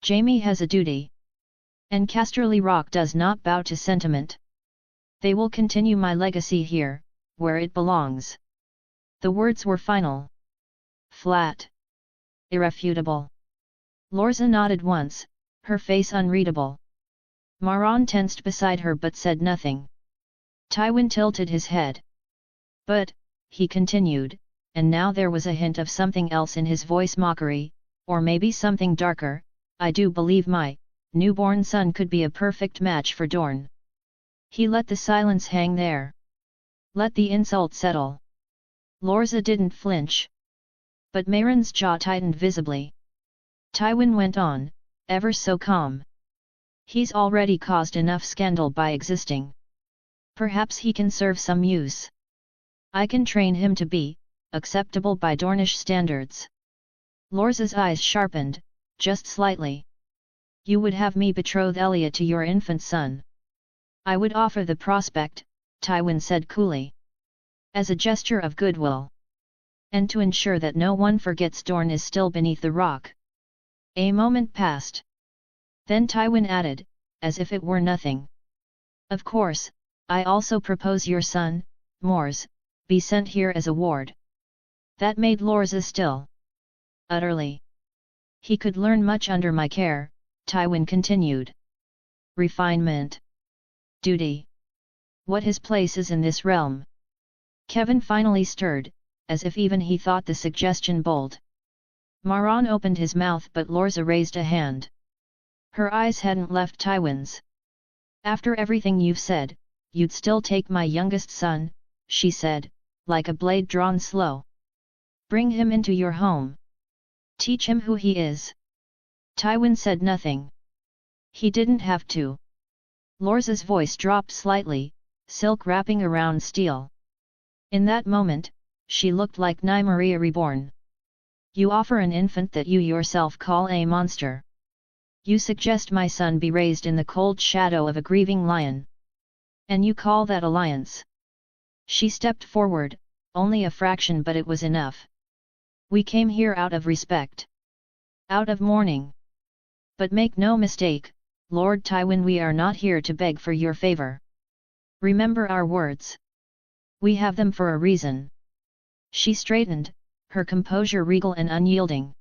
Jaime has a duty. And Casterly Rock does not bow to sentiment. They will continue my legacy here, where it belongs. The words were final. Flat. Irrefutable. Lorza nodded once, her face unreadable. Maron tensed beside her but said nothing. Tywin tilted his head. But, he continued, and now there was a hint of something else in his voice, mockery, or maybe something darker, I do believe my newborn son could be a perfect match for Dorne. He let the silence hang there. Let the insult settle. Lorza didn't flinch. But Mairon's jaw tightened visibly. Tywin went on, ever so calm. He's already caused enough scandal by existing. Perhaps he can serve some use. I can train him to be acceptable by Dornish standards. Lorza's eyes sharpened, just slightly. You would have me betroth Elia to your infant son. I would offer the prospect, Tywin said coolly. As a gesture of goodwill. And to ensure that no one forgets Dorne is still beneath the rock. A moment passed. Then Tywin added, as if it were nothing. Of course, I also propose your son, Mors, be sent here as a ward. That made Lorza still. Utterly. He could learn much under my care, Tywin continued. Refinement. Duty. What his place is in this realm. Kevin finally stirred, as if even he thought the suggestion bold. Maron opened his mouth but Lorza raised a hand. Her eyes hadn't left Tywin's. After everything you've said, you'd still take my youngest son, she said, like a blade drawn slow. Bring him into your home. Teach him who he is. Tywin said nothing. He didn't have to. Lorza's voice dropped slightly, silk wrapping around steel. In that moment, she looked like Nymeria reborn. You offer an infant that you yourself call a monster. You suggest my son be raised in the cold shadow of a grieving lion. And you call that alliance? She stepped forward, only a fraction but it was enough. We came here out of respect. Out of mourning. But make no mistake, Lord Tywin, we are not here to beg for your favor. Remember our words. We have them for a reason. She straightened, her composure regal and unyielding.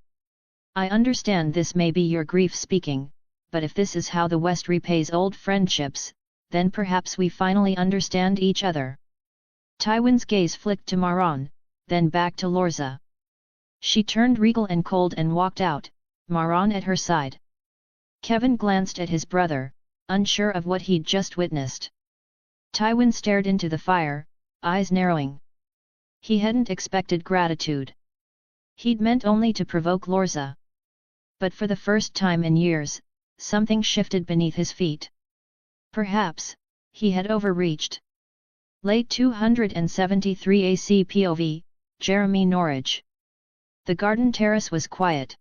I understand this may be your grief speaking, but if this is how the West repays old friendships, then perhaps we finally understand each other. Tywin's gaze flicked to Maron, then back to Lorza. She turned regal and cold and walked out, Maron at her side. Kevin glanced at his brother, unsure of what he'd just witnessed. Tywin stared into the fire, eyes narrowing. He hadn't expected gratitude. He'd meant only to provoke Lorza. But for the first time in years, something shifted beneath his feet. Perhaps, he had overreached. Late 273 AC POV, Jeremy Norwich. The garden terrace was quiet.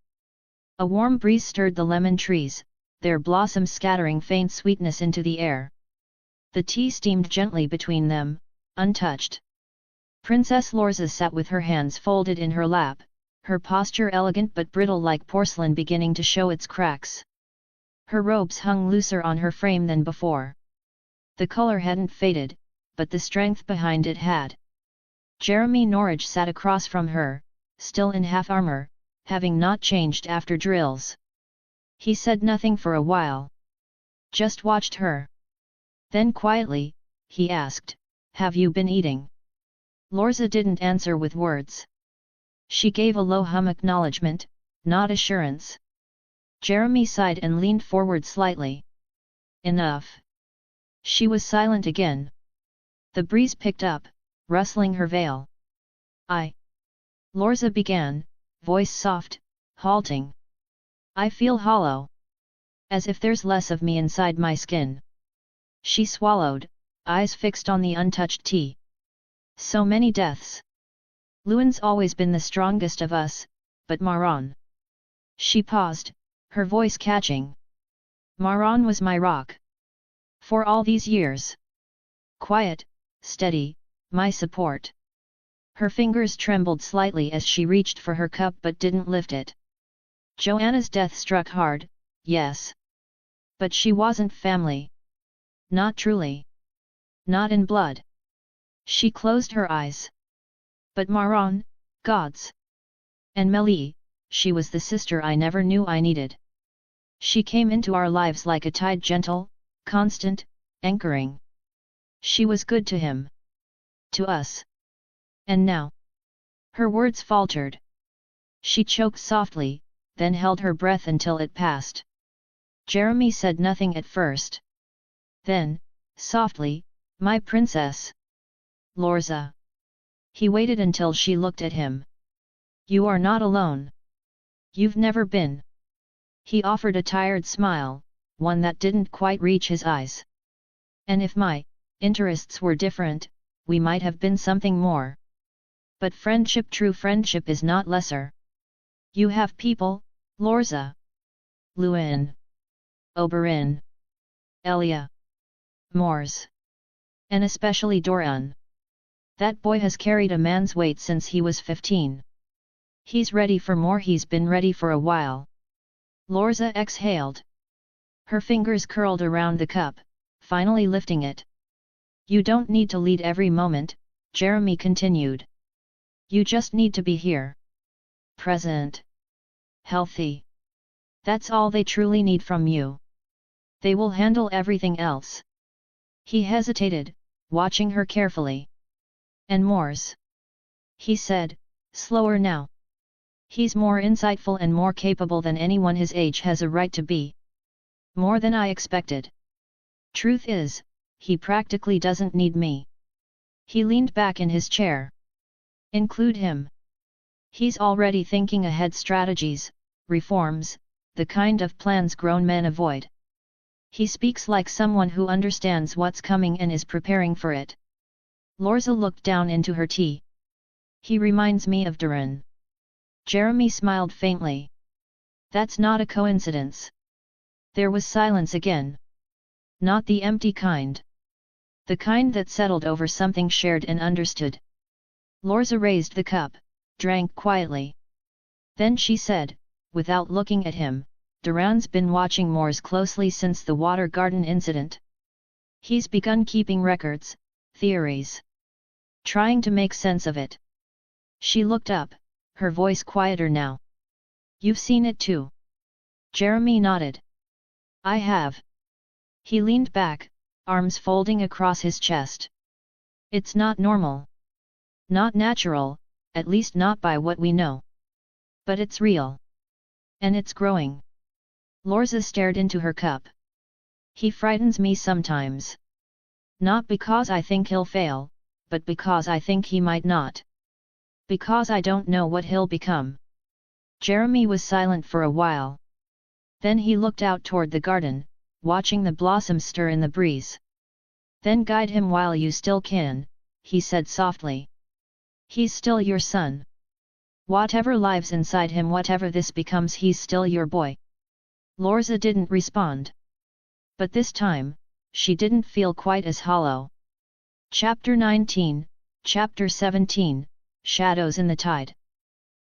A warm breeze stirred the lemon trees, their blossoms scattering faint sweetness into the air. The tea steamed gently between them, untouched. Princess Lorza sat with her hands folded in her lap, her posture elegant but brittle like porcelain beginning to show its cracks. Her robes hung looser on her frame than before. The color hadn't faded, but the strength behind it had. Jeremy Norwich sat across from her, still in half armor, having not changed after drills. He said nothing for a while. Just watched her. Then quietly, he asked, "Have you been eating?" Lorza didn't answer with words. She gave a low hum acknowledgement, not assurance. Jeremy sighed and leaned forward slightly. Enough. She was silent again. The breeze picked up, rustling her veil. Lorza began, voice soft, halting. I feel hollow. As if there's less of me inside my skin. She swallowed, eyes fixed on the untouched tea. So many deaths. Luwin's always been the strongest of us, but Maron. She paused, her voice catching. Maron was my rock. For all these years. Quiet, steady, my support. Her fingers trembled slightly as she reached for her cup but didn't lift it. Joanna's death struck hard, yes. But she wasn't family. Not truly. Not in blood. She closed her eyes. But Maron, gods. And Melie, she was the sister I never knew I needed. She came into our lives like a tide, gentle, constant, anchoring. She was good to him. To us. And now? Her words faltered. She choked softly, then held her breath until it passed. Jeremy said nothing at first. Then, softly, my princess. Lorza. He waited until she looked at him. You are not alone. You've never been. He offered a tired smile, one that didn't quite reach his eyes. And if my interests were different, we might have been something more. But friendship, true friendship, is not lesser. You have people, Lorza. Luin. Oberyn. Elia. Mors. And especially Doran. That boy has carried a man's weight since he was 15. He's ready for more, he's been ready for a while. Lorza exhaled. Her fingers curled around the cup, finally lifting it. You don't need to lead every moment, Jeremy continued. You just need to be here. Present. Healthy. That's all they truly need from you. They will handle everything else. He hesitated, watching her carefully. And Mors. He said, slower now. He's more insightful and more capable than anyone his age has a right to be. More than I expected. Truth is, he practically doesn't need me. He leaned back in his chair. Include him. He's already thinking ahead, strategies, reforms, the kind of plans grown men avoid. He speaks like someone who understands what's coming and is preparing for it. Lorza looked down into her tea. He reminds me of Duran. Jeremy smiled faintly. That's not a coincidence. There was silence again. Not the empty kind. The kind that settled over something shared and understood. Lorza raised the cup, drank quietly. Then she said, without looking at him, Duran's been watching Mors closely since the water garden incident. He's begun keeping records, theories. Trying to make sense of it. She looked up, her voice quieter now. You've seen it too? Jeremy nodded. I have. He leaned back, arms folding across his chest. It's not normal. Not natural, at least not by what we know. But it's real. And it's growing. Lorza stared into her cup. He frightens me sometimes. Not because I think he'll fail, but because I think he might not. Because I don't know what he'll become. Jeremy was silent for a while. Then he looked out toward the garden, watching the blossoms stir in the breeze. Then guide him while you still can, he said softly. He's still your son. Whatever lives inside him, whatever this becomes, he's still your boy. Lorza didn't respond. But this time, she didn't feel quite as hollow. Chapter 19, Chapter 17, Shadows in the Tide.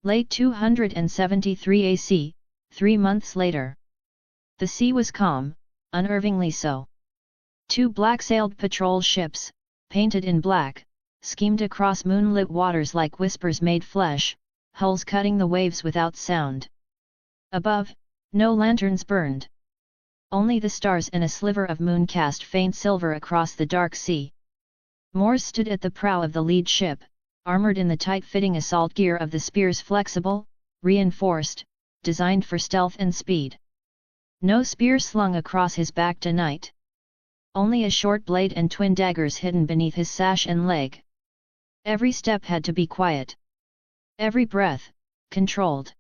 Late 273 AC, 3 months later. The sea was calm, unnervingly so. 2 black-sailed patrol ships, painted in black, schemed across moonlit waters like whispers made flesh, hulls cutting the waves without sound. Above, no lanterns burned. Only the stars and a sliver of moon cast faint silver across the dark sea. Mors stood at the prow of the lead ship, armored in the tight-fitting assault gear of the spear's flexible, reinforced, designed for stealth and speed. No spear slung across his back tonight. Only a short blade and twin daggers hidden beneath his sash and leg. Every step had to be quiet. Every breath, controlled.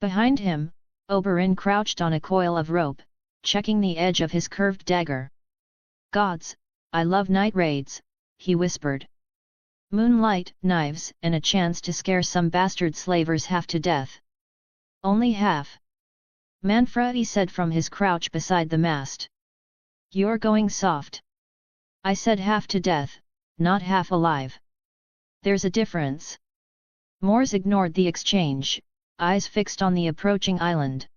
Behind him, Oberyn crouched on a coil of rope, checking the edge of his curved dagger. Gods, I love night raids, he whispered. Moonlight, knives, and a chance to scare some bastard slavers half to death. Only half. Manfredi said from his crouch beside the mast. You're going soft. I said half to death, not half alive. There's a difference. Mors ignored the exchange, eyes fixed on the approaching island.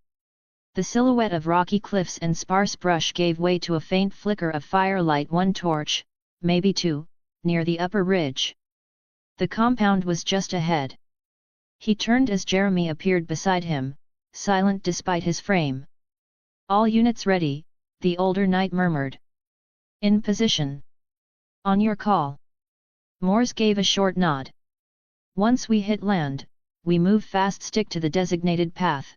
The silhouette of rocky cliffs and sparse brush gave way to a faint flicker of firelight, one torch, maybe two, near the upper ridge. The compound was just ahead. He turned as Jeremy appeared beside him, silent despite his frame. "All units ready," the older knight murmured. "In position." "On your call." Mors gave a short nod. "Once we hit land, we move fast, stick to the designated path.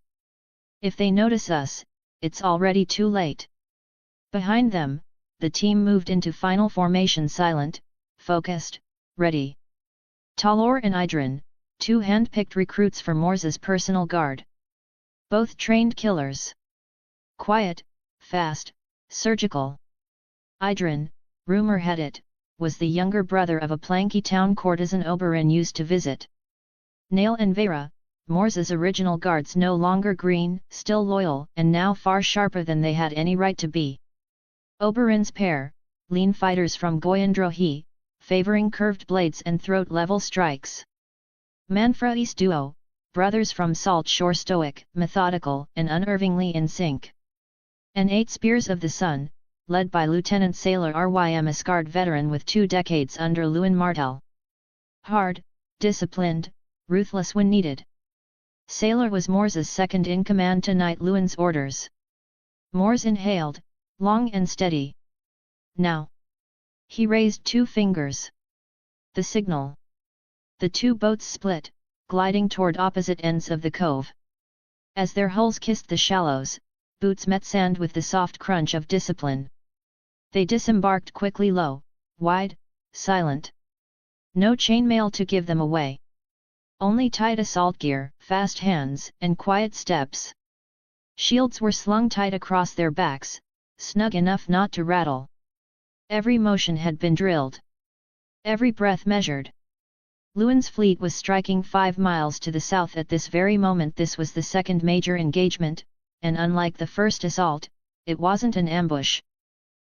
If they notice us, it's already too late." Behind them, the team moved into final formation, silent, focused, ready. Talor and Idrin, two hand-picked recruits for Mors's personal guard. Both trained killers. Quiet, fast, surgical. Idrin, rumor had it, was the younger brother of a Planky town courtesan Oberyn used to visit. Nail and Vera, Mors's original guards, no longer green, still loyal, and now far sharper than they had any right to be. Oberyn's pair, lean fighters from Goyandrohi, favoring curved blades and throat-level strikes. Manfra's duo, brothers from Salt Shore, stoic, methodical, and unervingly in sync. And 8 Spears of the Sun, led by Lieutenant Sailor Rym, a scarred veteran with 2 decades under Lewin Martell. Hard, disciplined, ruthless when needed. Sailor was Mors's second-in-command to Knight Lewin's orders. Mors inhaled, long and steady. "Now." He raised 2 fingers. The signal. The 2 boats split, gliding toward opposite ends of the cove. As their hulls kissed the shallows, boots met sand with the soft crunch of discipline. They disembarked quickly, low, wide, silent. No chainmail to give them away. Only tight assault gear, fast hands, and quiet steps. Shields were slung tight across their backs, snug enough not to rattle. Every motion had been drilled. Every breath measured. Lewin's fleet was striking 5 miles to the south at this very moment. This was the second major engagement, and unlike the first assault, it wasn't an ambush.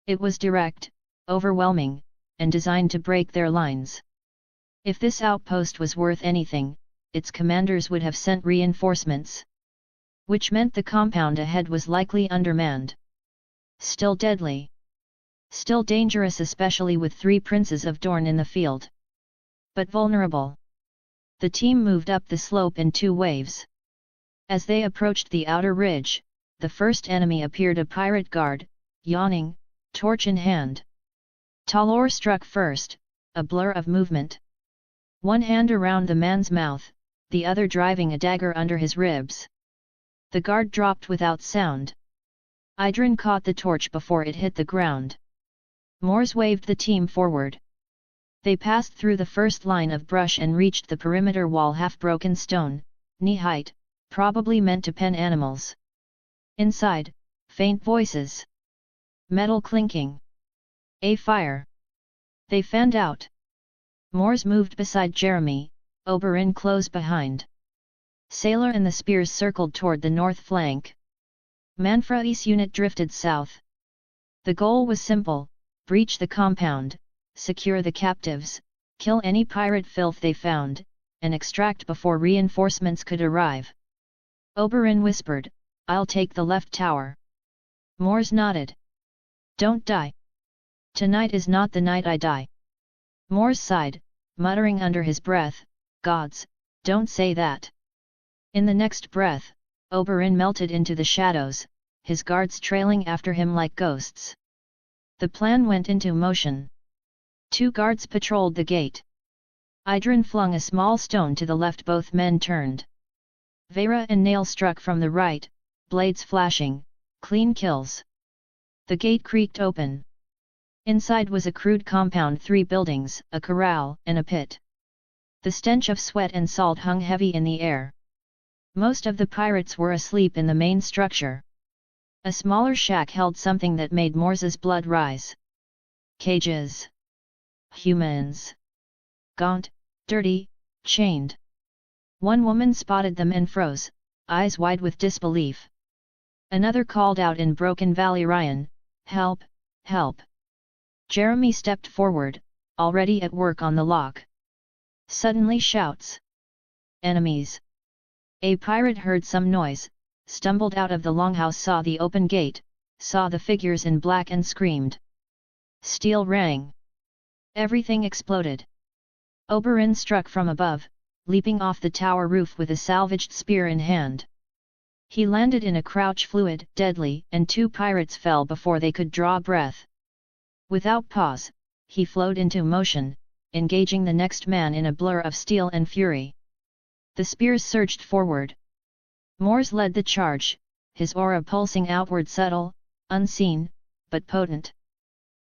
It was direct, overwhelming, and designed to break their lines. If this outpost was worth anything, its commanders would have sent reinforcements. Which meant the compound ahead was likely undermanned. Still deadly. Still dangerous, especially with 3 princes of Dorne in the field. But vulnerable. The team moved up the slope in 2 waves. As they approached the outer ridge, the first enemy appeared, a pirate guard, yawning, torch in hand. Talor struck first, a blur of movement. One hand around the man's mouth, the other driving a dagger under his ribs. The guard dropped without sound. Idrin caught the torch before it hit the ground. Mors waved the team forward. They passed through the first line of brush and reached the perimeter wall, half-broken stone, knee-height, probably meant to pen animals. Inside, faint voices. Metal clinking. A fire. They fanned out. Mors moved beside Jeremy, Oberyn close behind. Sailor and the spears circled toward the north flank. Manfra's unit drifted south. The goal was simple: breach the compound, secure the captives, kill any pirate filth they found, and extract before reinforcements could arrive. Oberyn whispered, "I'll take the left tower." Mors nodded. "Don't die. Tonight is not the night I die." Mors sighed, muttering under his breath, "Gods, don't say that." In the next breath, Oberyn melted into the shadows, his guards trailing after him like ghosts. The plan went into motion. 2 guards patrolled the gate. Idrin flung a small stone to the left, both men turned. Vera and Nail struck from the right, blades flashing, clean kills. The gate creaked open. Inside was a crude compound, 3 buildings, a corral, and a pit. The stench of sweat and salt hung heavy in the air. Most of the pirates were asleep in the main structure. A smaller shack held something that made Mors's blood rise. Cages. Humans. Gaunt, dirty, chained. One woman spotted them and froze, eyes wide with disbelief. Another called out in broken Valyrian, "Help, help." Jeremy stepped forward, already at work on the lock. Suddenly shouts. Enemies. A pirate heard some noise, stumbled out of the longhouse, saw the open gate, saw the figures in black and screamed. Steel rang. Everything exploded. Oberyn struck from above, leaping off the tower roof with a salvaged spear in hand. He landed in a crouch fluid, deadly, and 2 pirates fell before they could draw breath. Without pause, he flowed into motion, engaging the next man in a blur of steel and fury. The spears surged forward. Mors led the charge, his aura pulsing outward, subtle, unseen, but potent.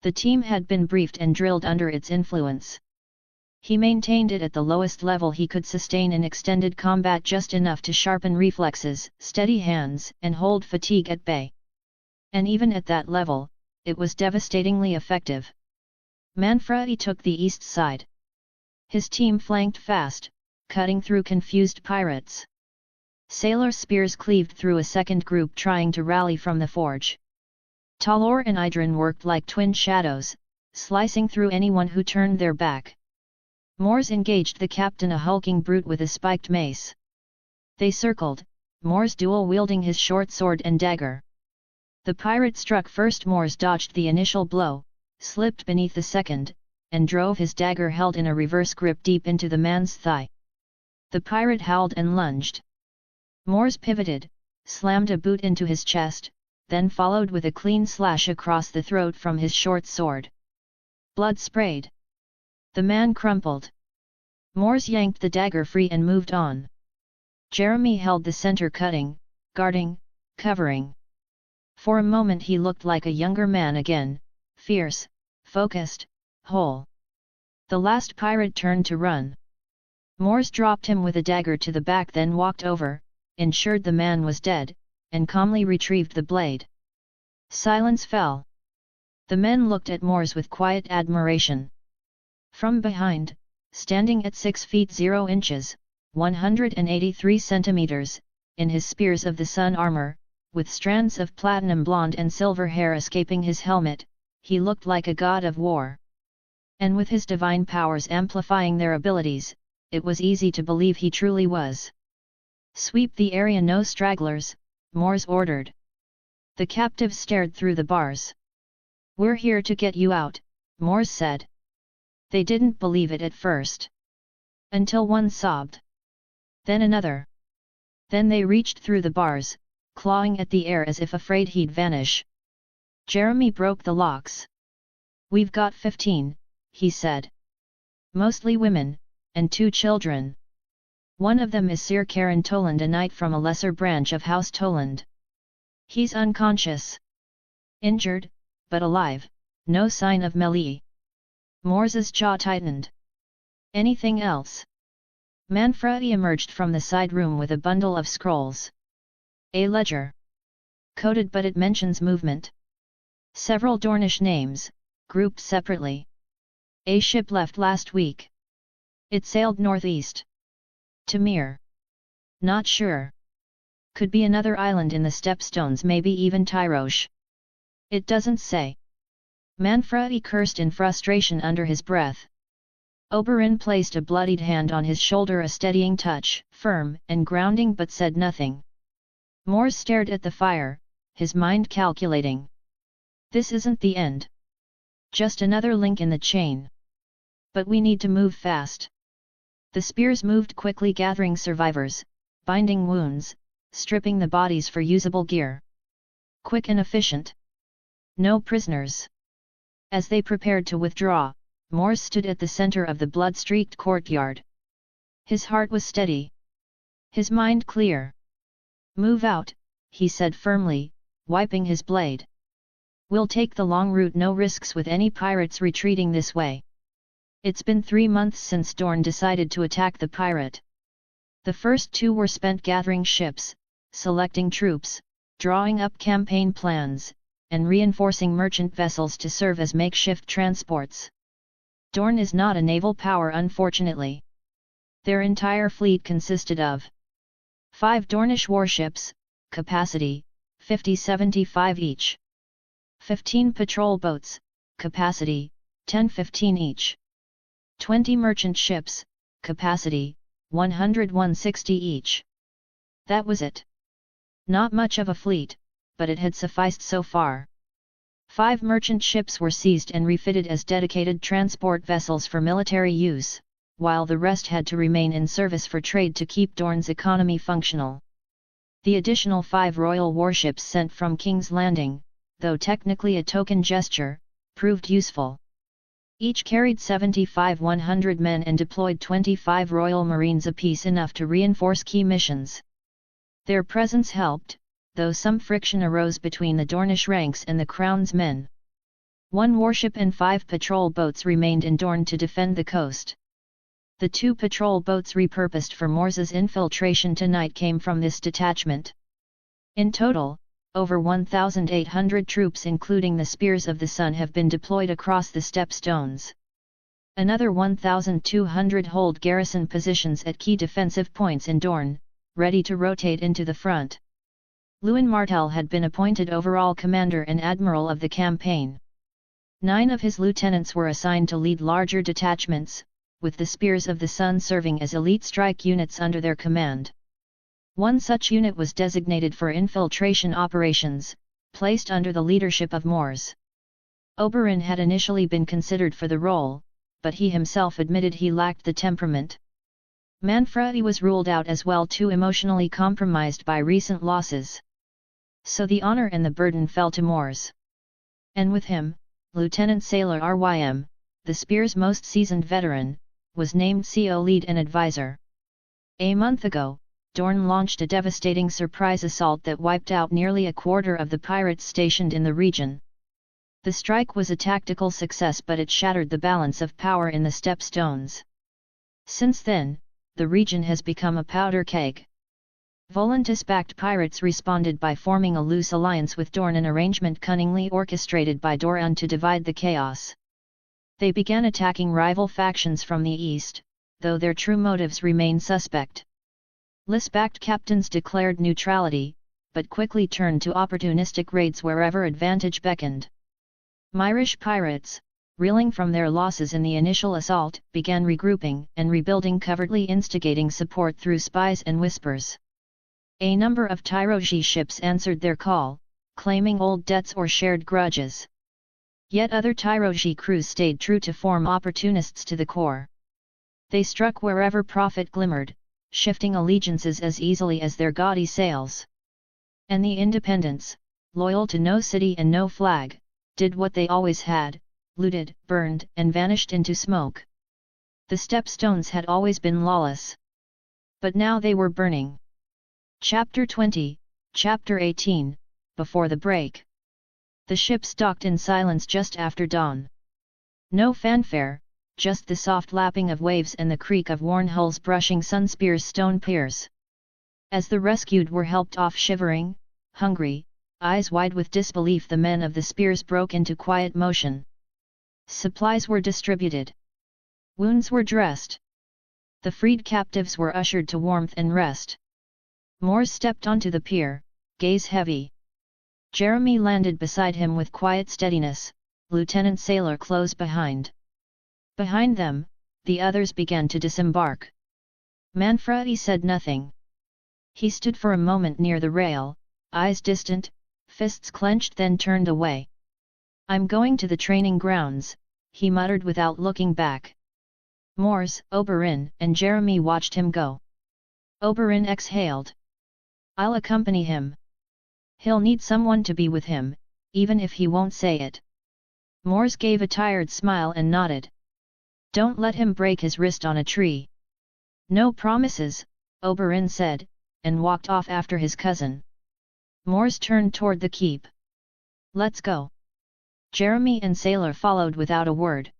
The team had been briefed and drilled under its influence. He maintained it at the lowest level he could sustain in extended combat, just enough to sharpen reflexes, steady hands, and hold fatigue at bay. And even at that level, it was devastatingly effective. Manfredi took the east side. His team flanked fast, cutting through confused pirates. Sailor spears cleaved through a second group trying to rally from the forge. Talor and Idrin worked like twin shadows, slicing through anyone who turned their back. Mors engaged the captain, a hulking brute with a spiked mace. They circled, Mors dual-wielding his short sword and dagger. The pirate struck first. Mors dodged the initial blow, slipped beneath the second, and drove his dagger held in a reverse grip deep into the man's thigh. The pirate howled and lunged. Mors pivoted, slammed a boot into his chest, then followed with a clean slash across the throat from his short sword. Blood sprayed. The man crumpled. Mors yanked the dagger free and moved on. Jeremy held the center, cutting, guarding, covering. For a moment he looked like a younger man again, fierce, focused, whole. The last pirate turned to run. Mors dropped him with a dagger to the back, then walked over, ensured the man was dead, and calmly retrieved the blade. Silence fell. The men looked at Mors with quiet admiration. From behind, standing at 6 feet 0 inches, 183 centimeters, in his spears of the sun armor, with strands of platinum blonde and silver hair escaping his helmet, he looked like a god of war. And with his divine powers amplifying their abilities, it was easy to believe he truly was. "Sweep the area, no stragglers," Mors ordered. The captives stared through the bars. "We're here to get you out," Mors said. They didn't believe it at first. Until one sobbed. Then another. Then they reached through the bars, clawing at the air as if afraid he'd vanish. Jeremy broke the locks. "We've got 15, he said. "Mostly women, and 2 children. One of them is Sir Karen Toland, a knight from a lesser branch of House Toland. He's unconscious. Injured, but alive, no sign of melee." Mors's jaw tightened. "Anything else?" Manfredi emerged from the side room with a bundle of scrolls. "A ledger. Coded, but it mentions movement. Several Dornish names, grouped separately. A ship left last week. It sailed northeast. To Mir. Not sure. Could be another island in the Stepstones, maybe even Tyrosh. It doesn't say." Manfredi cursed in frustration under his breath. Oberyn placed a bloodied hand on his shoulder, a steadying touch, firm and grounding, but said nothing. Mors stared at the fire, his mind calculating. This isn't the end. Just another link in the chain. But we need to move fast. The spears moved quickly, gathering survivors, binding wounds, stripping the bodies for usable gear. Quick and efficient. No prisoners. As they prepared to withdraw, Mors stood at the center of the blood-streaked courtyard. His heart was steady. His mind clear. "Move out," he said firmly, wiping his blade. "We'll take the long route, no risks with any pirates retreating this way. It's been 3 months since Dorne decided to attack the pirate. The first 2 were spent gathering ships, selecting troops, drawing up campaign plans, and reinforcing merchant vessels to serve as makeshift transports. Dorne is not a naval power, unfortunately. Their entire fleet consisted of 5 Dornish warships, capacity, 50-75 each. 15 patrol boats, capacity, 10-15 each. 20 merchant ships, capacity, 100-160 each. That was it. Not much of a fleet, but it had sufficed so far. 5 merchant ships were seized and refitted as dedicated transport vessels for military use, while the rest had to remain in service for trade to keep Dorne's economy functional. The additional 5 royal warships sent from King's Landing, though technically a token gesture, proved useful. Each carried 75 100 men and deployed 25 Royal Marines apiece, enough to reinforce key missions. Their presence helped, though some friction arose between the Dornish ranks and the Crown's men. 1 warship and 5 patrol boats remained in Dorne to defend the coast. The 2 patrol boats repurposed for Mors's infiltration tonight came from this detachment. In total, over 1,800 troops including the Spears of the Sun have been deployed across the stepstones. Another 1,200 hold garrison positions at key defensive points in Dorne, ready to rotate into the front. Mors Martell had been appointed overall commander and admiral of the campaign. 9 of his lieutenants were assigned to lead larger detachments, with the Spears of the Sun serving as elite strike units under their command. 1 such unit was designated for infiltration operations, placed under the leadership of Mors. Oberyn had initially been considered for the role, but he himself admitted he lacked the temperament. Manfredi was ruled out as well, too emotionally compromised by recent losses. So the honor and the burden fell to Mors. And with him, Lieutenant Sailor Rym, the Spear's most seasoned veteran, was named CO lead and advisor. A month ago, Dorne launched a devastating surprise assault that wiped out nearly a quarter of the pirates stationed in the region. The strike was a tactical success, but it shattered the balance of power in the stepstones. Since then, the region has become a powder keg. Volantis-backed pirates responded by forming a loose alliance with Dorne, an arrangement cunningly orchestrated by Doran to divide the chaos. They began attacking rival factions from the east, though their true motives remain suspect. Lys-backed captains declared neutrality, but quickly turned to opportunistic raids wherever advantage beckoned. Myrish pirates, reeling from their losses in the initial assault, began regrouping and rebuilding, covertly instigating support through spies and whispers. A number of Tyrogi ships answered their call, claiming old debts or shared grudges. Yet other Tyrogi crews stayed true to form, opportunists to the core. They struck wherever profit glimmered, shifting allegiances as easily as their gaudy sails. And the independents, loyal to no city and no flag, did what they always had, looted, burned, and vanished into smoke. The stepstones had always been lawless. But now they were burning. Chapter 20, Chapter 18, Before the Break. The ships docked in silence just after dawn. No fanfare, just the soft lapping of waves and the creak of worn hulls brushing Sunspear's stone piers. As the rescued were helped off, shivering, hungry, eyes wide with disbelief, the men of the Spears broke into quiet motion. Supplies were distributed. Wounds were dressed. The freed captives were ushered to warmth and rest. Mors stepped onto the pier, gaze heavy. Jeremy landed beside him with quiet steadiness, Lieutenant Sailor close behind. Behind them, the others began to disembark. Manfredi said nothing. He stood for a moment near the rail, eyes distant, fists clenched, then turned away. "I'm going to the training grounds," he muttered without looking back. Mors, Oberyn, and Jeremy watched him go. Oberyn exhaled. "I'll accompany him. He'll need someone to be with him, even if he won't say it." Mors gave a tired smile and nodded. "Don't let him break his wrist on a tree." "No promises," Oberyn said, and walked off after his cousin. Mors turned toward the keep. "Let's go." Jeremy and Sailor followed without a word.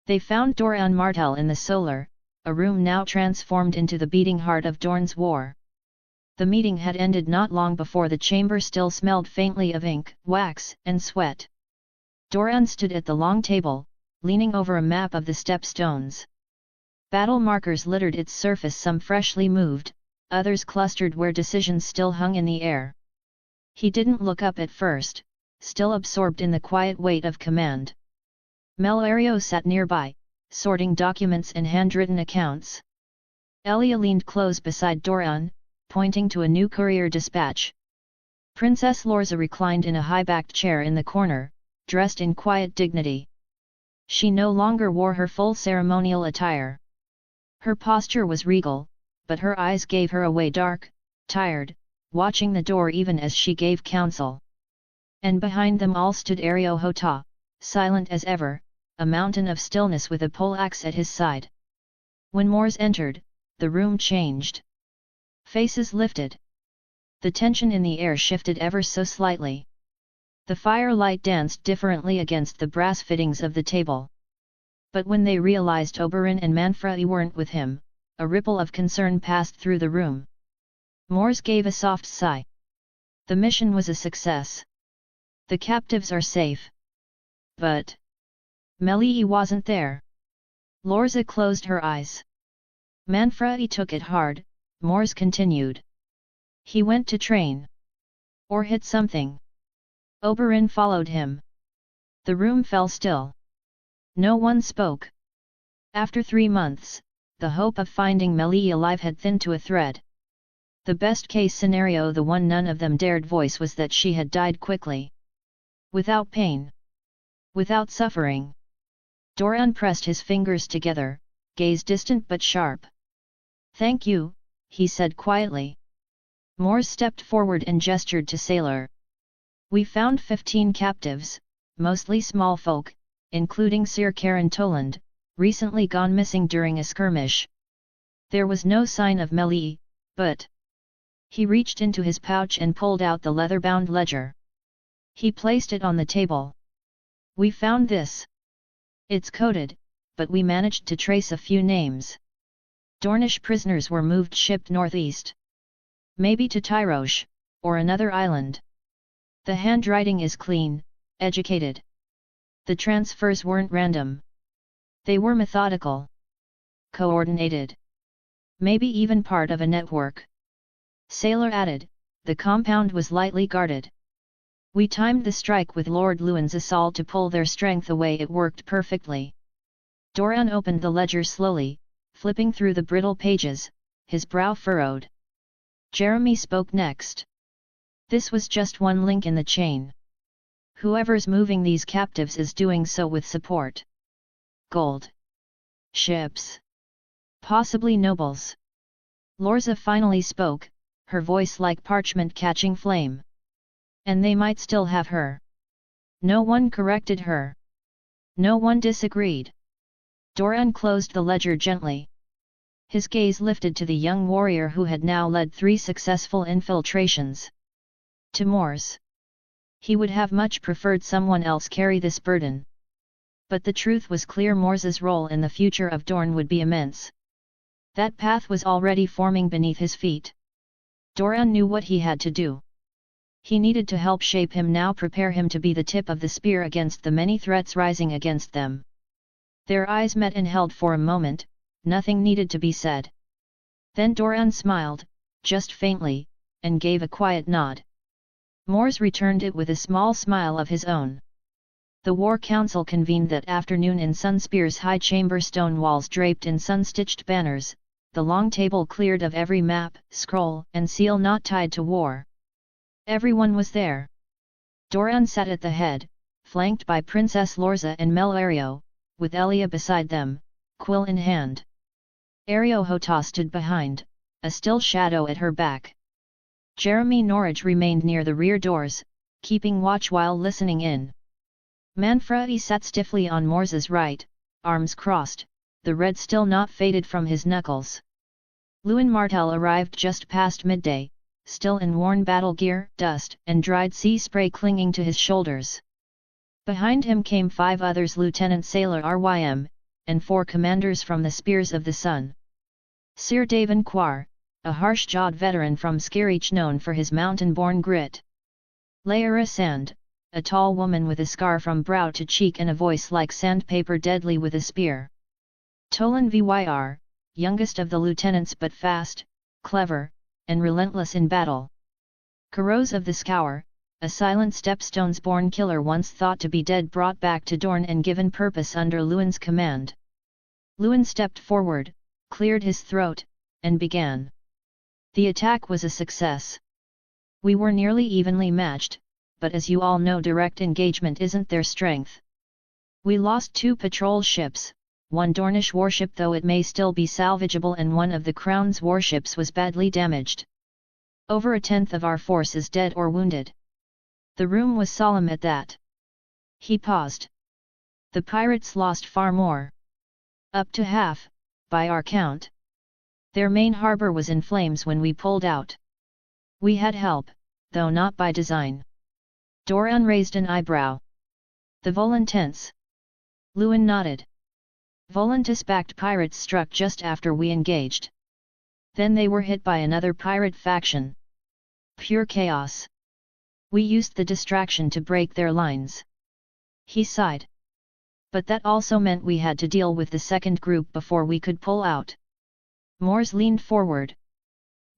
They found Doran Martell in the Solar, a room now transformed into the beating heart of Dorne's war. The meeting had ended not long before. The chamber still smelled faintly of ink, wax, and sweat. Doran stood at the long table, leaning over a map of the stepstones. Battle markers littered its surface, some freshly moved, others clustered where decisions still hung in the air. He didn't look up at first, still absorbed in the quiet weight of command. Melario sat nearby, sorting documents and handwritten accounts. Elia leaned close beside Doran, pointing to a new courier dispatch, Princess Lorza reclined in a high-backed chair in the corner, dressed in quiet dignity. She no longer wore her full ceremonial attire. Her posture was regal, but her eyes gave her away dark, tired, watching the door even as she gave counsel. And behind them all stood Hota, silent as ever, a mountain of stillness with a poleaxe at his side. When Mors entered, the room changed. Faces lifted. The tension in the air shifted ever so slightly. The firelight danced differently against the brass fittings of the table. But when they realized Oberyn and Manfredi weren't with him, a ripple of concern passed through the room. Mors gave a soft sigh. The mission was a success. The captives are safe. But Melie wasn't there. Lorza closed her eyes. Manfredi took it hard, Mors continued. He went to train. Or hit something. Oberyn followed him. The room fell still. No one spoke. After 3 months, the hope of finding Melie alive had thinned to a thread. The best-case scenario, the one none of them dared voice, was that she had died quickly. Without pain. Without suffering. Doran pressed his fingers together, gaze distant but sharp. "Thank you," he said quietly. Mors stepped forward and gestured to Sailor. "We found 15 captives, mostly small folk, including Sir Karen Toland, recently gone missing during a skirmish. There was no sign of Melie, but..." He reached into his pouch and pulled out the leather-bound ledger. He placed it on the table. "We found this. It's coded, but we managed to trace a few names. Dornish prisoners were moved shipped northeast. Maybe to Tyrosh, or another island. The handwriting is clean, educated. The transfers weren't random. They were methodical. Coordinated. Maybe even part of a network." Sailor added, "The compound was lightly guarded. We timed the strike with Lord Lewin's assault to pull their strength away. It worked perfectly." Doran opened the ledger slowly, flipping through the brittle pages, his brow furrowed. Jeremy spoke next. "This was just one link in the chain. Whoever's moving these captives is doing so with support. Gold. Ships. Possibly nobles." Lorza finally spoke, her voice like parchment catching flame. "And they might still have her." No one corrected her. No one disagreed. Doran closed the ledger gently. His gaze lifted to the young warrior who had now led 3 successful infiltrations. To Mors. He would have much preferred someone else carry this burden. But the truth was clear: Mors's role in the future of Dorne would be immense. That path was already forming beneath his feet. Doran knew what he had to do. He needed to help shape him now, prepare him to be the tip of the spear against the many threats rising against them. Their eyes met and held for a moment. Nothing needed to be said. Then Doran smiled, just faintly, and gave a quiet nod. Mors returned it with a small smile of his own. The War Council convened that afternoon in Sunspear's high chamber, stone walls draped in sun-stitched banners, the long table cleared of every map, scroll, and seal not tied to war. Everyone was there. Doran sat at the head, flanked by Princess Lorza and Melario, with Elia beside them, quill in hand. Hota stood behind, a still shadow at her back. Jeremy Norwich remained near the rear doors, keeping watch while listening in. Manfredi sat stiffly on Mors's right, arms crossed, the red still not faded from his knuckles. Lewin Martell arrived just past midday, still in worn battle gear, dust and dried sea spray clinging to his shoulders. Behind him came 5 others: Lieutenant Sailor Rym, and 4 commanders from the Spears of the Sun. Sir Daven Quar, a harsh-jawed veteran from Skerich known for his mountain-born grit. Laera Sand, a tall woman with a scar from brow to cheek and a voice like sandpaper, deadly with a spear. Tolan Vyr, youngest of the lieutenants but fast, clever, and relentless in battle. Kuros of the Scour, a silent Stepstones-born killer once thought to be dead, brought back to Dorne and given purpose under Lewin's command. Lewin stepped forward, cleared his throat, and began. The attack was a success. We were nearly evenly matched, but as you all know, direct engagement isn't their strength. We lost 2 patrol ships, 1 Dornish warship though it may still be salvageable, and 1 of the Crown's warships was badly damaged. Over a tenth of our force is dead or wounded. The room was solemn at that. He paused. The pirates lost far more. Up to half, by our count. Their main harbor was in flames when we pulled out. We had help, though not by design. Doran raised an eyebrow. The Volantens. Lewin nodded. Volantis-backed pirates struck just after we engaged. Then they were hit by another pirate faction. Pure chaos. We used the distraction to break their lines. He sighed. But that also meant we had to deal with the second group before we could pull out. Mors leaned forward.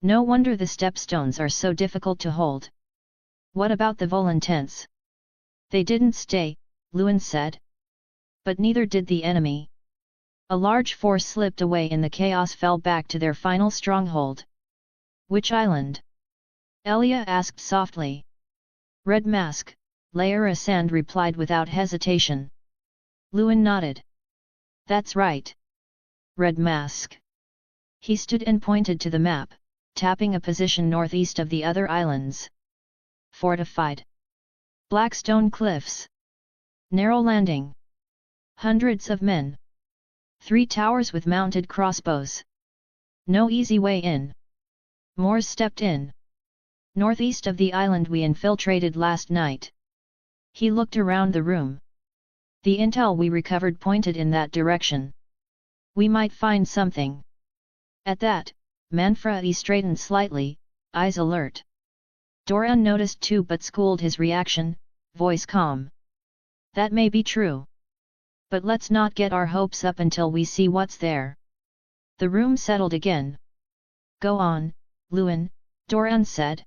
No wonder the stepstones are so difficult to hold. What about the Volantens? They didn't stay, Lewin said. But neither did the enemy. A large force slipped away in the chaos, fell back to their final stronghold. Which island? Elia asked softly. Red Mask, Laera Sand replied without hesitation. Lewin nodded. That's right. Red Mask. He stood and pointed to the map, tapping a position northeast of the other islands. Fortified. Black stone cliffs. Narrow landing. Hundreds of men. 3 towers with mounted crossbows. No easy way in. Mors stepped in. Northeast of the island we infiltrated last night. He looked around the room. The intel we recovered pointed in that direction. We might find something. At that, Manfredi straightened slightly, eyes alert. Doran noticed too but schooled his reaction, voice calm. That may be true. But let's not get our hopes up until we see what's there. The room settled again. Go on, Lewin, Doran said.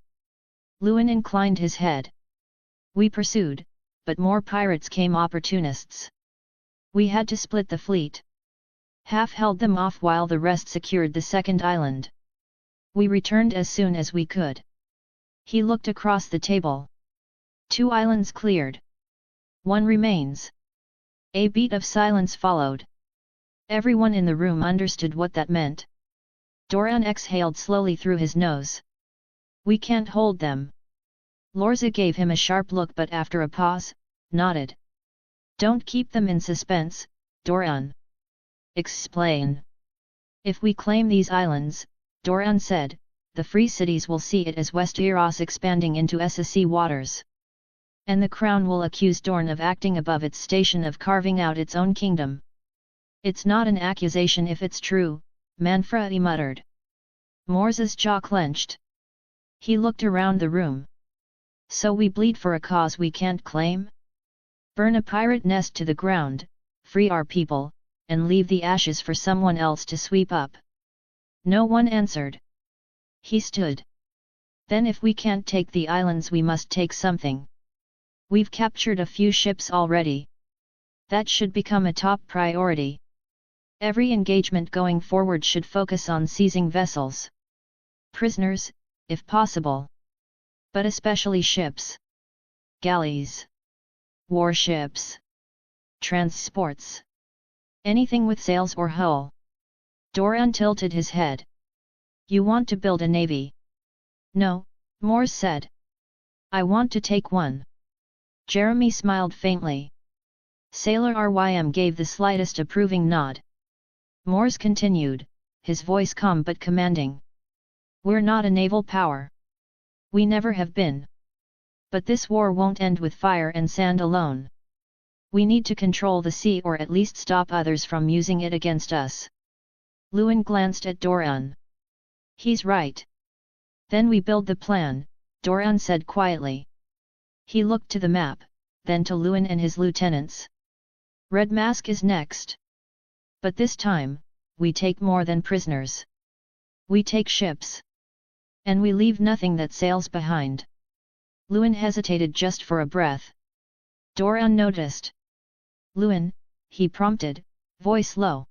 Lewin inclined his head. We pursued, but more pirates came, opportunists. We had to split the fleet. Half held them off while the rest secured the second island. We returned as soon as we could. He looked across the table. 2 islands cleared. 1 remains. A beat of silence followed. Everyone in the room understood what that meant. Doran exhaled slowly through his nose. We can't hold them. Lorza gave him a sharp look but after a pause, nodded. Don't keep them in suspense, Doran. Explain. If we claim these islands, Doran said, the Free Cities will see it as Westeros expanding into SSE waters. And the Crown will accuse Dorne of acting above its station, of carving out its own kingdom. It's not an accusation if it's true, Manfredi muttered. Mors's jaw clenched. He looked around the room. So we bleed for a cause we can't claim? Burn a pirate nest to the ground, free our people, and leave the ashes for someone else to sweep up? No one answered. He stood. Then if we can't take the islands we must take something. We've captured a few ships already. That should become a top priority. Every engagement going forward should focus on seizing vessels. Prisoners, if possible. But especially ships. Galleys. Warships. Transports. Anything with sails or hull. Doran tilted his head. You want to build a navy? No, Mors said. I want to take one. Jeremy smiled faintly. Sailor Rym gave the slightest approving nod. Mors continued, his voice calm but commanding. We're not a naval power. We never have been. But this war won't end with fire and sand alone. We need to control the sea, or at least stop others from using it against us. Lewin glanced at Doran. He's right. Then we build the plan, Doran said quietly. He looked to the map, then to Lewin and his lieutenants. Red Mask is next. But this time, we take more than prisoners. We take ships. And we leave nothing that sails behind. Lewin hesitated just for a breath. Doran noticed. Lewin, he prompted, voice low.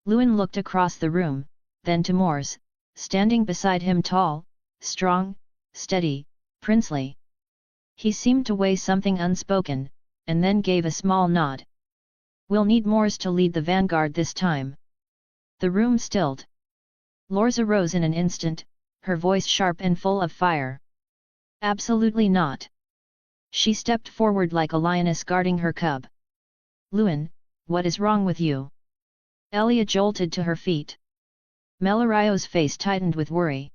Lewin looked across the room, then to Mors, standing beside him, tall, strong, steady, Princely. He seemed to weigh something unspoken, and then gave a small nod. We'll need Mors to lead the vanguard this time. The room stilled. Lorza rose in an instant, her voice sharp and full of fire. Absolutely not. She stepped forward like a lioness guarding her cub. Luin, what is wrong with you? Elia jolted to her feet. Melario's face tightened with worry.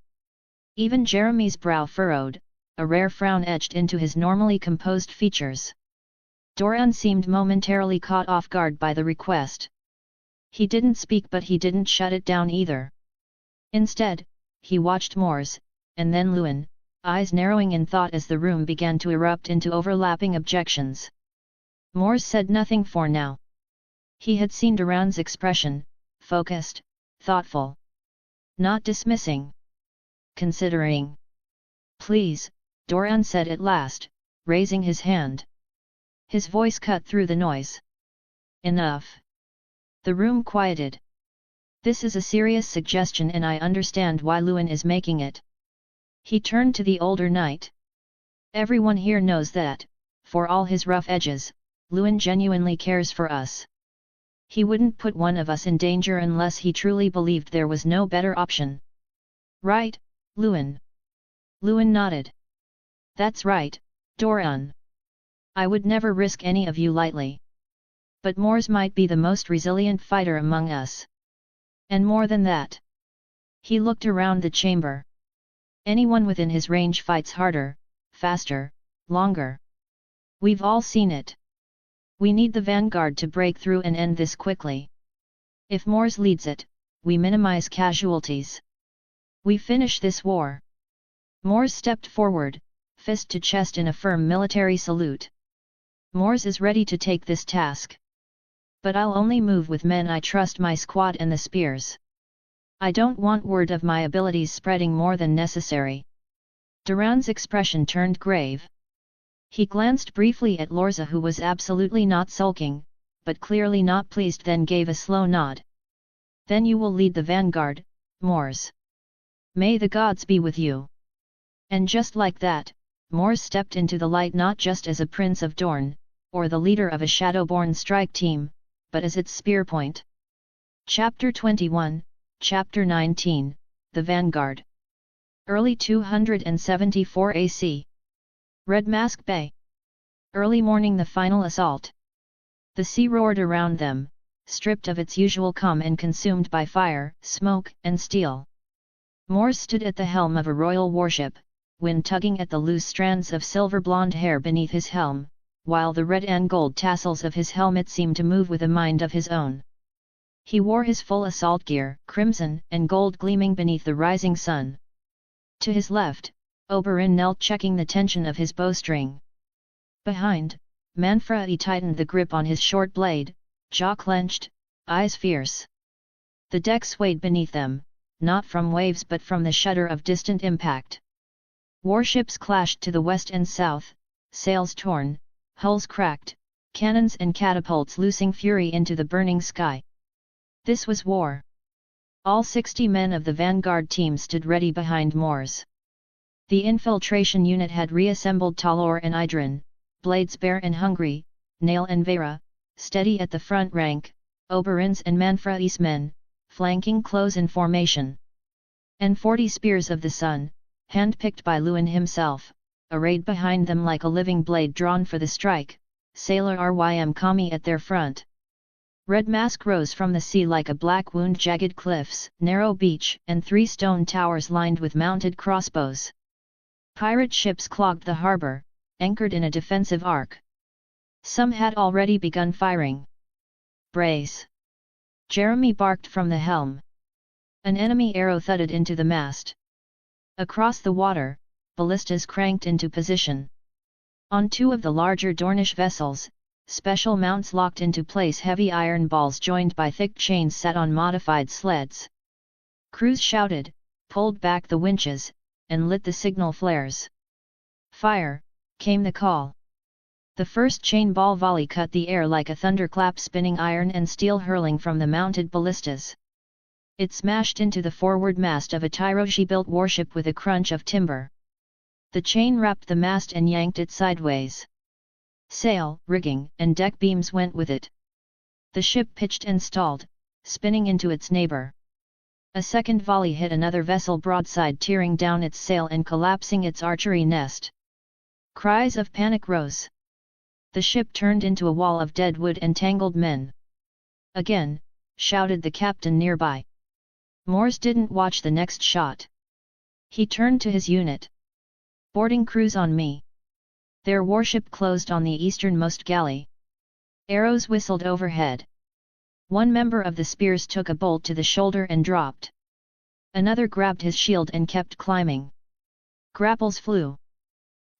Even Jeremy's brow furrowed, a rare frown etched into his normally composed features. Doran seemed momentarily caught off guard by the request. He didn't speak, but he didn't shut it down either. Instead, he watched Mors, and then Luin, eyes narrowing in thought as the room began to erupt into overlapping objections. Mors said nothing for now. He had seen Doran's expression, focused, thoughtful. Not dismissing. Considering. Please, Doran said at last, raising his hand. His voice cut through the noise. Enough. The room quieted. This is a serious suggestion and I understand why Luin is making it. He turned to the older knight. Everyone here knows that, for all his rough edges, Luin genuinely cares for us. He wouldn't put one of us in danger unless he truly believed there was no better option. Right, Luin? Luin nodded. That's right, Doran. I would never risk any of you lightly. But Mors might be the most resilient fighter among us. And more than that. He looked around the chamber. Anyone within his range fights harder, faster, longer. We've all seen it. We need the vanguard to break through and end this quickly. If Mors leads it, we minimize casualties. We finish this war. Mors stepped forward, fist to chest in a firm military salute. Mors is ready to take this task. But I'll only move with men I trust, my squad and the spears. I don't want word of my abilities spreading more than necessary. Doran's expression turned grave. He glanced briefly at Lorza, who was absolutely not sulking, but clearly not pleased, then gave a slow nod. Then you will lead the vanguard, Mors. May the gods be with you. And just like that, Mors stepped into the light, not just as a prince of Dorne, or the leader of a Shadowborn strike team, but as its spearpoint. Chapter 21, Chapter 19, The Vanguard. Early 274 AC. Red Mask Bay. Early morning, the final assault. The sea roared around them, stripped of its usual calm and consumed by fire, smoke, and steel. Mors stood at the helm of a royal warship, wind tugging at the loose strands of silver blonde hair beneath his helm, while the red and gold tassels of his helmet seemed to move with a mind of his own. He wore his full assault gear, crimson and gold gleaming beneath the rising sun. To his left, Oberyn knelt, checking the tension of his bowstring. Behind, Manfredi tightened the grip on his short blade, jaw clenched, eyes fierce. The deck swayed beneath them, not from waves but from the shudder of distant impact. Warships clashed to the west and south, sails torn, hulls cracked, cannons and catapults loosing fury into the burning sky. This was war. All 60 men of the vanguard team stood ready behind Mors. The infiltration unit had reassembled Talor and Idrin, blades bare and hungry, Nail and Vera, steady at the front rank, Oberyn's and Manfredi's men, flanking close in formation. And 40 spears of the sun, handpicked by Luin himself, arrayed behind them like a living blade drawn for the strike, Sailor Rym Kami at their front. Red Mask rose from the sea like a black wound, jagged cliffs, narrow beach, and 3 stone towers lined with mounted crossbows. Pirate ships clogged the harbour, anchored in a defensive arc. Some had already begun firing. Brace! Jeremy barked from the helm. An enemy arrow thudded into the mast. Across the water, ballistas cranked into position. On 2 of the larger Dornish vessels, special mounts locked into place, heavy iron balls joined by thick chains sat on modified sleds. Crews shouted, pulled back the winches, and lit the signal flares. Fire, came the call. The first chain ball volley cut the air like a thunderclap, spinning iron and steel hurling from the mounted ballistas. It smashed into the forward mast of a Tyroshi-built warship with a crunch of timber. The chain wrapped the mast and yanked it sideways. Sail, rigging, and deck beams went with it. The ship pitched and stalled, spinning into its neighbor. A second volley hit another vessel broadside, tearing down its sail and collapsing its archery nest. Cries of panic rose. The ship turned into a wall of dead wood and tangled men. Again, shouted the captain nearby. Mors didn't watch the next shot. He turned to his unit. Boarding crews on me. Their warship closed on the easternmost galley. Arrows whistled overhead. One member of the spears took a bolt to the shoulder and dropped. Another grabbed his shield and kept climbing. Grapples flew.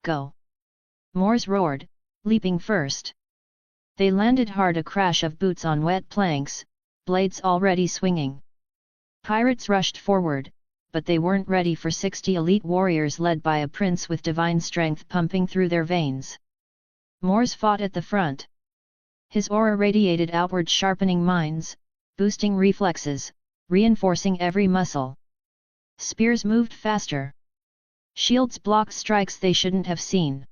Go! Mors roared, leaping first. They landed hard, a crash of boots on wet planks, blades already swinging. Pirates rushed forward, but they weren't ready for 60 elite warriors led by a prince with divine strength pumping through their veins. Mors fought at the front. His aura radiated outward, sharpening minds, boosting reflexes, reinforcing every muscle. Spears moved faster. Shields blocked strikes they shouldn't have seen.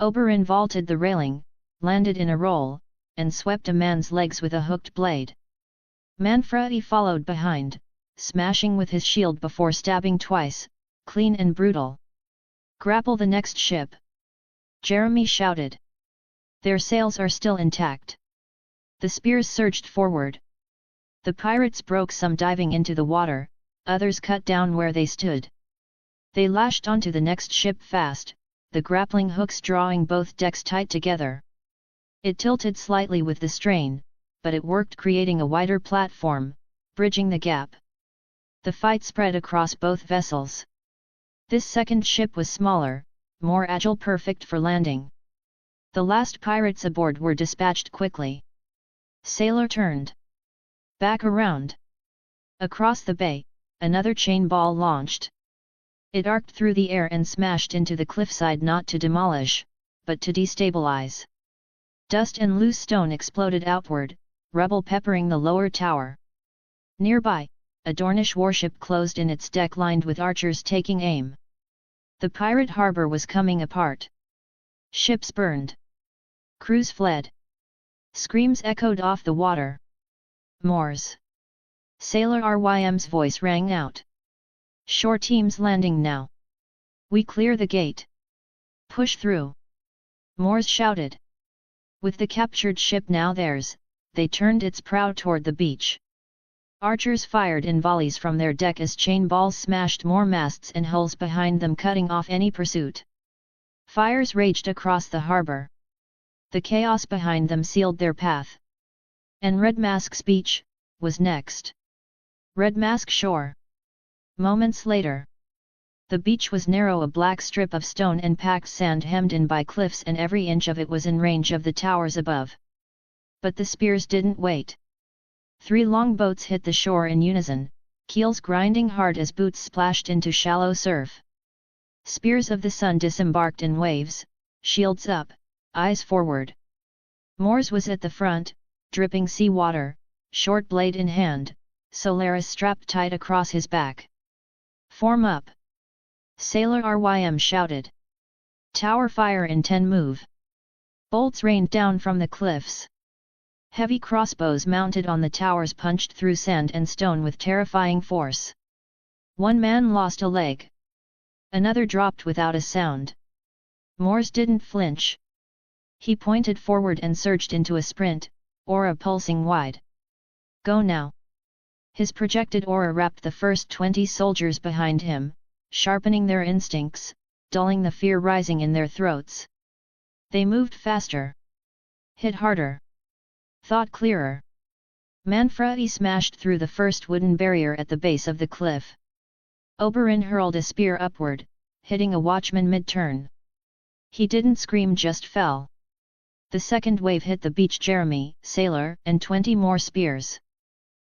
Oberyn vaulted the railing, landed in a roll, and swept a man's legs with a hooked blade. Manfredi followed behind, smashing with his shield before stabbing twice, clean and brutal. Grapple the next ship! Jeremy shouted. Their sails are still intact. The spears surged forward. The pirates broke some, diving into the water, others cut down where they stood. They lashed onto the next ship fast, the grappling hooks drawing both decks tight together. It tilted slightly with the strain, but it worked, creating a wider platform, bridging the gap. The fight spread across both vessels. This second ship was smaller, more agile, perfect for landing. The last pirates aboard were dispatched quickly. Sailor turned back around. Across the bay, another chain ball launched. It arced through the air and smashed into the cliffside, not to demolish, but to destabilize. Dust and loose stone exploded outward, rubble peppering the lower tower. Nearby, a Dornish warship closed in its deck, lined with archers taking aim. The pirate harbor was coming apart. Ships burned. Crews fled. Screams echoed off the water. Mors! Sailor Rym's voice rang out. Shore teams landing now. We clear the gate. Push through! Mors shouted. With the captured ship now theirs, they turned its prow toward the beach. Archers fired in volleys from their deck as chain balls smashed more masts and hulls behind them, cutting off any pursuit. Fires raged across the harbor. The chaos behind them sealed their path. And Red Mask's beach was next. Red Mask shore. Moments later. The beach was narrow, a black strip of stone and packed sand hemmed in by cliffs, and every inch of it was in range of the towers above. But the spears didn't wait. 3 longboats hit the shore in unison, keels grinding hard as boots splashed into shallow surf. Spears of the sun disembarked in waves, shields up, eyes forward. Mors was at the front, dripping seawater, short blade in hand, Solaris strapped tight across his back. Form up! Sailor Rym shouted. Tower fire in 10 move. Bolts rained down from the cliffs. Heavy crossbows mounted on the towers punched through sand and stone with terrifying force. One man lost a leg. Another dropped without a sound. Mors didn't flinch. He pointed forward and surged into a sprint, aura pulsing wide. Go now! His projected aura wrapped the first 20 soldiers behind him, sharpening their instincts, dulling the fear rising in their throats. They moved faster. Hit harder. Thought clearer. Manfredi smashed through the first wooden barrier at the base of the cliff. Oberyn hurled a spear upward, hitting a watchman mid-turn. He didn't scream, just fell. The second wave hit the beach, Jeremy, Sailor, and 20 more spears.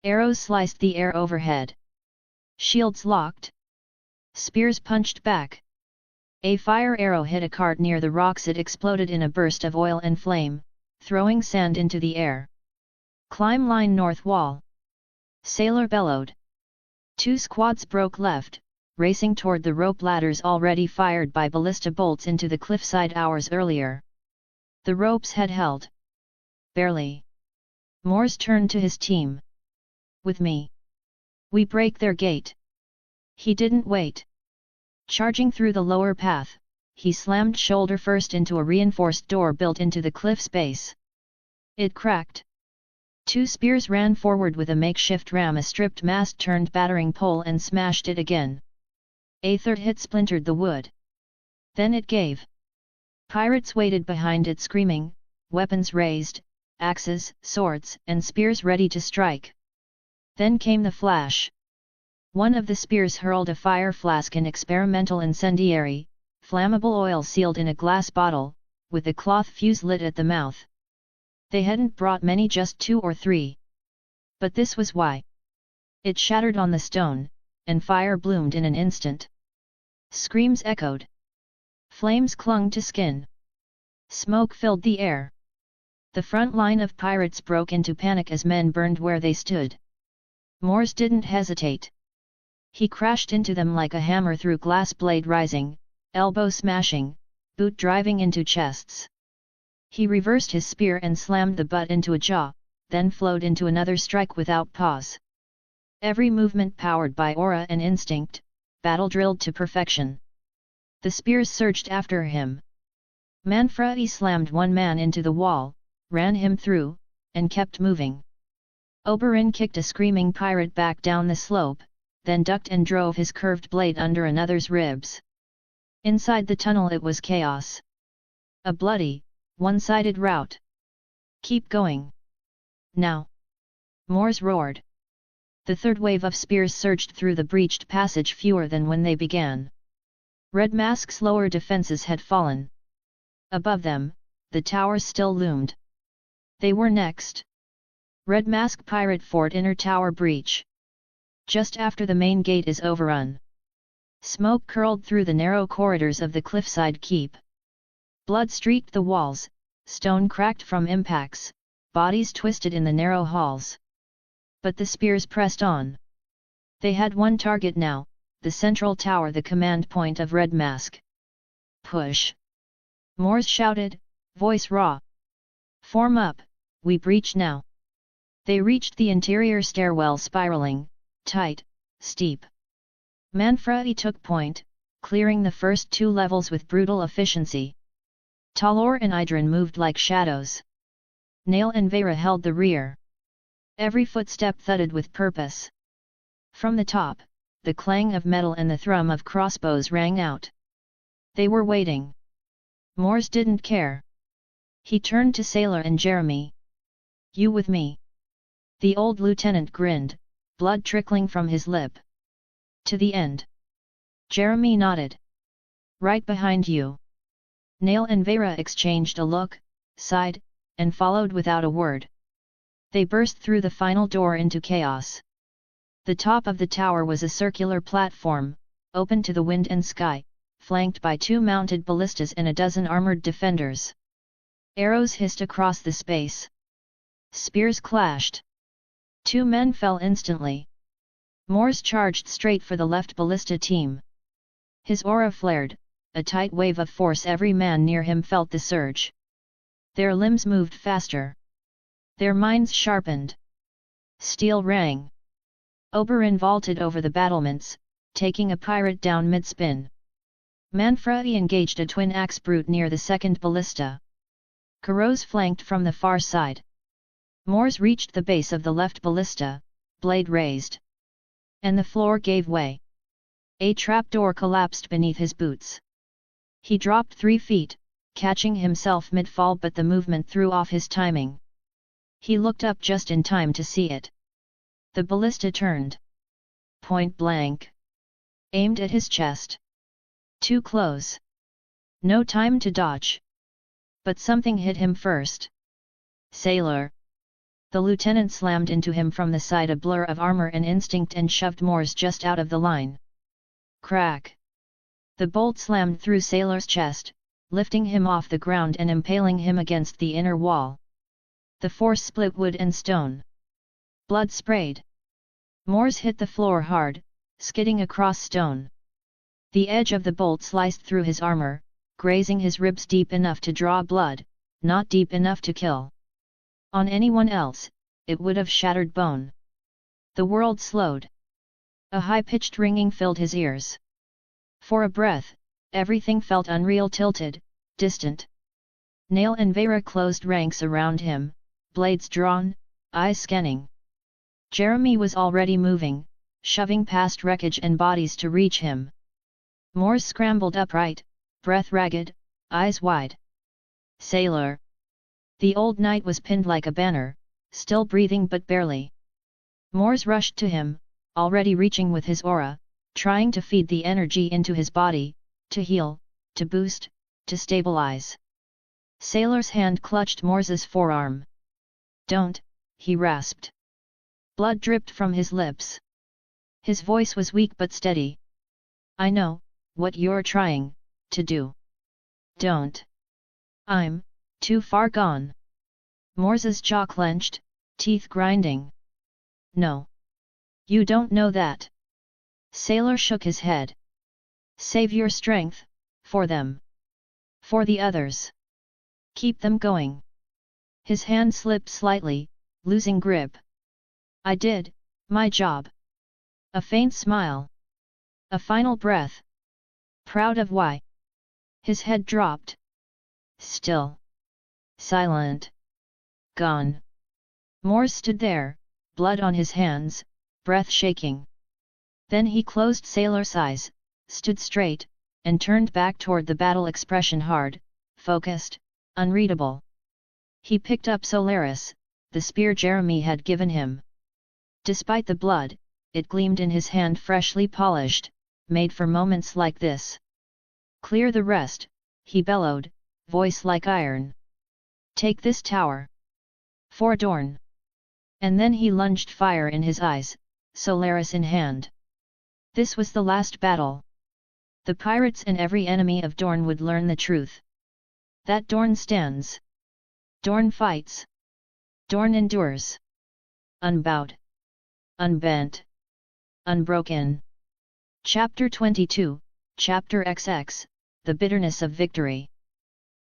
Arrows sliced the air overhead. Shields locked. Spears punched back. A fire arrow hit a cart near the rocks. It exploded in a burst of oil and flame, throwing sand into the air. Climb line north wall! Sailor bellowed. 2 squads broke left, racing toward the rope ladders already fired by ballista bolts into the cliffside hours earlier. The ropes had held. Barely. Mors turned to his team. With me. We break their gate. He didn't wait. Charging through the lower path, he slammed shoulder first into a reinforced door built into the cliff's base. It cracked. 2 spears ran forward with a makeshift ram. A stripped mast turned battering pole and smashed it again. A third hit splintered the wood. Then it gave. Pirates waited behind it screaming, weapons raised, axes, swords, and spears ready to strike. Then came the flash. One of the spears hurled a fire flask, an experimental incendiary, flammable oil sealed in a glass bottle, with a cloth fuse lit at the mouth. They hadn't brought many, just 2 or 3. But this was why. It shattered on the stone, and fire bloomed in an instant. Screams echoed. Flames clung to skin. Smoke filled the air. The front line of pirates broke into panic as men burned where they stood. Mors didn't hesitate. He crashed into them like a hammer through glass, blade rising, elbow smashing, boot driving into chests. He reversed his spear and slammed the butt into a jaw, then flowed into another strike without pause. Every movement powered by aura and instinct, battle-drilled to perfection. The spears surged after him. Manfredi slammed one man into the wall, ran him through, and kept moving. Oberyn kicked a screaming pirate back down the slope, then ducked and drove his curved blade under another's ribs. Inside the tunnel it was chaos. A bloody, one-sided rout. Keep going. Now. Mors roared. The third wave of spears surged through the breached passage, fewer than when they began. Red Mask's lower defenses had fallen. Above them, the towers still loomed. They were next. Red Mask Pirate Fort inner tower breach. Just after the main gate is overrun. Smoke curled through the narrow corridors of the cliffside keep. Blood streaked the walls, stone cracked from impacts, bodies twisted in the narrow halls. But the spears pressed on. They had one target now, the central tower, the command point of Red Mask. Push! Mors shouted, voice raw. Form up, we breach now. They reached the interior stairwell, spiraling, tight, steep. Manfredi took point, clearing the first 2 levels with brutal efficiency. Talor and Idrin moved like shadows. Nail and Vera held the rear. Every footstep thudded with purpose. From the top, the clang of metal and the thrum of crossbows rang out. They were waiting. Mors didn't care. He turned to Sailor and Jeremy. You with me? The old lieutenant grinned, blood trickling from his lip. To the end. Jeremy nodded. Right behind you. Nail and Vera exchanged a look, sighed, and followed without a word. They burst through the final door into chaos. The top of the tower was a circular platform, open to the wind and sky, flanked by 2 mounted ballistas and a dozen armored defenders. Arrows hissed across the space. Spears clashed. 2 men fell instantly. Mors charged straight for the left ballista team. His aura flared, a tight wave of force. Every man near him felt the surge. Their limbs moved faster. Their minds sharpened. Steel rang. Oberyn vaulted over the battlements, taking a pirate down mid-spin. Manfredi engaged a twin-axe brute near the second ballista. Kuros flanked from the far side. Mors reached the base of the left ballista, blade raised. And the floor gave way. A trapdoor collapsed beneath his boots. He dropped 3 feet, catching himself mid-fall, but the movement threw off his timing. He looked up just in time to see it. The ballista turned. Point blank. Aimed at his chest. Too close. No time to dodge. But something hit him first. Sailor. The lieutenant slammed into him from the side, a blur of armor and instinct, and shoved Mors just out of the line. Crack. The bolt slammed through Sailor's chest, lifting him off the ground and impaling him against the inner wall. The force split wood and stone. Blood sprayed. Mors hit the floor hard, skidding across stone. The edge of the bolt sliced through his armor, grazing his ribs deep enough to draw blood, not deep enough to kill. On anyone else, it would have shattered bone. The world slowed. A high-pitched ringing filled his ears. For a breath, everything felt unreal, tilted, distant. Nail and Vera closed ranks around him, blades drawn, eyes scanning. Jeremy was already moving, shoving past wreckage and bodies to reach him. Mors scrambled upright, breath ragged, eyes wide. "Sailor!" The old knight was pinned like a banner, still breathing but barely. Mors rushed to him, already reaching with his aura, trying to feed the energy into his body, to heal, to boost, to stabilize. Sailor's hand clutched Mors's forearm. "Don't," he rasped. Blood dripped from his lips. His voice was weak but steady. "I know what you're trying to do. Don't. I'm too far gone." Mors's jaw clenched, teeth grinding. "No. You don't know that." Sailor shook his head. "Save your strength, for them. For the others. Keep them going." His hand slipped slightly, losing grip. "I did my job." A faint smile. A final breath. "Proud of why?" His head dropped. Still. Silent. Gone. Mors stood there, blood on his hands, breath shaking. Then he closed Sailor's eyes, stood straight, and turned back toward the battle, expression hard, focused, unreadable. He picked up Solaris, the spear Jeremy had given him. Despite the blood, it gleamed in his hand, freshly polished, made for moments like this. "Clear the rest," he bellowed, voice like iron. "Take this tower. For Dorne." And then he lunged, fire in his eyes, Solaris in hand. This was the last battle. The pirates and every enemy of Dorne would learn the truth. That Dorne stands. Dorne fights. Dorne endures. Unbowed. Unbent. Unbroken. Chapter 22, Chapter XX, The Bitterness of Victory.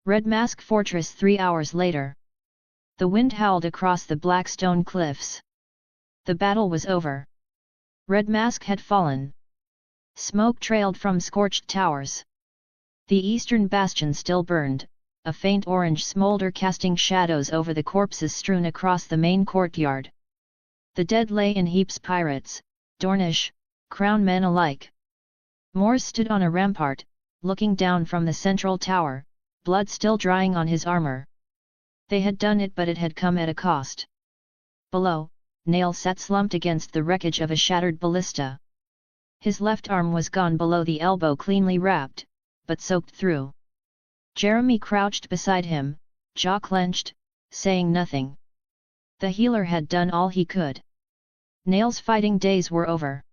Red Mask Fortress. 3 hours later. The wind howled across the black stone cliffs. The battle was over. Red Mask had fallen. Smoke trailed from scorched towers. The eastern bastion still burned, a faint orange smolder casting shadows over the corpses strewn across the main courtyard. The dead lay in heaps, pirates, Dornish, crown men alike. Mors stood on a rampart, looking down from the central tower, blood still drying on his armor. They had done it, but it had come at a cost. Below, Nail sat slumped against the wreckage of a shattered ballista. His left arm was gone below the elbow, cleanly wrapped, but soaked through. Jeremy crouched beside him, jaw clenched, saying nothing. The healer had done all he could. Nail's fighting days were over.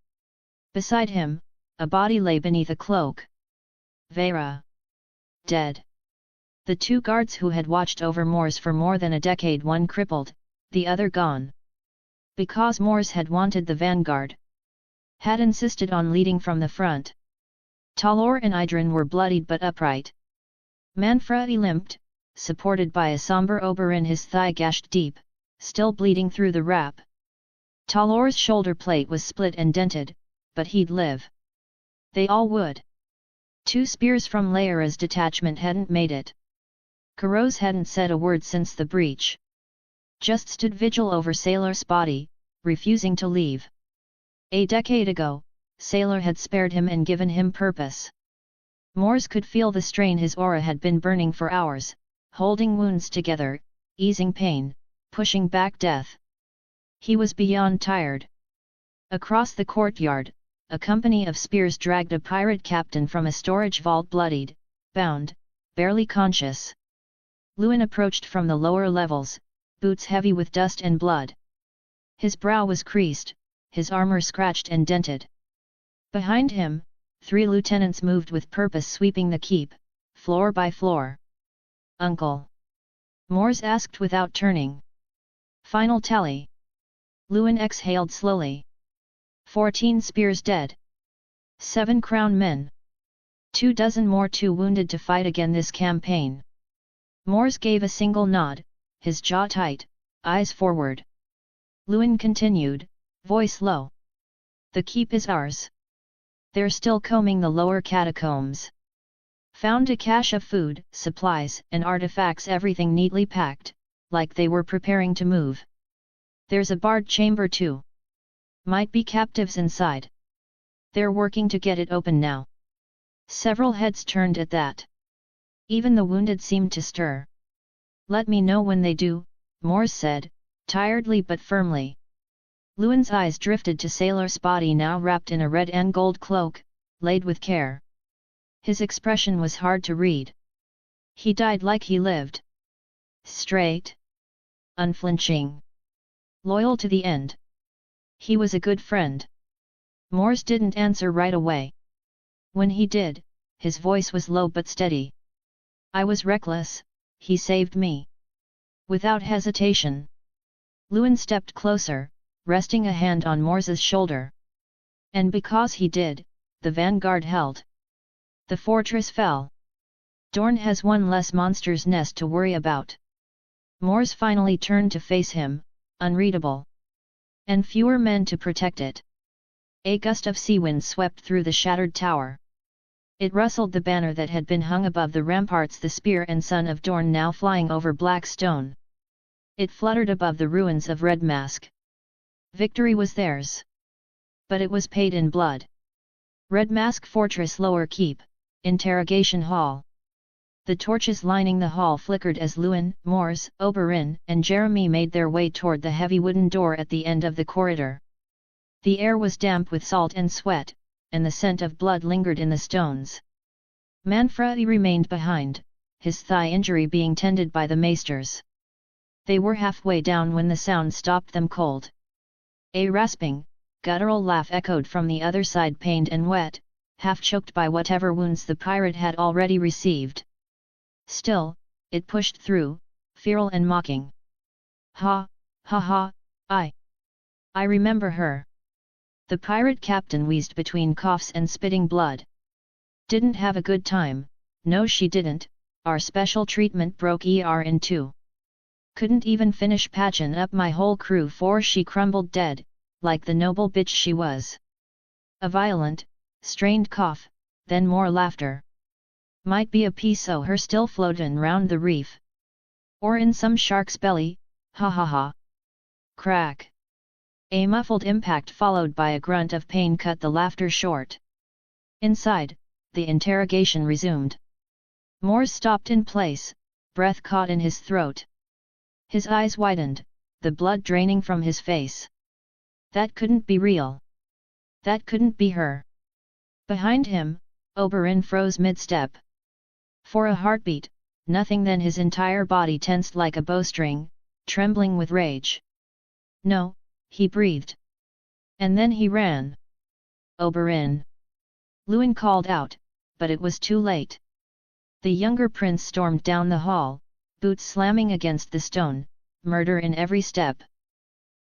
Beside him, a body lay beneath a cloak. Vera. Dead. The two guards who had watched over Mors for more than a decade, one crippled, the other gone. Because Mors had wanted the vanguard. Had insisted on leading from the front. Talor and Idrin were bloodied but upright. Manfredi limped, supported by a somber Oberyn, his thigh gashed deep, still bleeding through the wrap. Talor's shoulder plate was split and dented, but he'd live. They all would. 2 spears from Lyra's detachment hadn't made it. Kuros hadn't said a word since the breach. Just stood vigil over Sailor's body, refusing to leave. A decade ago, Sailor had spared him and given him purpose. Mors could feel the strain. His aura had been burning for hours, holding wounds together, easing pain, pushing back death. He was beyond tired. Across the courtyard, a company of spears dragged a pirate captain from a storage vault, bloodied, bound, barely conscious. Lewin approached from the lower levels, boots heavy with dust and blood. His brow was creased, his armor scratched and dented. Behind him, 3 lieutenants moved with purpose, sweeping the keep, floor by floor. "Uncle?" Mors asked without turning. "Final tally." Lewin exhaled slowly. 14 spears dead. 7 crown men. 24 more too wounded to fight again this campaign. Mors gave a single nod, his jaw tight, eyes forward. Lewin continued, voice low. The keep is ours. They're still combing the lower catacombs. Found a cache of food, supplies, and artifacts, everything neatly packed, like they were preparing to move. There's a barred chamber too. Might be captives inside. They're working to get it open now. Several heads turned at that. Even the wounded seemed to stir. Let me know when they do, Mors said, tiredly but firmly. Lewin's eyes drifted to Sailor Spotty, now wrapped in a red and gold cloak, laid with care. His expression was hard to read. He died like he lived. Straight. Unflinching. Loyal to the end. He was a good friend. Mors didn't answer right away. When he did, his voice was low but steady. I was reckless, he saved me. Without hesitation. Lewin stepped closer, resting a hand on Mors's shoulder. And because he did, the vanguard held. The fortress fell. Dorne has one less monster's nest to worry about. Mors finally turned to face him, unreadable. And fewer men to protect it. A gust of sea wind swept through the shattered tower. It rustled the banner that had been hung above the ramparts, the spear and Sun of Dorne now flying over black stone. It fluttered above the ruins of Red Mask. Victory was theirs. But it was paid in blood. Red Mask Fortress Lower Keep, Interrogation Hall. The torches lining the hall flickered as Lewin, Mors, Oberyn, and Jeremy made their way toward the heavy wooden door at the end of the corridor. The air was damp with salt and sweat, and the scent of blood lingered in the stones. Manfredi remained behind, his thigh injury being tended by the maesters. They were halfway down when the sound stopped them cold. A rasping, guttural laugh echoed from the other side, pained and wet, half choked by whatever wounds the pirate had already received. Still, it pushed through, feral and mocking. Ha, ha ha, I remember her. The pirate captain wheezed between coughs and spitting blood. Didn't have a good time, no she didn't, our special treatment broke her in two. Couldn't even finish patchin' up my whole crew 'fore she crumbled dead, like the noble bitch she was. A violent, strained cough, then more laughter. Might be a piece o' her still floatin' round the reef. Or in some shark's belly, ha ha ha. Crack. A muffled impact followed by a grunt of pain cut the laughter short. Inside, the interrogation resumed. Mors stopped in place, breath caught in his throat. His eyes widened, the blood draining from his face. That couldn't be real. That couldn't be her. Behind him, Oberyn froze mid-step. For a heartbeat, nothing, then his entire body tensed like a bowstring, trembling with rage. No, he breathed. And then he ran. Oberyn! Lewin called out, but it was too late. The younger prince stormed down the hall, boots slamming against the stone, murder in every step.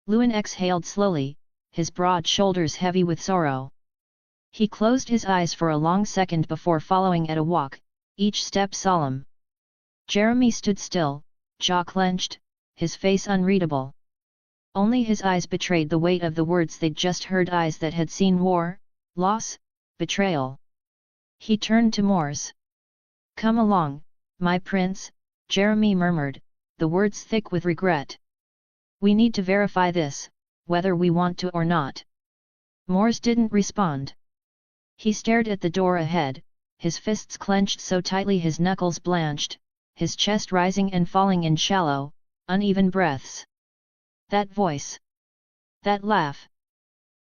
Lewin exhaled slowly, his broad shoulders heavy with sorrow. He closed his eyes for a long second before following at a walk, each step solemn. Jeremy stood still, jaw clenched, his face unreadable. Only his eyes betrayed the weight of the words they'd just heard, eyes that had seen war, loss, betrayal. He turned to Mors. Come along, my prince, Jeremy murmured, the words thick with regret. We need to verify this, whether we want to or not. Mors didn't respond. He stared at the door ahead, his fists clenched so tightly his knuckles blanched, his chest rising and falling in shallow, uneven breaths. That voice. That laugh.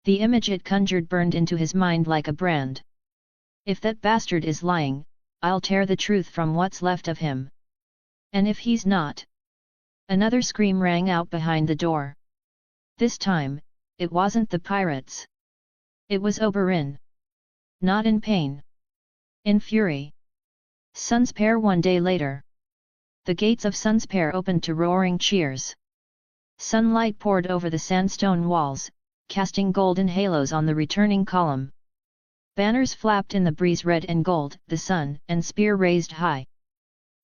The image it conjured burned into his mind like a brand. If that bastard is lying, I'll tear the truth from what's left of him. And if he's not... Another scream rang out behind the door. This time, it wasn't the pirates. It was Oberyn. Not in pain. In fury. Sun's Pair. One day later. The gates of Sun's Pair opened to roaring cheers. Sunlight poured over the sandstone walls, casting golden halos on the returning column. Banners flapped in the breeze, red and gold, the sun and spear raised high.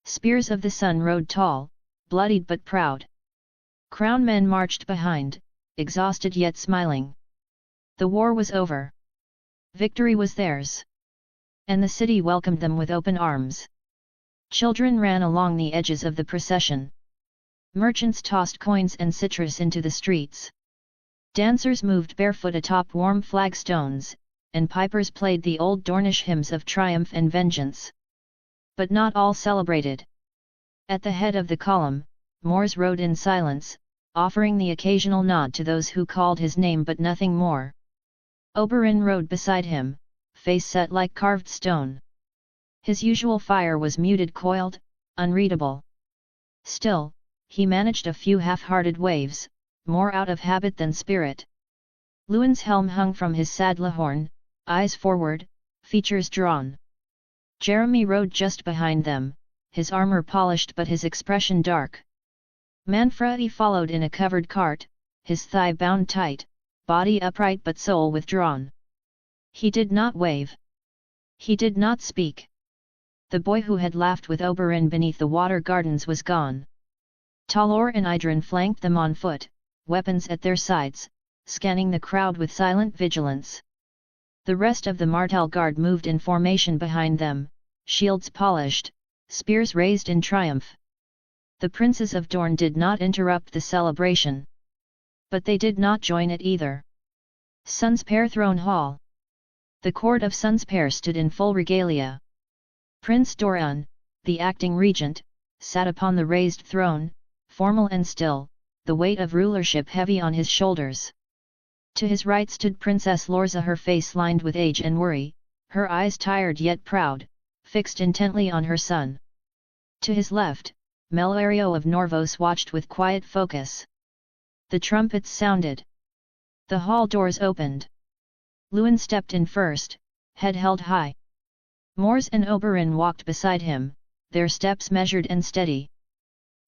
Spears of the sun rode tall, bloodied but proud. Crown men marched behind, exhausted yet smiling. The war was over. Victory was theirs. And the city welcomed them with open arms. Children ran along the edges of the procession. Merchants tossed coins and citrus into the streets. Dancers moved barefoot atop warm flagstones, and pipers played the old Dornish hymns of triumph and vengeance. But not all celebrated. At the head of the column, Mors rode in silence, offering the occasional nod to those who called his name but nothing more. Oberyn rode beside him, face set like carved stone. His usual fire was muted, coiled, unreadable. Still, he managed a few half-hearted waves, more out of habit than spirit. Luwin's helm hung from his saddlehorn, eyes forward, features drawn. Jeremy rode just behind them, his armor polished but his expression dark. Manfredi followed in a covered cart, his thigh bound tight, body upright but soul withdrawn. He did not wave. He did not speak. The boy who had laughed with Oberyn beneath the water gardens was gone. Talor and Idren flanked them on foot, weapons at their sides, scanning the crowd with silent vigilance. The rest of the Martell guard moved in formation behind them, shields polished, spears raised in triumph. The princes of Dorne did not interrupt the celebration. But they did not join it either. Sunspear Throne Hall. The court of Sunspear stood in full regalia. Prince Doran, the acting regent, sat upon the raised throne, formal and still, the weight of rulership heavy on his shoulders. To his right stood Princess Lorza, her face lined with age and worry, her eyes tired yet proud, fixed intently on her son. To his left, Melario of Norvos watched with quiet focus. The trumpets sounded. The hall doors opened. Luwin stepped in first, head held high. Mors and Oberyn walked beside him, their steps measured and steady.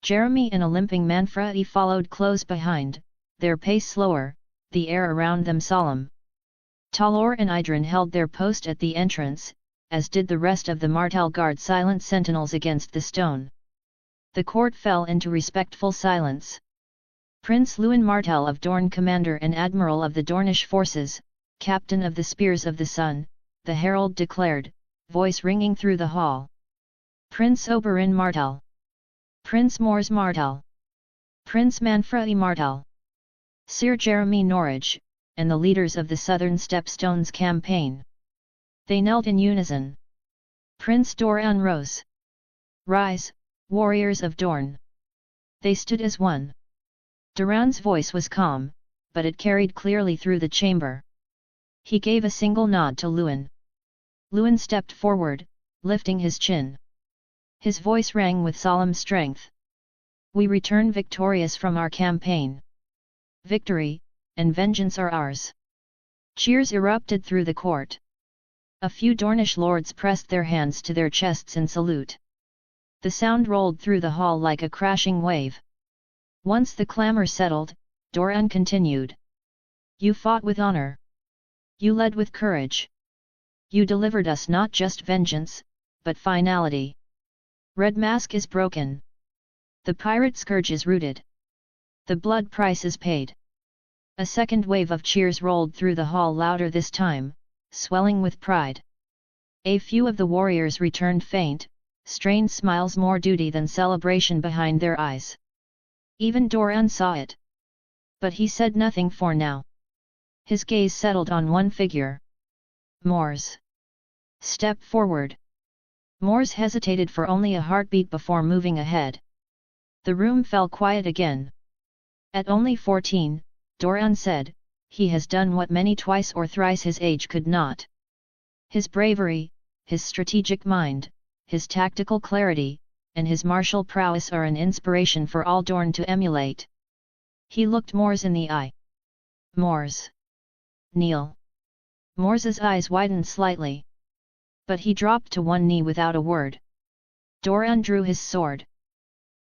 Jeremy and a limping Manfredi followed close behind, their pace slower, the air around them solemn. Talor and Idren held their post at the entrance, as did the rest of the Martell guard, silent sentinels against the stone. The court fell into respectful silence. Prince Luwin Martell of Dorne, commander and admiral of the Dornish forces, captain of the Spears of the Sun, the herald declared, voice ringing through the hall. Prince Oberyn Martell. Prince Mors Martell. Prince Manfredi Martell. Sir Jeremy Norwich, and the leaders of the Southern Stepstones campaign. They knelt in unison. Prince Doran rose. Rise, warriors of Dorne. They stood as one. Doran's voice was calm, but it carried clearly through the chamber. He gave a single nod to Luwin. Luwin stepped forward, lifting his chin. His voice rang with solemn strength. We return victorious from our campaign. Victory, and vengeance are ours. Cheers erupted through the court. A few Dornish lords pressed their hands to their chests in salute. The sound rolled through the hall like a crashing wave. Once the clamor settled, Doran continued. You fought with honor. You led with courage. You delivered us not just vengeance, but finality. Red Mask is broken. The pirate scourge is rooted. The blood price is paid. A second wave of cheers rolled through the hall, louder this time, swelling with pride. A few of the warriors returned faint, strained smiles, more duty than celebration behind their eyes. Even Doran saw it. But he said nothing for now. His gaze settled on one figure. Mors. Step forward. Mors hesitated for only a heartbeat before moving ahead. The room fell quiet again. At only 14, Doran said, he has done what many twice or thrice his age could not. His bravery, his strategic mind, his tactical clarity, and his martial prowess are an inspiration for all Dorne to emulate. He looked Mors in the eye. Mors. Kneel. Mors's eyes widened slightly. But he dropped to one knee without a word. Doran drew his sword.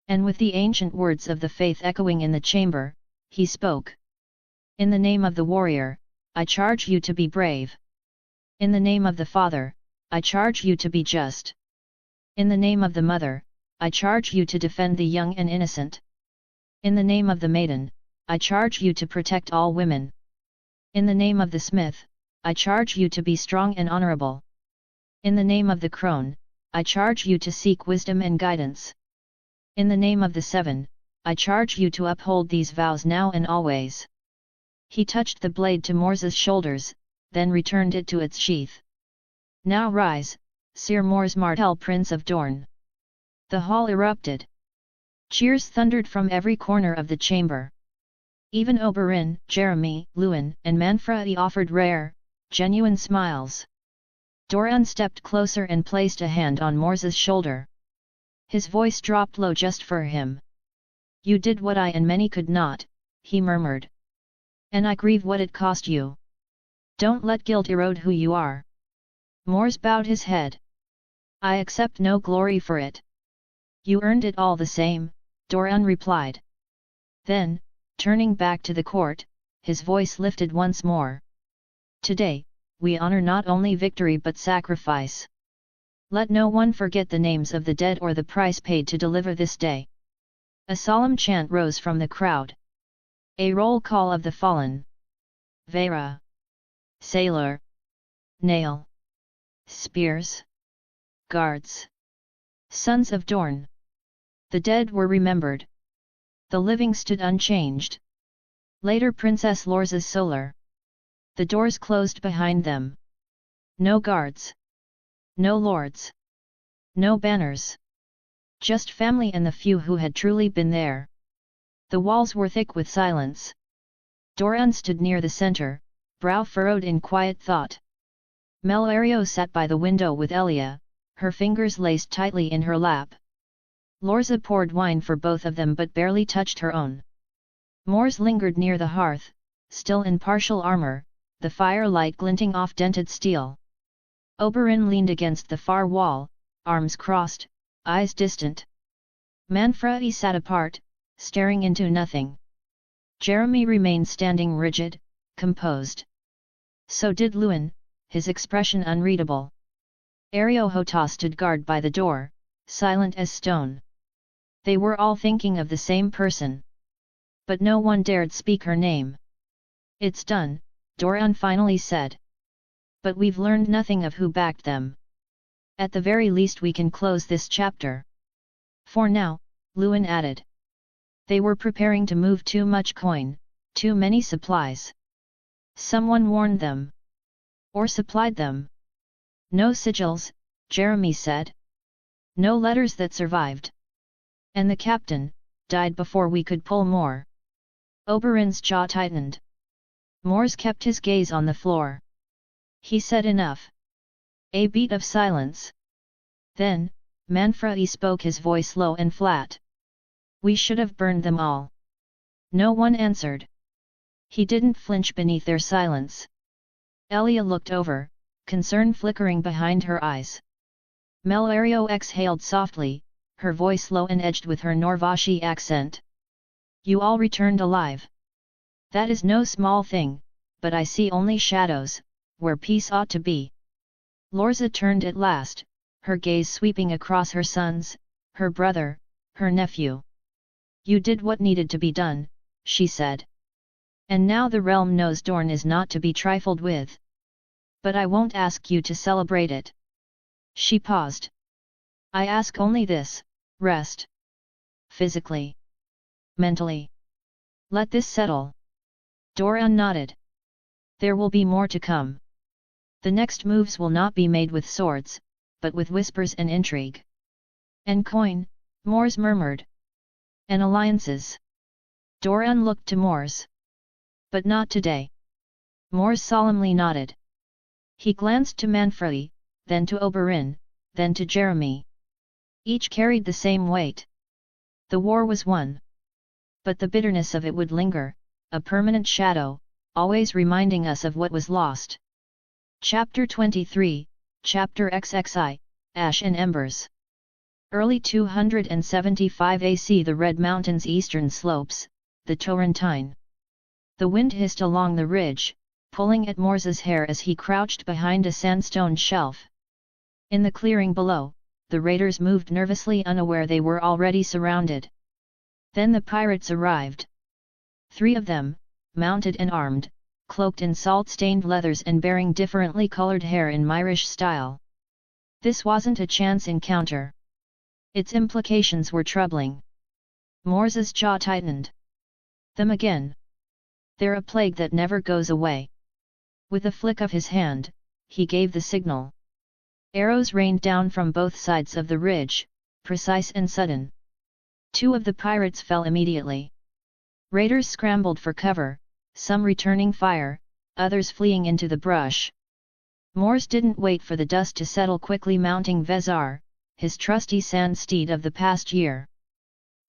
And with the ancient words of the faith echoing in the chamber, he spoke. In the name of the warrior, I charge you to be brave. In the name of the Father, I charge you to be just. In the name of the Mother, I charge you to defend the young and innocent. In the name of the Maiden, I charge you to protect all women. In the name of the Smith, I charge you to be strong and honorable. In the name of the Crone, I charge you to seek wisdom and guidance. In the name of the Seven, I charge you to uphold these vows now and always. He touched the blade to Mors's shoulders, then returned it to its sheath. Now rise, Sir Mors Martell, Prince of Dorne. The hall erupted. Cheers thundered from every corner of the chamber. Even Oberyn, Jeremy, Luwin, and Manfredi offered rare, genuine smiles. Doran stepped closer and placed a hand on Mors's shoulder. His voice dropped low just for him. You did what I and many could not, he murmured. And I grieve what it cost you. Don't let guilt erode who you are. Mors bowed his head. I accept no glory for it. You earned it all the same, Doran replied. Then, turning back to the court, his voice lifted once more. Today, we honor not only victory but sacrifice. Let no one forget the names of the dead or the price paid to deliver this day. A solemn chant rose from the crowd. A roll call of the fallen. Vera. Sailor. Nail. Spears. Guards. Sons of Dorne. The dead were remembered. The living stood unchanged. Later Princess Lorza Solar. The doors closed behind them. No guards. No lords. No banners. Just family and the few who had truly been there. The walls were thick with silence. Doran stood near the center, brow furrowed in quiet thought. Melario sat by the window with Elia, her fingers laced tightly in her lap. Lorza poured wine for both of them but barely touched her own. Mors lingered near the hearth, still in partial armor, the firelight glinting off dented steel. Oberyn leaned against the far wall, arms crossed, eyes distant. Manfredi sat apart, staring into nothing. Jeremy remained standing rigid, composed. So did Luwin, his expression unreadable. Ariohota stood guard by the door, silent as stone. They were all thinking of the same person. But no one dared speak her name. It's done, Doran finally said. But we've learned nothing of who backed them. At the very least we can close this chapter. For now, Luwin added. They were preparing to move too much coin, too many supplies. Someone warned them. Or supplied them. No sigils, Jeremy said. No letters that survived. And the captain died before we could pull more. Oberyn's jaw tightened. Mors kept his gaze on the floor. He said enough. A beat of silence. Then, Manfredi spoke, his voice low and flat. We should have burned them all. No one answered. He didn't flinch beneath their silence. Elia looked over, concern flickering behind her eyes. Melario exhaled softly, her voice low and edged with her Norvashi accent. You all returned alive. That is no small thing, but I see only shadows, where peace ought to be. Lorza turned at last, her gaze sweeping across her sons, her brother, her nephew. You did what needed to be done, she said. And now the realm knows Dorne is not to be trifled with. But I won't ask you to celebrate it. She paused. I ask only this, rest. Physically. Mentally. Let this settle. Doran nodded. There will be more to come. The next moves will not be made with swords, but with whispers and intrigue. And coin, Mors murmured. And alliances. Doran looked to Mors. But not today. Mors solemnly nodded. He glanced to Manfredi, then to Oberyn, then to Jeremy. Each carried the same weight. The war was won. But the bitterness of it would linger, a permanent shadow, always reminding us of what was lost. Chapter 23, Chapter XXI, Ash and Embers. Early 275 AC. The Red Mountains' eastern slopes, the Torrentine. The wind hissed along the ridge, pulling at Mors's hair as he crouched behind a sandstone shelf. In the clearing below, the raiders moved nervously, unaware they were already surrounded. Then the pirates arrived. 3 of them, mounted and armed, cloaked in salt-stained leathers and bearing differently colored hair in Myrish style. This wasn't a chance encounter. Its implications were troubling. Mors's jaw tightened. Them again. They're a plague that never goes away. With a flick of his hand, he gave the signal. Arrows rained down from both sides of the ridge, precise and sudden. 2 of the pirates fell immediately. Raiders scrambled for cover, some returning fire, others fleeing into the brush. Mors didn't wait for the dust to settle, quickly mounting Vezar, his trusty sand steed of the past year.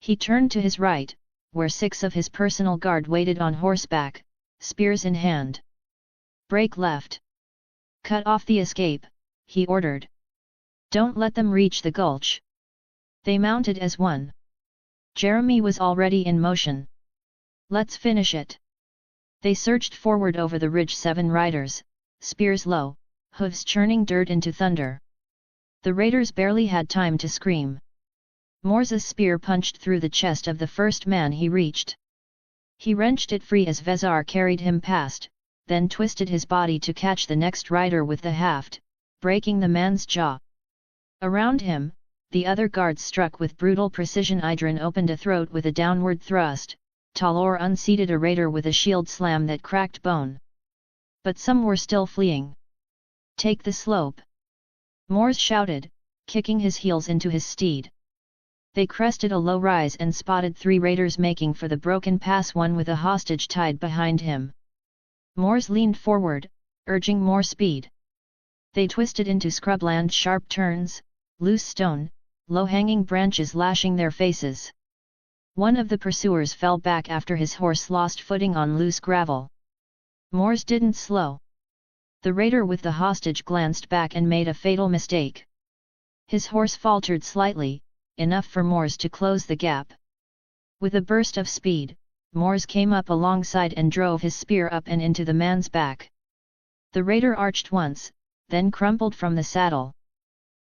He turned to his right, where 6 of his personal guard waited on horseback, spears in hand. Break left. Cut off the escape, he ordered. Don't let them reach the gulch. They mounted as one. Jeremy was already in motion. Let's finish it. They surged forward over the ridge, 7 riders, spears low, hooves churning dirt into thunder. The raiders barely had time to scream. Mors's spear punched through the chest of the first man he reached. He wrenched it free as Vezar carried him past, then twisted his body to catch the next rider with the haft, breaking the man's jaw. Around him, the other guards struck with brutal precision. Idrin opened a throat with a downward thrust, Talor unseated a raider with a shield slam that cracked bone. But some were still fleeing. Take the slope! Mors shouted, kicking his heels into his steed. They crested a low rise and spotted 3 raiders making for the broken pass, one with a hostage tied behind him. Mors leaned forward, urging more speed. They twisted into scrubland, sharp turns, loose stone, low-hanging branches lashing their faces. One of the pursuers fell back after his horse lost footing on loose gravel. Mors didn't slow. The raider with the hostage glanced back and made a fatal mistake. His horse faltered slightly, enough for Mors to close the gap. With a burst of speed, Mors came up alongside and drove his spear up and into the man's back. The raider arched once, then crumpled from the saddle.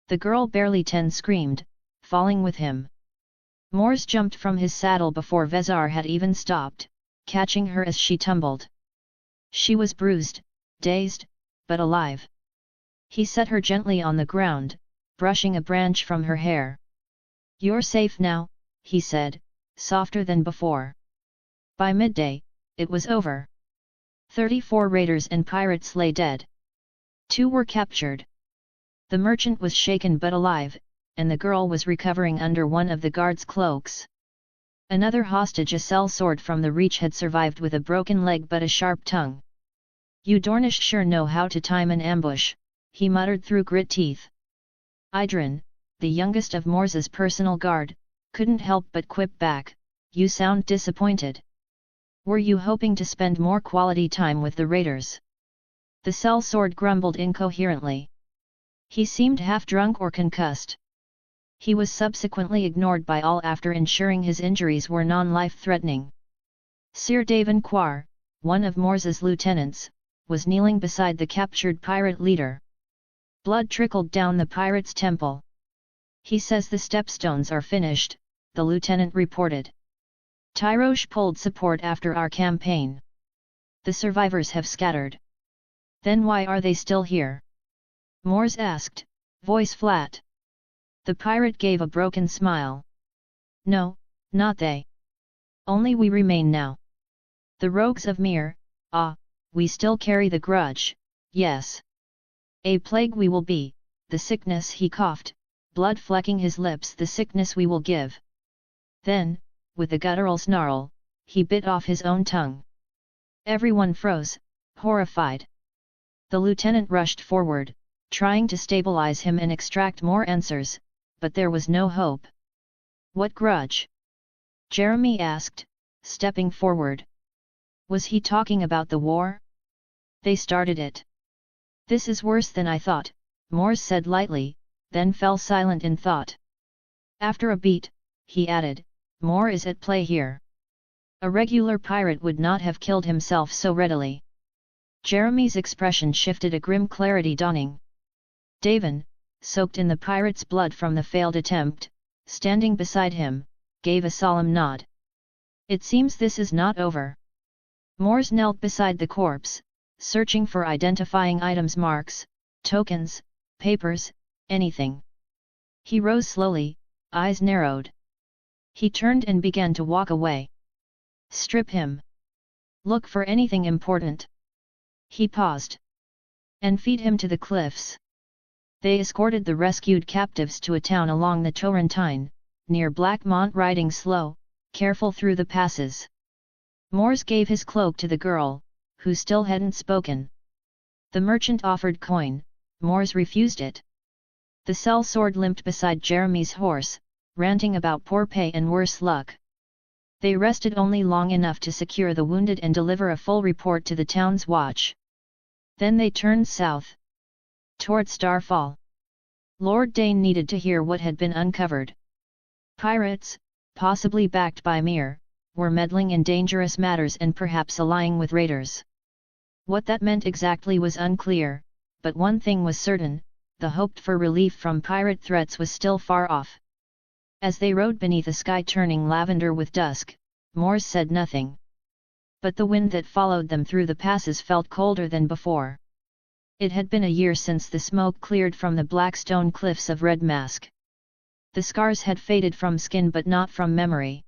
The girl, barely 10, screamed, falling with him. Mors jumped from his saddle before Vezar had even stopped, catching her as she tumbled. She was bruised, dazed, but alive. He set her gently on the ground, brushing a branch from her hair. "You're safe now," he said, softer than before. By midday, it was over. 34 raiders and pirates lay dead. 2 were captured. The merchant was shaken but alive, and the girl was recovering under one of the guards' cloaks. Another hostage, a sellsword from the Reach, had survived with a broken leg but a sharp tongue. "You Dornish sure know how to time an ambush," he muttered through grit teeth. Idrin, the youngest of Mors's personal guard, couldn't help but quip back, "You sound disappointed. Were you hoping to spend more quality time with the raiders?" The sellsword grumbled incoherently. He seemed half-drunk or concussed. He was subsequently ignored by all after ensuring his injuries were non-life-threatening. Sir Davenquar, one of Mors's lieutenants, was kneeling beside the captured pirate leader. Blood trickled down the pirate's temple. "He says the stepstones are finished," the lieutenant reported. "Tyrosh pulled support after our campaign. The survivors have scattered." "Then why are they still here?" Mors asked, voice flat. The pirate gave a broken smile. "No, not they. Only we remain now. The rogues of Mir, we still carry the grudge, yes. A plague we will be, the sickness," he coughed, blood flecking his lips, "the sickness we will give." Then, with a guttural snarl, he bit off his own tongue. Everyone froze, horrified. The lieutenant rushed forward, trying to stabilize him and extract more answers, but there was no hope. "What grudge?" Jeremy asked, stepping forward. Was he talking about the war? "They started it." "This is worse than I thought," Mors said lightly, then fell silent in thought. After a beat, he added, "More is at play here. A regular pirate would not have killed himself so readily. Jeremy's expression shifted, a grim clarity dawning. Davin, soaked in the pirate's blood from the failed attempt, standing beside him, gave a solemn nod. It seems this is not over. Mors knelt beside the corpse, searching for identifying items, marks, tokens, papers, anything. He rose slowly, eyes narrowed. He turned and began to walk away. Strip him. Look for anything important. He paused. And feed him to the cliffs. They escorted the rescued captives to a town along the Torrentine, near Blackmont, riding slow, careful through the passes. Mors gave his cloak to the girl, who still hadn't spoken. The merchant offered coin, Mors refused it. The sellsword limped beside Jeremy's horse, ranting about poor pay and worse luck. They rested only long enough to secure the wounded and deliver a full report to the town's watch. Then they turned south, toward Starfall. Lord Dane needed to hear what had been uncovered. Pirates, possibly backed by Myr, were meddling in dangerous matters and perhaps allying with raiders. What that meant exactly was unclear, but one thing was certain: the hoped-for relief from pirate threats was still far off. As they rode beneath a sky turning lavender with dusk, Mors said nothing. But the wind that followed them through the passes felt colder than before. It had been a year since the smoke cleared from the black stone cliffs of Red Mask. The scars had faded from skin but not from memory.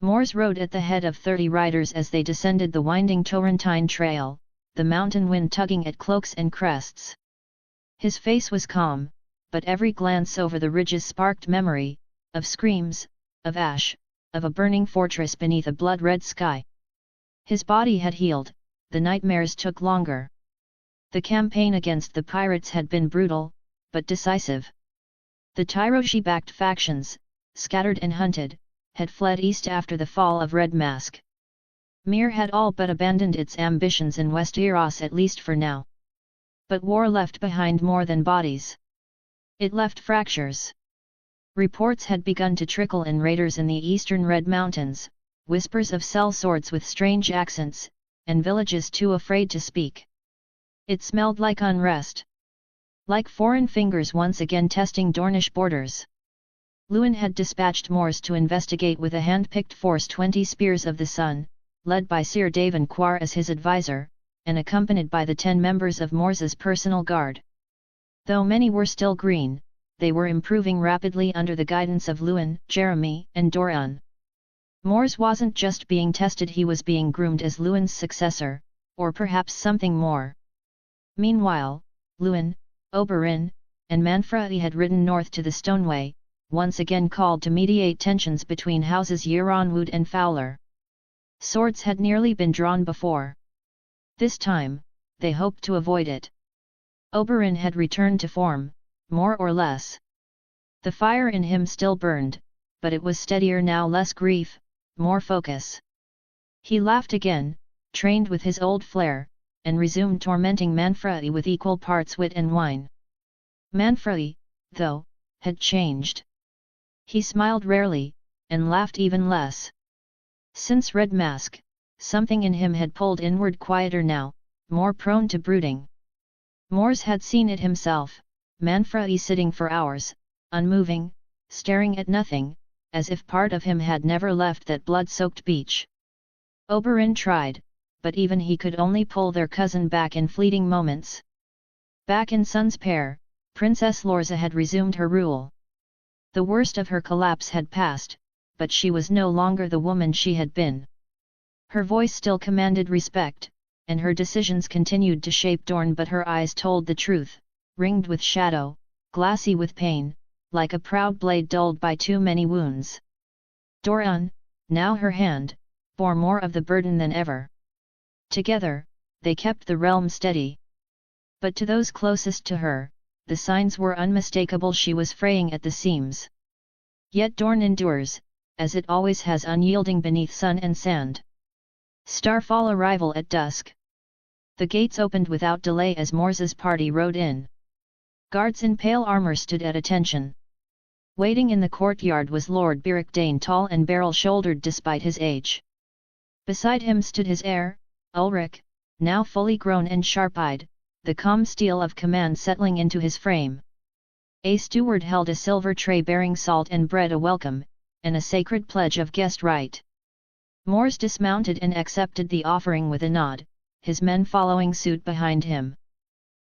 Mors rode at the head of 30 riders as they descended the winding Torrentine trail, the mountain wind tugging at cloaks and crests. His face was calm, but every glance over the ridges sparked memory, of screams, of ash, of a burning fortress beneath a blood-red sky. His body had healed, the nightmares took longer. The campaign against the pirates had been brutal, but decisive. The Tyroshi-backed factions, scattered and hunted, had fled east after the fall of Red Mask. Myr had all but abandoned its ambitions in Westeros, at least for now. But war left behind more than bodies. It left fractures. Reports had begun to trickle in raiders in the eastern Red Mountains, whispers of sellswords with strange accents, and villages too afraid to speak. It smelled like unrest. Like foreign fingers once again testing Dornish borders. Luwin had dispatched Mors to investigate with a hand-picked force 20 Spears of the Sun, led by Sir Davin Quar as his advisor, and accompanied by the 10 members of Mors's personal guard. Though many were still green, they were improving rapidly under the guidance of Luwin, Jeremy, and Doran. Mors wasn't just being tested, he was being groomed as Luwin's successor, or perhaps something more. Meanwhile, Luwin, Oberyn, and Manfredi had ridden north to the Stoneway, once again called to mediate tensions between houses Euronwood and Fowler. Swords had nearly been drawn before. This time, they hoped to avoid it. Oberyn had returned to form, more or less. The fire in him still burned, but it was steadier now, less grief, more focus. He laughed again, trained with his old flair, and resumed tormenting Manfredi with equal parts wit and wine. Manfredi, though, had changed. He smiled rarely, and laughed even less. Since Red Mask, something in him had pulled inward, quieter now, more prone to brooding. Mors had seen it himself, Manfredi sitting for hours, unmoving, staring at nothing, as if part of him had never left that blood-soaked beach. Oberyn tried, but even he could only pull their cousin back in fleeting moments. Back in Sun's Pair, Princess Lorza had resumed her rule. The worst of her collapse had passed, but she was no longer the woman she had been. Her voice still commanded respect, and her decisions continued to shape Dorne, but her eyes told the truth, ringed with shadow, glassy with pain, like a proud blade dulled by too many wounds. Doran, now her hand, bore more of the burden than ever. Together, they kept the realm steady. But to those closest to her, the signs were unmistakable: she was fraying at the seams. Yet Dorne endures, as it always has, unyielding beneath sun and sand. Starfall arrival at dusk. The gates opened without delay as Mors's party rode in. Guards in pale armor stood at attention. Waiting in the courtyard was Lord Beric Dane, tall and barrel-shouldered despite his age. Beside him stood his heir, Ulrich, now fully grown and sharp-eyed, the calm steel of command settling into his frame. A steward held a silver tray bearing salt and bread a welcome, and a sacred pledge of guest right. Mors dismounted and accepted the offering with a nod, his men following suit behind him.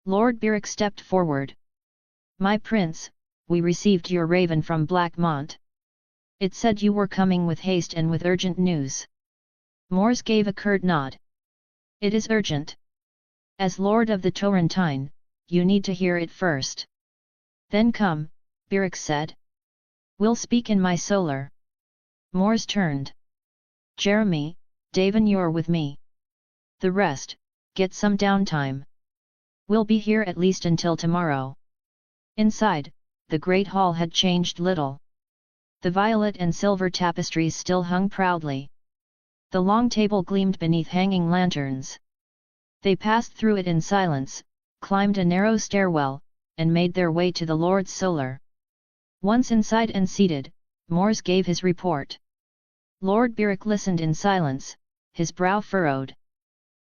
Lord Beric stepped forward. "My prince, we received your raven from Blackmont. It said you were coming with haste and with urgent news." Mors gave a curt nod. "It is urgent. As Lord of the Torrentine, you need to hear it first." "Then come," Beric said. "We'll speak in my solar." Mors turned. "Jeremy, Davin, you're with me. The rest, get some downtime. We'll be here at least until tomorrow." Inside, the great hall had changed little. The violet and silver tapestries still hung proudly. The long table gleamed beneath hanging lanterns. They passed through it in silence, climbed a narrow stairwell, and made their way to the Lord's solar. Once inside and seated, Mors gave his report. Lord Beric listened in silence, his brow furrowed.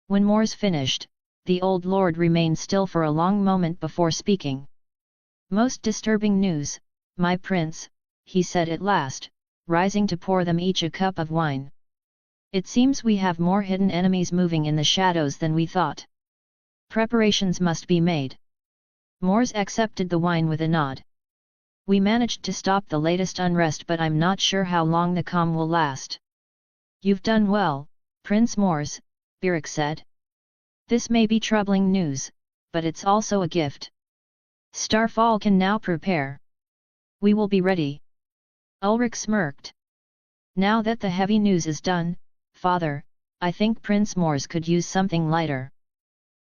When Mors finished, the old lord remained still for a long moment before speaking. "Most disturbing news, my prince," he said at last, rising to pour them each a cup of wine. "It seems we have more hidden enemies moving in the shadows than we thought. Preparations must be made." Mors accepted the wine with a nod. "We managed to stop the latest unrest, but I'm not sure how long the calm will last." "You've done well, Prince Mors," Beric said. "This may be troubling news, but it's also a gift. Starfall can now prepare. We will be ready." Ulrich smirked. "Now that the heavy news is done, Father, I think Prince Mors could use something lighter."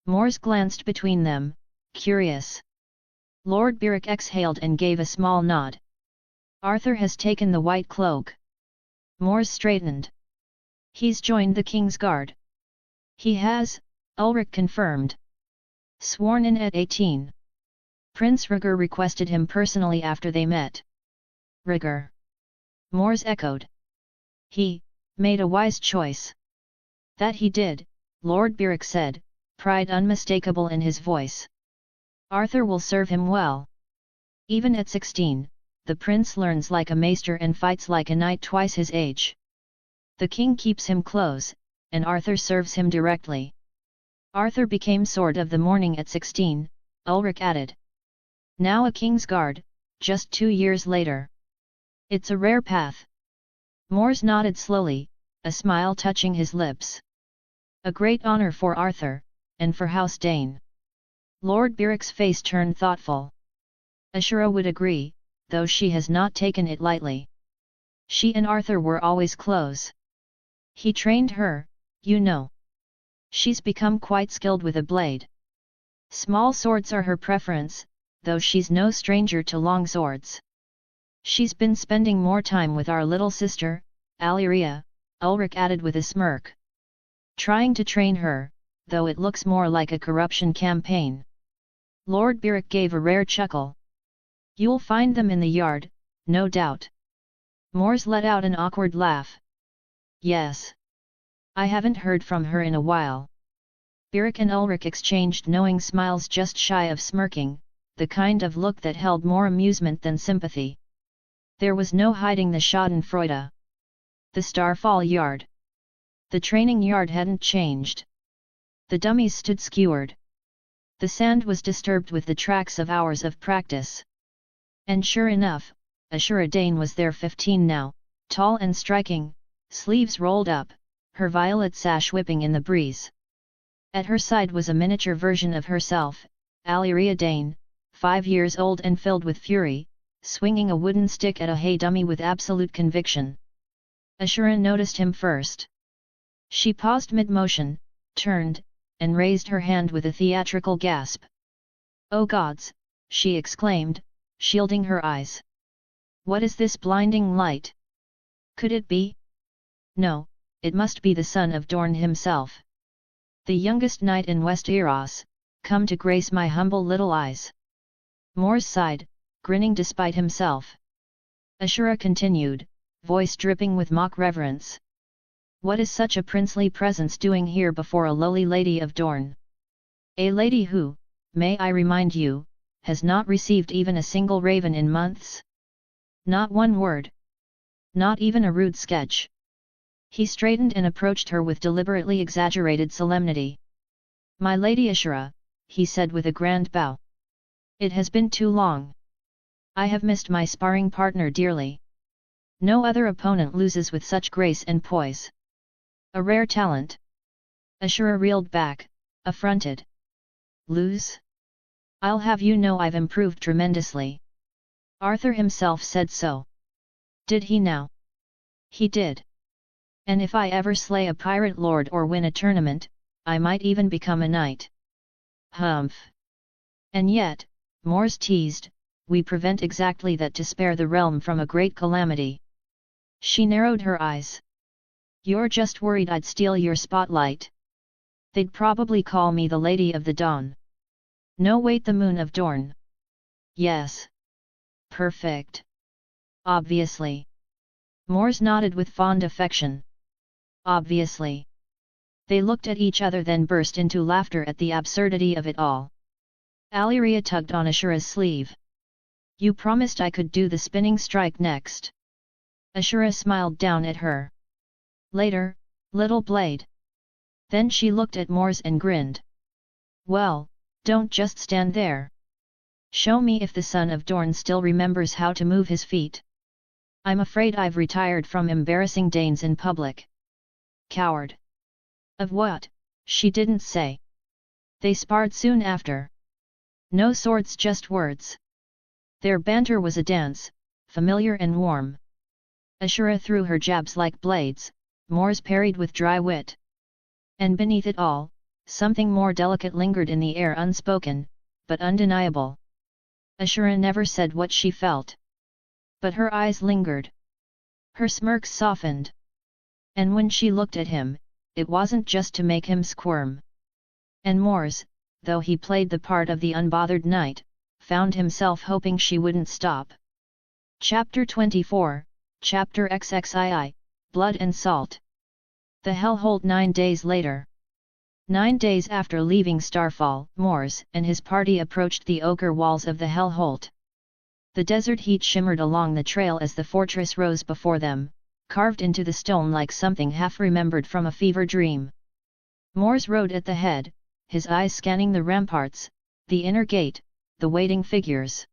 Mors glanced between them, curious. Lord Beric exhaled and gave a small nod. "Arthur has taken the white cloak." Mors straightened. "He's joined the King's Guard." "He has," Ulrich confirmed. "Sworn in at 18. Prince Rhaegar requested him personally after they met." "Rhaegar?" Mors echoed. "He made a wise choice." "That he did," Lord Beric said, pride unmistakable in his voice. "Arthur will serve him well. Even at 16, the prince learns like a maester and fights like a knight twice his age. The king keeps him close, and Arthur serves him directly." "Arthur became Sword of the Morning at 16, Ulrich added. "Now a King's Guard, just 2 years later. It's a rare path." Mors nodded slowly, a smile touching his lips. "A great honor for Arthur, and for House Dane." Lord Beric's face turned thoughtful. "Ashura would agree, though she has not taken it lightly. She and Arthur were always close. He trained her, you know. She's become quite skilled with a blade. Small swords are her preference, though she's no stranger to long swords. She's been spending more time with our little sister, Elia," Ulrich added with a smirk. "Trying to train her, though it looks more like a corruption campaign." Lord Beric gave a rare chuckle. "You'll find them in the yard, no doubt." Mors let out an awkward laugh. "Yes. I haven't heard from her in a while." Beric and Ulrich exchanged knowing smiles just shy of smirking, the kind of look that held more amusement than sympathy. There was no hiding the schadenfreude. The Starfall yard. The training yard hadn't changed. The dummies stood skewered. The sand was disturbed with the tracks of hours of practice. And sure enough, Ashura Dane was there 15 now, tall and striking, sleeves rolled up, her violet sash whipping in the breeze. At her side was a miniature version of herself, Elia Dane, 5 years old and filled with fury, swinging a wooden stick at a hay dummy with absolute conviction. Ashura noticed him first. She paused mid-motion, turned, and raised her hand with a theatrical gasp. "Oh gods!" she exclaimed, shielding her eyes. "What is this blinding light? Could it be? No, it must be the Son of Dorne himself. The youngest knight in Westeros, come to grace my humble little eyes." Mors sighed, grinning despite himself. Ashura continued, voice dripping with mock reverence. What is such a princely presence doing here before a lowly lady of Dorne? A lady who, may I remind you, has not received even a single raven in months? Not one word. Not even a rude sketch. He straightened and approached her with deliberately exaggerated solemnity. My lady Ashura, he said with a grand bow. It has been too long. I have missed my sparring partner dearly. No other opponent loses with such grace and poise. A rare talent. Ashura reeled back, affronted. Lose? I'll have you know I've improved tremendously. Arthur himself said so. Did he now? He did. And if I ever slay a pirate lord or win a tournament, I might even become a knight. Humph. And yet, Mors teased, we prevent exactly that to spare the realm from a great calamity. She narrowed her eyes. You're just worried I'd steal your spotlight. They'd probably call me the Lady of the Dawn. No, wait, the Moon of Dorne. Yes. Perfect. Obviously. Mors nodded with fond affection. Obviously. They looked at each other, then burst into laughter at the absurdity of it all. Elia tugged on Ashura's sleeve. You promised I could do the spinning strike next. Ashura smiled down at her. Later, little blade. Then she looked at Mors and grinned. Well, don't just stand there. Show me if the Sun of Dorne still remembers how to move his feet. I'm afraid I've retired from embarrassing Danes in public. Coward. Of what? She didn't say. They sparred soon after. No swords, just words. Their banter was a dance, familiar and warm. Ashura threw her jabs like blades, Mors parried with dry wit. And beneath it all, something more delicate lingered in the air, unspoken, but undeniable. Ashura never said what she felt. But her eyes lingered. Her smirks softened. And when she looked at him, it wasn't just to make him squirm. And Mors, though he played the part of the unbothered knight, found himself hoping she wouldn't stop. Chapter 24, Chapter XXII, Blood and Salt. The Hellholt 9 days later. 9 days after leaving Starfall, Mors and his party approached the ochre walls of the Hellholt. The desert heat shimmered along the trail as the fortress rose before them, carved into the stone like something half-remembered from a fever dream. Mors rode at the head, his eyes scanning the ramparts, the inner gate, the waiting figures.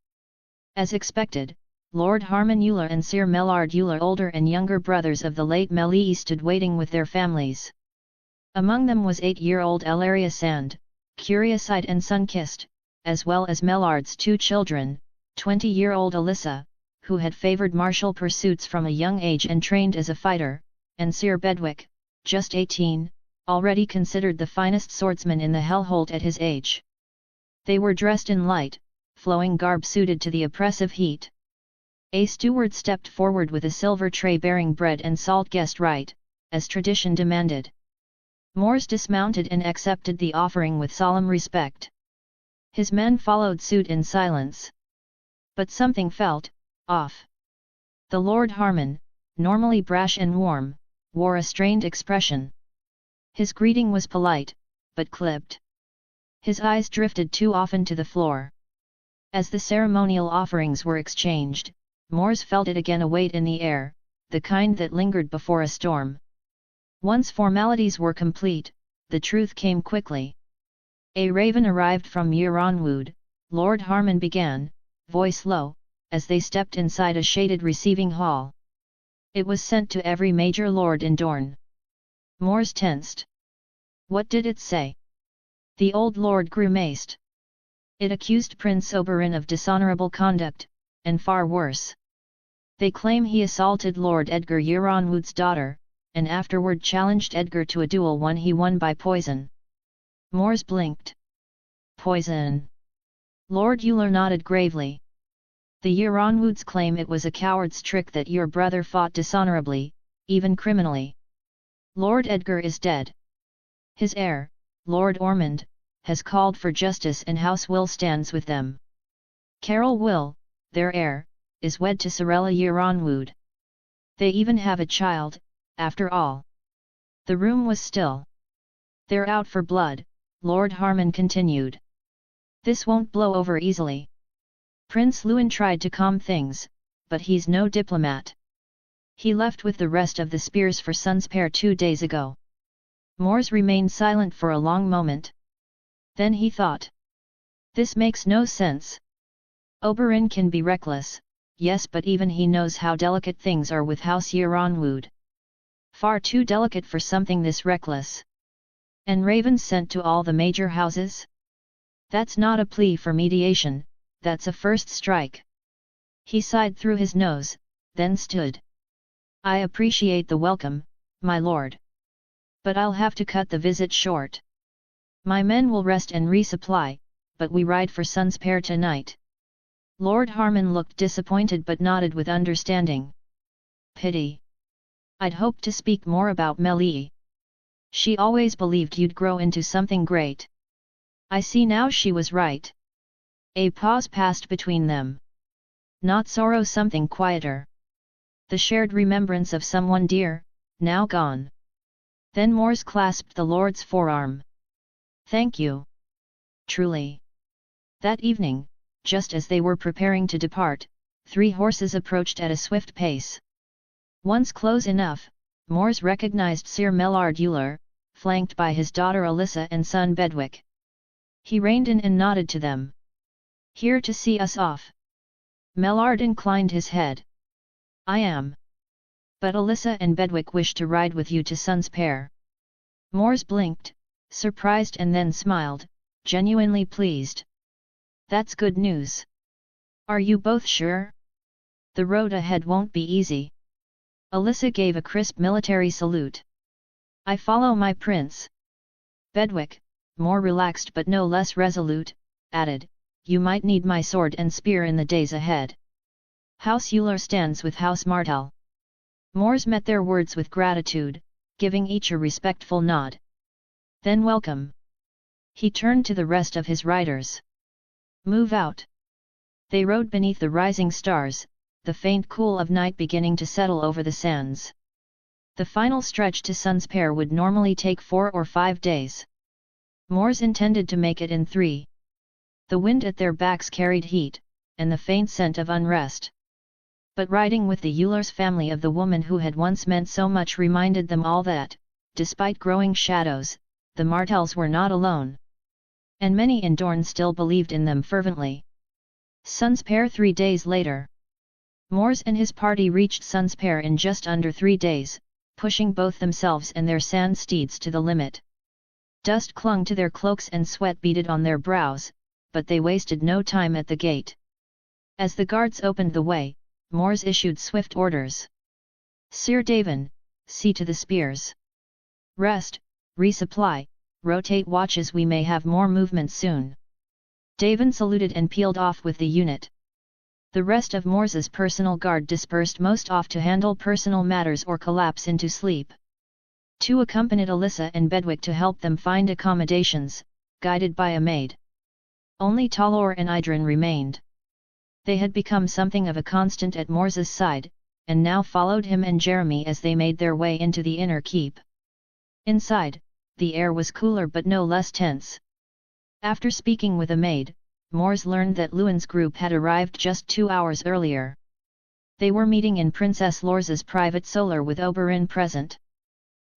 As expected, Lord Harmon Eula and Sir Mellard Eula, older and younger brothers of the late Melee, stood waiting with their families. Among them was 8-year-old Elia Sand, curious-eyed and sun-kissed, as well as Mellard's 2 children, 20-year-old Alyssa, who had favoured martial pursuits from a young age and trained as a fighter, and Sir Bedwick, just 18, already considered the finest swordsman in the Hellholt at his age. They were dressed in light, flowing garb suited to the oppressive heat. A steward stepped forward with a silver tray bearing bread and salt. Guest right, as tradition demanded. Mors dismounted and accepted the offering with solemn respect. His men followed suit in silence. But something felt off. The Lord Harmon, normally brash and warm, wore a strained expression. His greeting was polite, but clipped. His eyes drifted too often to the floor. As the ceremonial offerings were exchanged, Mors felt it again, a weight in the air, the kind that lingered before a storm. Once formalities were complete, the truth came quickly. A raven arrived from Euronwood, Lord Harmon began, voice low, as they stepped inside a shaded receiving hall. It was sent to every major lord in Dorne. Mors tensed. What did it say? The old lord grimaced. It accused Prince Oberyn of dishonourable conduct, and far worse. They claim he assaulted Lord Edgar Euronwood's daughter, and afterward challenged Edgar to a duel he won by poison. Mors blinked. Poison? Lord Eula nodded gravely. The Euronwoods claim it was a coward's trick, that your brother fought dishonourably, even criminally. Lord Edgar is dead. His heir, Lord Ormond, has called for justice, and House Will stands with them. Carol Will, their heir, is wed to Sorella Euronwood. They even have a child, after all. The room was still. "They're out for blood," Lord Harmon continued. "This won't blow over easily." Prince Lewin tried to calm things, but he's no diplomat. "He left with the rest of the spears for Sunspear 2 days ago." Mors remained silent for a long moment. Then he thought. "This makes no sense. Oberyn can be reckless, yes, but even he knows how delicate things are with House Yeronwood. Far too delicate for something this reckless. And ravens sent to all the major houses? That's not a plea for mediation, that's a first strike." He sighed through his nose, then stood. "I appreciate the welcome, my lord. But I'll have to cut the visit short. My men will rest and resupply, but we ride for Sunspear tonight." Lord Harmon looked disappointed but nodded with understanding. "Pity. I'd hoped to speak more about Melie. She always believed you'd grow into something great. I see now she was right." A pause passed between them. Not sorrow, something quieter. The shared remembrance of someone dear, now gone. Then Mors clasped the lord's forearm. "Thank you. Truly." That evening, just as they were preparing to depart, 3 horses approached at a swift pace. Once close enough, Mors recognized Sir Mellard Euler, flanked by his daughter Alyssa and son Bedwick. He reined in and nodded to them. "Here to see us off?" Mellard inclined his head. "I am. But Alyssa and Bedwick wish to ride with you to Sunspear." Mors blinked, surprised, and then smiled, genuinely pleased. "That's good news. Are you both sure? The road ahead won't be easy." Alyssa gave a crisp military salute. "I follow my prince." Bedwick, more relaxed but no less resolute, added, "You might need my sword and spear in the days ahead. House Euler stands with House Martell." Mors met their words with gratitude, giving each a respectful nod. "Then welcome." He turned to the rest of his riders. "Move out." They rode beneath the rising stars, the faint cool of night beginning to settle over the sands. The final stretch to Sunspear would normally take 4 or 5 days. Mors intended to make it in 3. The wind at their backs carried heat, and the faint scent of unrest. But riding with the Euler's family of the woman who had once meant so much reminded them all that, despite growing shadows, the Martells were not alone. And many in Dorne still believed in them fervently. Sunspear 3 days later. Mors and his party reached Sunspear in just under 3 days, pushing both themselves and their sand steeds to the limit. Dust clung to their cloaks and sweat beaded on their brows, but they wasted no time at the gate. As the guards opened the way, Mors issued swift orders. "Sir Davin, see to the spears. Rest, resupply, rotate watches, we may have more movement soon." Davin saluted and peeled off with the unit. The rest of Mors's personal guard dispersed most off to handle personal matters or collapse into sleep. 2 accompanied Alyssa and Bedwick to help them find accommodations, guided by a maid. Only Talor and Idrin remained. They had become something of a constant at Mors's side, and now followed him and Jeremy as they made their way into the inner keep. Inside, the air was cooler but no less tense. After speaking with a maid, Mors learned that Lewin's group had arrived just 2 hours earlier. They were meeting in Princess Lorza's private solar with Oberyn present.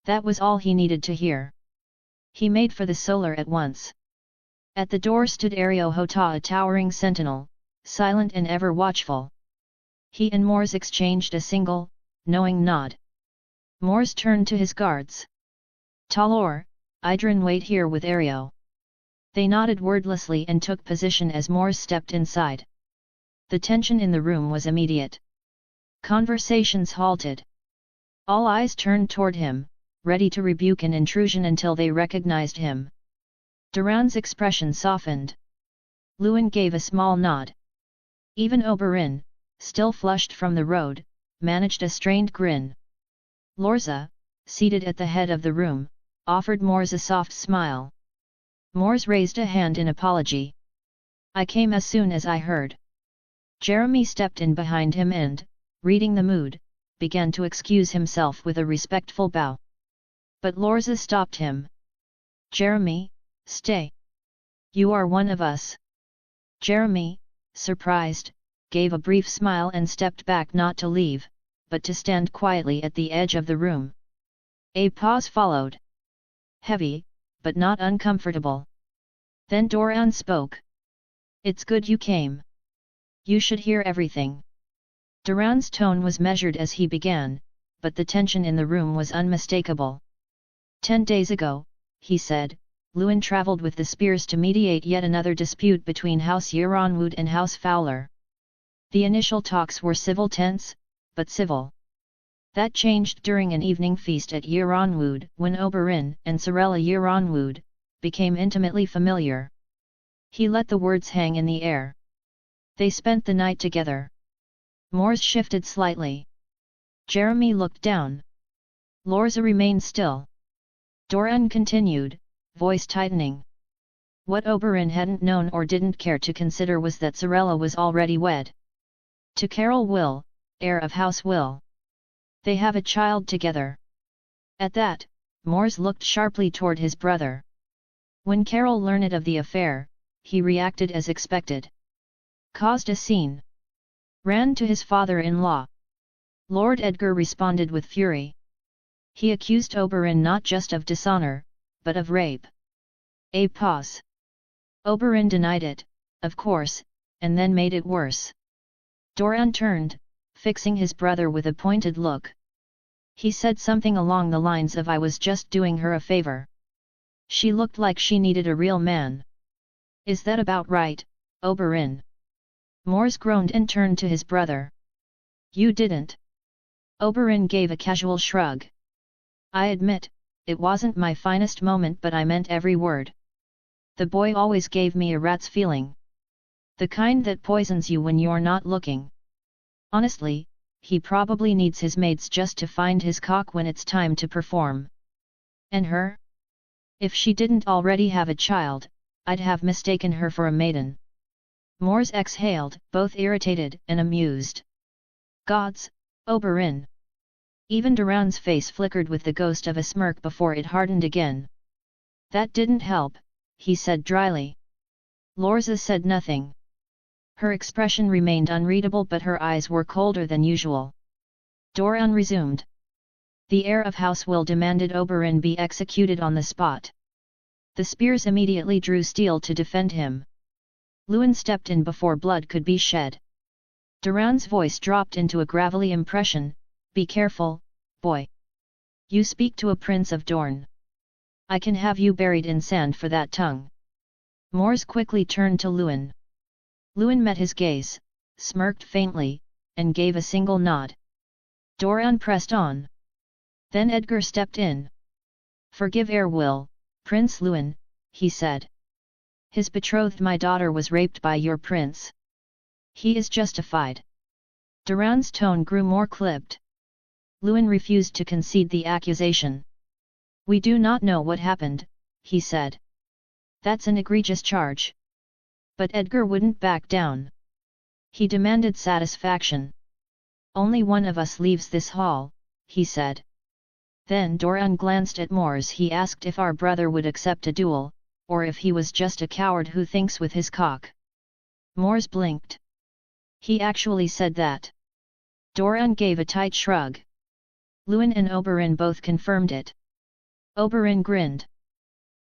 That was all he needed to hear. He made for the solar at once. At the door stood Ario Hota, a towering sentinel, silent and ever watchful. He and Mors exchanged a single, knowing nod. Mors turned to his guards. "Talor, Idrin wait here with Ario." They nodded wordlessly and took position as Mors stepped inside. The tension in the room was immediate. Conversations halted. All eyes turned toward him, ready to rebuke an intrusion until they recognized him. Duran's expression softened. Lewin gave a small nod. Even Oberyn, still flushed from the road, managed a strained grin. Lorza, seated at the head of the room, offered Mors a soft smile. Mors raised a hand in apology. "I came as soon as I heard." Jeremy stepped in behind him and, reading the mood, began to excuse himself with a respectful bow. But Lorza stopped him. Jeremy, stay. You are one of us. Jeremy, surprised, gave a brief smile and stepped back, not to leave, but to stand quietly at the edge of the room. A pause followed. Heavy, but not uncomfortable. Then Doran spoke. It's good you came. You should hear everything. Doran's tone was measured as he began, but the tension in the room was unmistakable. 10 days ago, he said, Luin travelled with the spears to mediate yet another dispute between House Euronwood and House Fowler. The initial talks were civil tense, but civil. That changed during an evening feast at Euronwood, when Oberyn and Sorella Euronwood became intimately familiar. He let the words hang in the air. They spent the night together. Mors shifted slightly. Jeremy looked down. Lorza remained still. Doran continued, voice tightening. What Oberyn hadn't known or didn't care to consider was that Sorella was already wed to Carol Will, heir of House Will. They have a child together. At that, Mors looked sharply toward his brother. When Carol learned of the affair, he reacted as expected. Caused a scene. Ran to his father-in-law. Lord Edgar responded with fury. He accused Oberyn not just of dishonor, but of rape. A pause. Oberyn denied it, of course, and then made it worse. Doran turned, fixing his brother with a pointed look. He said something along the lines of I was just doing her a favor. She looked like she needed a real man. Is that about right, Oberyn? Mors groaned and turned to his brother. You didn't. Oberyn gave a casual shrug. I admit, it wasn't my finest moment, but I meant every word. The boy always gave me a rat's feeling. The kind that poisons you when you're not looking. Honestly, he probably needs his mates just to find his cock when it's time to perform. And her? If she didn't already have a child, I'd have mistaken her for a maiden. Mors exhaled, both irritated and amused. Gods, Oberyn! Even Doran's face flickered with the ghost of a smirk before it hardened again. That didn't help, he said dryly. Lorza said nothing. Her expression remained unreadable, but her eyes were colder than usual. Doran resumed. The heir of House Will demanded Oberyn be executed on the spot. The spears immediately drew steel to defend him. Luin stepped in before blood could be shed. Doran's voice dropped into a gravelly impression, be careful, boy. You speak to a prince of Dorne. I can have you buried in sand for that tongue. Mors quickly turned to Luin. Luin met his gaze, smirked faintly, and gave a single nod. Doran pressed on. Then Edgar stepped in. Forgive heir Will, Prince Luin, he said. His betrothed my daughter was raped by your prince. He is justified. Doran's tone grew more clipped. Luin refused to concede the accusation. We do not know what happened, he said. That's an egregious charge. But Edgar wouldn't back down. He demanded satisfaction. Only one of us leaves this hall, he said. Then Doran glanced at Mors. He asked if our brother would accept a duel, or if he was just a coward who thinks with his cock. Mors blinked. He actually said that. Doran gave a tight shrug. Luin and Oberyn both confirmed it. Oberyn grinned.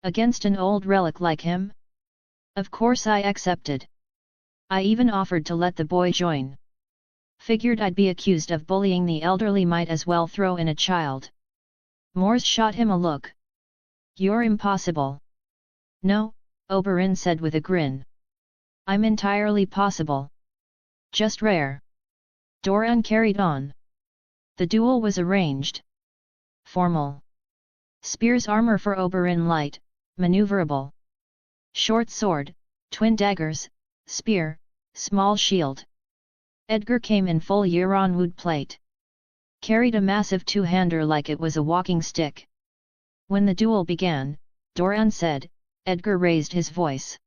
Against an old relic like him? Of course I accepted. I even offered to let the boy join. Figured I'd be accused of bullying the elderly, might as well throw in a child. Mors shot him a look. You're impossible. No, Oberyn said with a grin. I'm entirely possible. Just rare. Doran carried on. The duel was arranged. Formal. Spear's armor for Oberyn light, maneuverable. Short sword, twin daggers, spear, small shield. Edgar came in full Euronwood plate. Carried a massive two-hander like it was a walking stick. When the duel began, Doran said, Edgar raised his voice.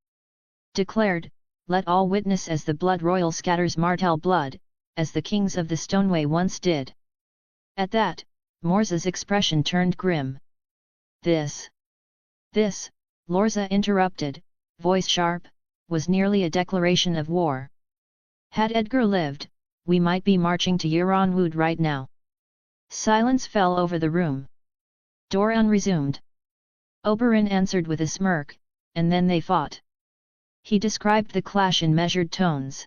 Declared, let all witness as the blood royal scatters Martell blood, as the kings of the Stoneway once did. At that, Mors's expression turned grim. This, Lorza interrupted, voice sharp, was nearly a declaration of war. Had Edgar lived, we might be marching to Euronwood right now. Silence fell over the room. Doran resumed. Oberyn answered with a smirk, and then they fought. He described the clash in measured tones.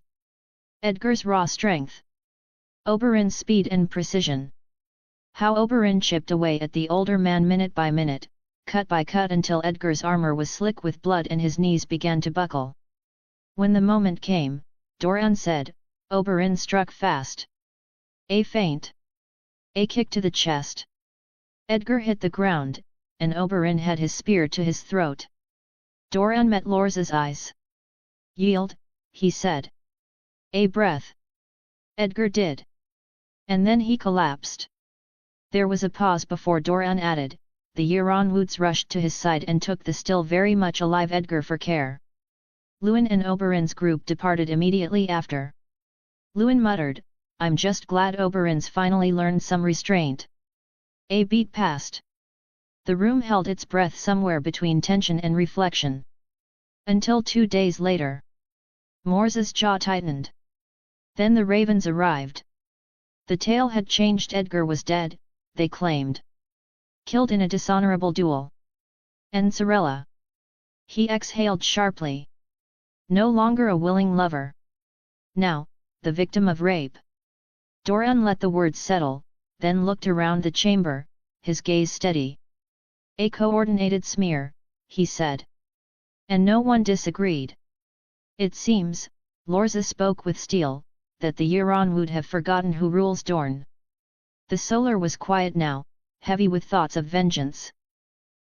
Edgar's raw strength. Oberyn's speed and precision. How Oberyn chipped away at the older man minute by minute, cut by cut until Edgar's armor was slick with blood and his knees began to buckle. When the moment came, Doran said, Oberyn struck fast. A feint. A kick to the chest. Edgar hit the ground, and Oberyn had his spear to his throat. Doran met Lorza's eyes. Yield, he said. A breath. Edgar did. And then he collapsed. There was a pause before Doran added, the Euronwoods rushed to his side and took the still very much alive Edgar for care. Luwin and Oberyn's group departed immediately after. Luwin muttered, I'm just glad Oberyn's finally learned some restraint. A beat passed. The room held its breath somewhere between tension and reflection. Until 2 days later. Mors's jaw tightened. Then the ravens arrived. The tale had changed. Edgar was dead, they claimed. Killed in a dishonorable duel. And Sorella? He exhaled sharply. No longer a willing lover. Now, the victim of rape. Doran let the words settle, then looked around the chamber, his gaze steady. A coordinated smear, he said. And no one disagreed. It seems, Lorza spoke with steel, that the Euronwood have forgotten who rules Dorne. The Solar was quiet now, heavy with thoughts of vengeance.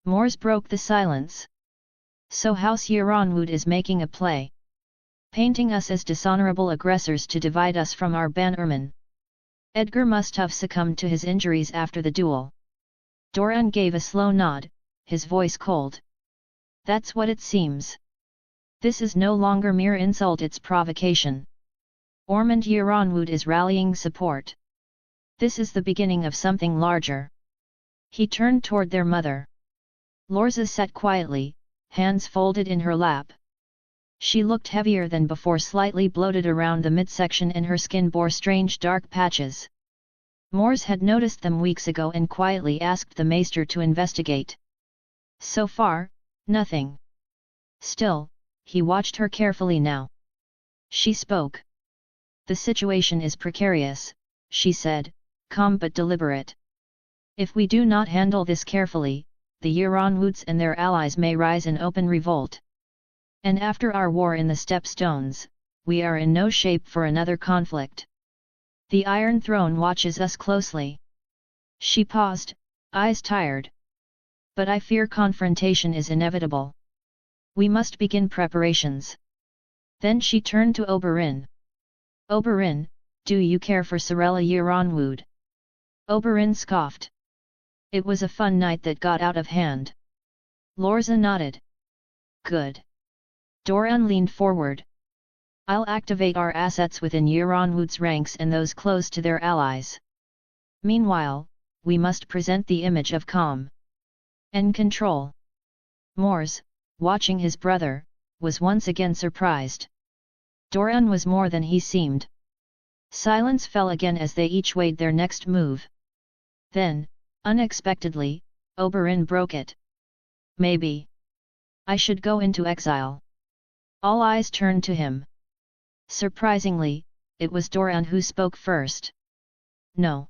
Mors broke the silence. So House Euronwood is making a play. Painting us as dishonorable aggressors to divide us from our bannermen. Edgar must have succumbed to his injuries after the duel. Doran gave a slow nod, his voice cold. That's what it seems. This is no longer mere insult, it's provocation. Ormond Euronwood is rallying support. This is the beginning of something larger. He turned toward their mother. Lorza sat quietly, hands folded in her lap. She looked heavier than before, slightly bloated around the midsection, and her skin bore strange dark patches. Mors had noticed them weeks ago and quietly asked the maester to investigate. So far, nothing. Still, he watched her carefully now. She spoke. The situation is precarious, she said, calm but deliberate. If we do not handle this carefully, the Euronwoods and their allies may rise in open revolt. And after our war in the Stepstones, we are in no shape for another conflict. The Iron Throne watches us closely. She paused, eyes tired. But I fear confrontation is inevitable. We must begin preparations. Then she turned to Oberyn. Oberyn, do you care for Sorella Euronwood? Oberyn scoffed. It was a fun night that got out of hand. Lorza nodded. Good. Doran leaned forward. I'll activate our assets within Euronwood's ranks and those close to their allies. Meanwhile, we must present the image of calm and control. Mors, watching his brother, was once again surprised. Doran was more than he seemed. Silence fell again as they each weighed their next move. Then, unexpectedly, Oberyn broke it. Maybe I should go into exile. All eyes turned to him. Surprisingly, it was Doran who spoke first. No.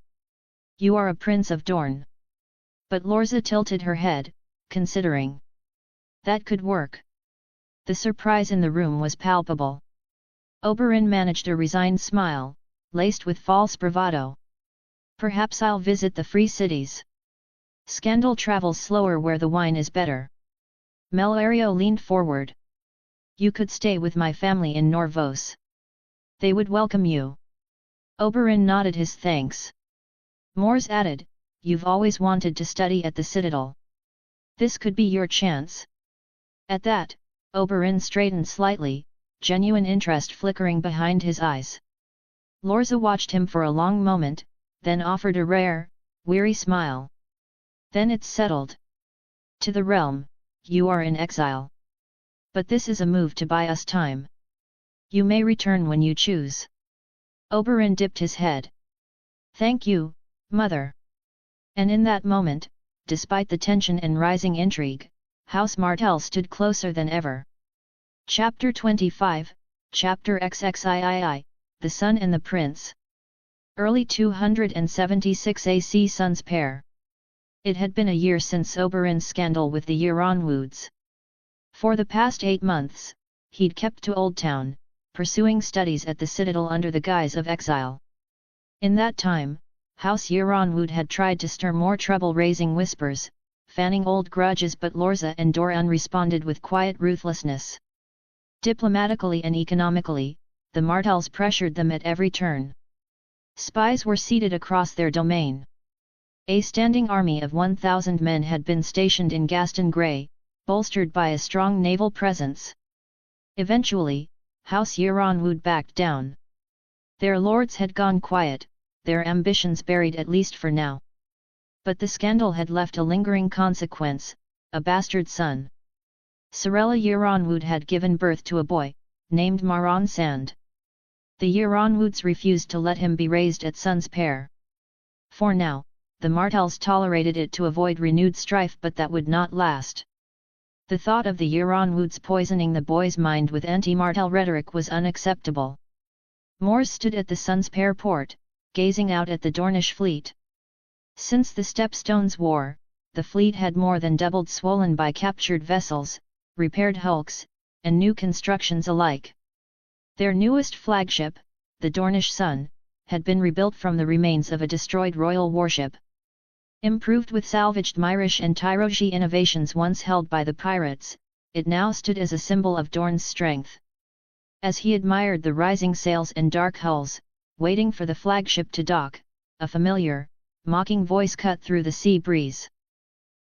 You are a prince of Dorne. But Lorza tilted her head, considering. That could work. The surprise in the room was palpable. Oberyn managed a resigned smile, laced with false bravado. Perhaps I'll visit the free cities. Scandal travels slower where the wine is better. Melario leaned forward. You could stay with my family in Norvos. They would welcome you. Oberyn nodded his thanks. Mors added, you've always wanted to study at the Citadel. This could be your chance. At that, Oberyn straightened slightly, genuine interest flickering behind his eyes. Lorza watched him for a long moment, then offered a rare, weary smile. Then it's settled. To the realm, you are in exile. But this is a move to buy us time. You may return when you choose. Oberyn dipped his head. Thank you, mother. And in that moment, despite the tension and rising intrigue, House Martell stood closer than ever. Chapter 25, Chapter XXIII, The Sun and the Prince. Early 276 AC Sun's pair. It had been a year since Oberyn's scandal with the Euronwoods. For the past 8 months, he'd kept to Old Town, pursuing studies at the Citadel under the guise of exile. In that time, House Euronwood had tried to stir more trouble-raising whispers, fanning old grudges, but Lorza and Doran responded with quiet ruthlessness. Diplomatically and economically, the Martells pressured them at every turn. Spies were seated across their domain. A standing army of 1,000 men had been stationed in Gaston Grey, bolstered by a strong naval presence. Eventually, House Euronwood backed down. Their lords had gone quiet, their ambitions buried at least for now. But the scandal had left a lingering consequence, a bastard son. Sorella Euronwood had given birth to a boy, named Maron Sand. The Euronwoods refused to let him be raised at Sun's pair. For now, the Martells tolerated it to avoid renewed strife, but that would not last. The thought of the Euronwoods poisoning the boy's mind with anti-Martell rhetoric was unacceptable. Mors stood at the Sun's pair port, gazing out at the Dornish fleet. Since the Stepstones War, the fleet had more than doubled, swollen by captured vessels, repaired hulks, and new constructions alike. Their newest flagship, the Dornish Sun, had been rebuilt from the remains of a destroyed royal warship. Improved with salvaged Myrish and Tyroshi innovations once held by the pirates, it now stood as a symbol of Dorne's strength. As he admired the rising sails and dark hulls, waiting for the flagship to dock, a familiar, mocking voice cut through the sea breeze.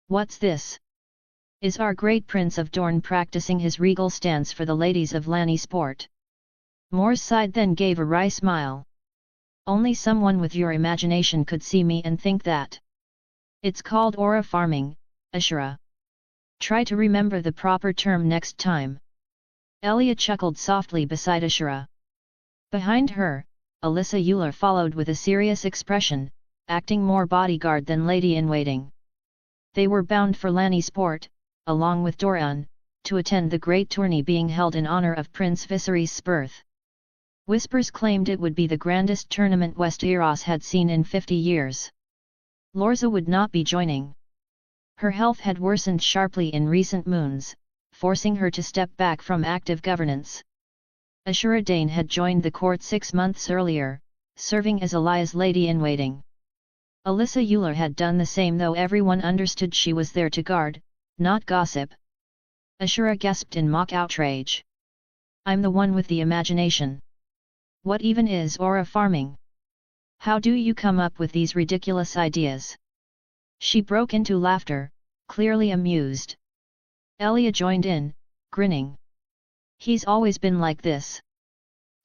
"What's this? Is our great Prince of Dorne practicing his regal stance for the ladies of Lanny Sport?" Mors sighed, then gave a wry smile. "Only someone with your imagination could see me and think that. It's called aura farming, Ashura. Try to remember the proper term next time." Elia chuckled softly beside Ashura. Behind her, Alyssa Euler followed with a serious expression, acting more bodyguard than lady-in-waiting. They were bound for Lanny Sport, along with Doran, to attend the great tourney being held in honor of Prince Viserys' birth. Whispers claimed it would be the grandest tournament Westeros had seen in 50 years. Lorza would not be joining. Her health had worsened sharply in recent moons, forcing her to step back from active governance. Ashura Dane had joined the court 6 months earlier, serving as Elia's lady-in-waiting. Alyssa Euler had done the same, though everyone understood she was there to guard, not gossip. Ashura gasped in mock outrage. "I'm the one with the imagination. What even is aura farming? How do you come up with these ridiculous ideas?" She broke into laughter, clearly amused. Elia joined in, grinning. "He's always been like this.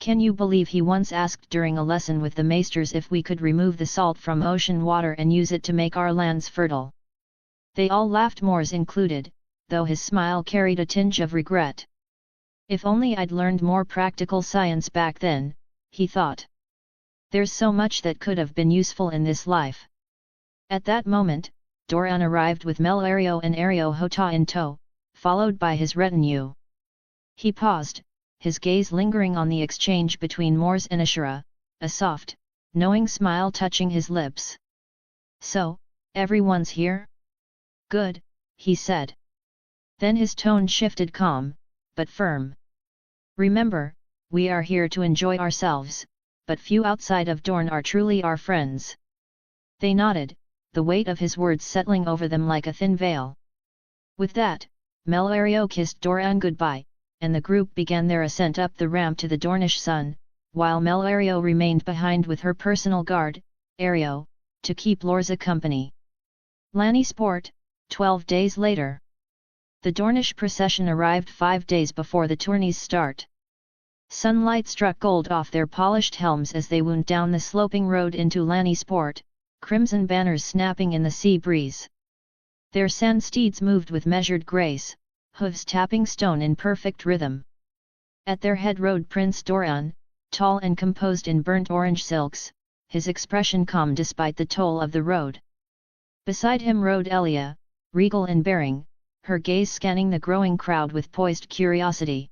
Can you believe he once asked during a lesson with the maesters if we could remove the salt from ocean water and use it to make our lands fertile?" They all laughed, Mors included, though his smile carried a tinge of regret. "If only I'd learned more practical science back then," he thought. "There's so much that could have been useful in this life." At that moment, Doran arrived with Melario and Ario Hota in tow, followed by his retinue. He paused, his gaze lingering on the exchange between Mors and Ashura, a soft, knowing smile touching his lips. "So, everyone's here? Good," he said. Then his tone shifted, calm, but firm. "Remember, we are here to enjoy ourselves, but few outside of Dorne are truly our friends." They nodded, the weight of his words settling over them like a thin veil. With that, Melario kissed Doran goodbye, and the group began their ascent up the ramp to the Dornish Sun, while Melario remained behind with her personal guard, Ario, to keep Lorza company. Lanny Sport, 12 days later. The Dornish procession arrived 5 days before the tourney's start. Sunlight struck gold off their polished helms as they wound down the sloping road into Lanny Sport, crimson banners snapping in the sea breeze. Their sand steeds moved with measured grace, hooves tapping stone in perfect rhythm. At their head rode Prince Dornish, tall and composed in burnt orange silks, his expression calm despite the toll of the road. Beside him rode Elia, regal in bearing, her gaze scanning the growing crowd with poised curiosity.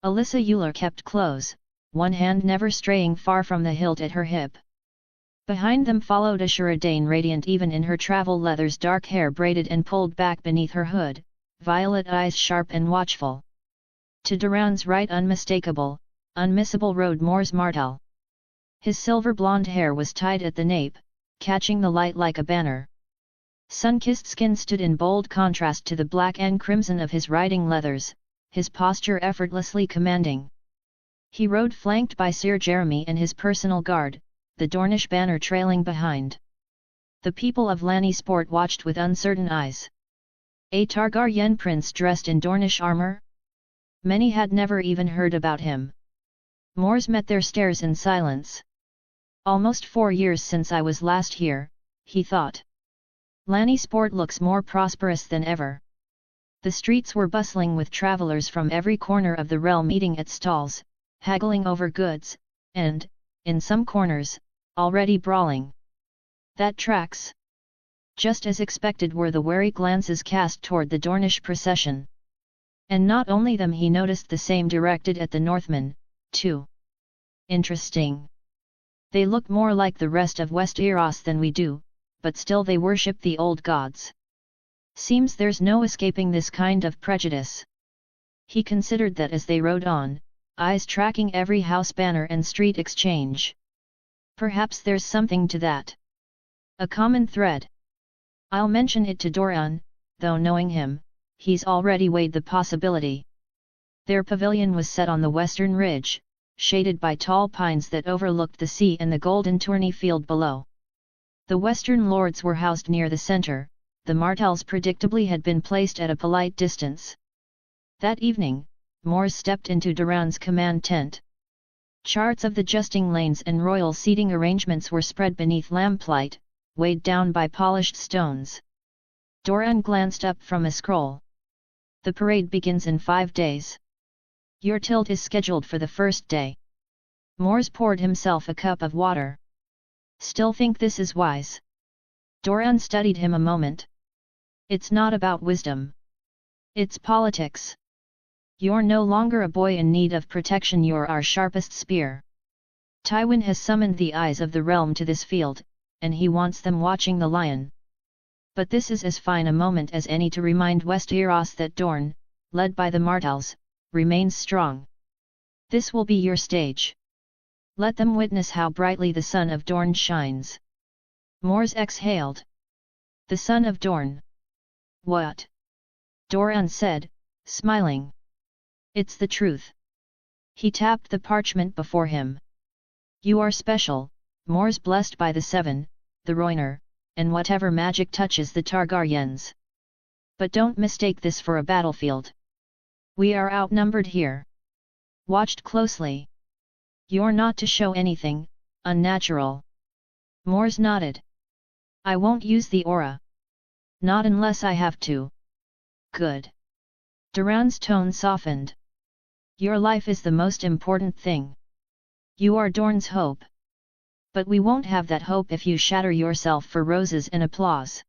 Alyssa Euler kept close, one hand never straying far from the hilt at her hip. Behind them followed Ashura Dane, radiant even in her travel leathers, dark hair braided and pulled back beneath her hood, violet eyes sharp and watchful. To Doran's right, unmistakable, unmissable, rode Mors Martell. His silver blonde hair was tied at the nape, catching the light like a banner. Sun-kissed skin stood in bold contrast to the black and crimson of his riding leathers, his posture effortlessly commanding. He rode flanked by Sir Jeremy and his personal guard, the Dornish banner trailing behind. The people of Lannisport watched with uncertain eyes. A Targaryen prince dressed in Dornish armor? Many had never even heard about him. Mors met their stares in silence. Almost 4 years since I was last here, he thought. Lannisport looks more prosperous than ever. The streets were bustling with travelers from every corner of the realm eating at stalls, haggling over goods, and, in some corners, already brawling. That tracks. Just as expected were the wary glances cast toward the Dornish procession. And not only them, he noticed the same directed at the Northmen, too. Interesting. They look more like the rest of Westeros than we do, but still they worship the old gods. Seems there's no escaping this kind of prejudice. He considered that as they rode on, eyes tracking every house banner and street exchange. Perhaps there's something to that. A common thread. I'll mention it to Dornish, though knowing him, he's already weighed the possibility. Their pavilion was set on the western ridge, shaded by tall pines that overlooked the sea and the golden tourney field below. The western lords were housed near the center, the Martells predictably had been placed at a polite distance. That evening, Mors stepped into Doran's command tent. Charts of the justing lanes and royal seating arrangements were spread beneath lamplight, weighed down by polished stones. Doran glanced up from a scroll. The parade begins in 5 days. Your tilt is scheduled for the first day. Mors poured himself a cup of water. Still think this is wise? Doran studied him a moment. It's not about wisdom. It's politics. You're no longer a boy in need of protection, you're our sharpest spear. Tywin has summoned the eyes of the realm to this field, and he wants them watching the lion. But this is as fine a moment as any to remind Westeros that Dorne, led by the Martells, remains strong. This will be your stage. Let them witness how brightly the Sun of Dorne shines. Mors exhaled. The Sun of Dorne. What? Doran said, smiling. It's the truth. He tapped the parchment before him. You are special, Mors, blessed by the Seven, the Rhoynar, and whatever magic touches the Targaryens. But don't mistake this for a battlefield. We are outnumbered here. Watched closely. You're not to show anything unnatural. Mors nodded. I won't use the aura. Not unless I have to. Good. Doran's tone softened. Your life is the most important thing. You are Dorne's hope. But we won't have that hope if you shatter yourself for roses and applause.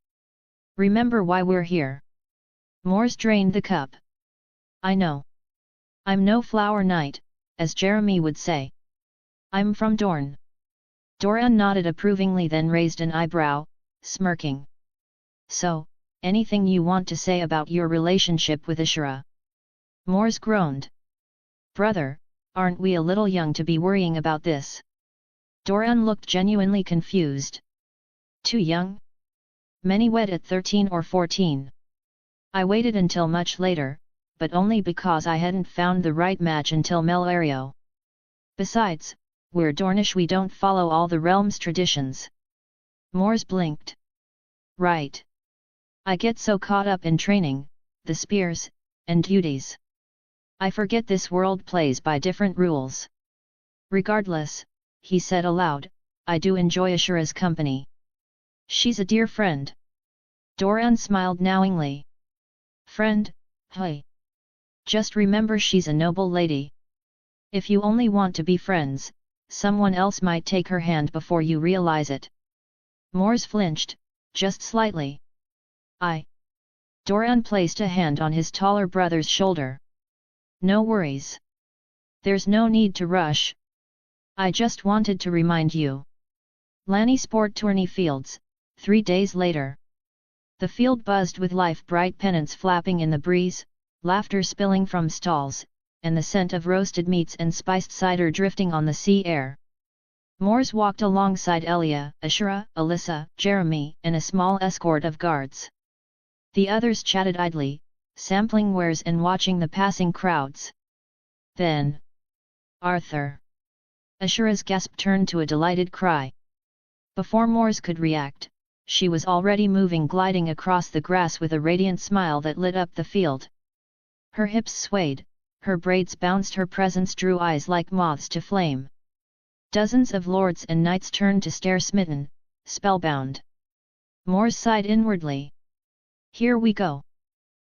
Remember why we're here. Mors drained the cup. I know. I'm no flower knight, as Jeremy would say. I'm from Dorne. Doran nodded approvingly, then raised an eyebrow, smirking. So, anything you want to say about your relationship with Ashura? Mors groaned. Brother, aren't we a little young to be worrying about this? Doran looked genuinely confused. Too young? Many wed at 13 or 14. I waited until much later, but only because I hadn't found the right match until Melario. Besides, we're Dornish, we don't follow all the realm's traditions. Mors blinked. Right. I get so caught up in training, the spears, and duties. I forget this world plays by different rules. Regardless, he said aloud, I do enjoy Ashura's company. She's a dear friend. Doran smiled knowingly. Friend, hey. Just remember she's a noble lady. If you only want to be friends, someone else might take her hand before you realize it. Mors flinched, just slightly. Doran placed a hand on his taller brother's shoulder. No worries. There's no need to rush. I just wanted to remind you. Lanny Sport Tourney Fields, 3 days later. The field buzzed with life, bright pennants flapping in the breeze, laughter spilling from stalls, and the scent of roasted meats and spiced cider drifting on the sea air. Mors walked alongside Elia, Ashura, Alyssa, Jeremy, and a small escort of guards. The others chatted idly, sampling wares and watching the passing crowds. Then, Arthur! Ashura's gasp turned to a delighted cry. Before Mors could react, she was already moving, gliding across the grass with a radiant smile that lit up the field. Her hips swayed, her braids bounced, her presence drew eyes like moths to flame. Dozens of lords and knights turned to stare, smitten, spellbound. Mors sighed inwardly. Here we go.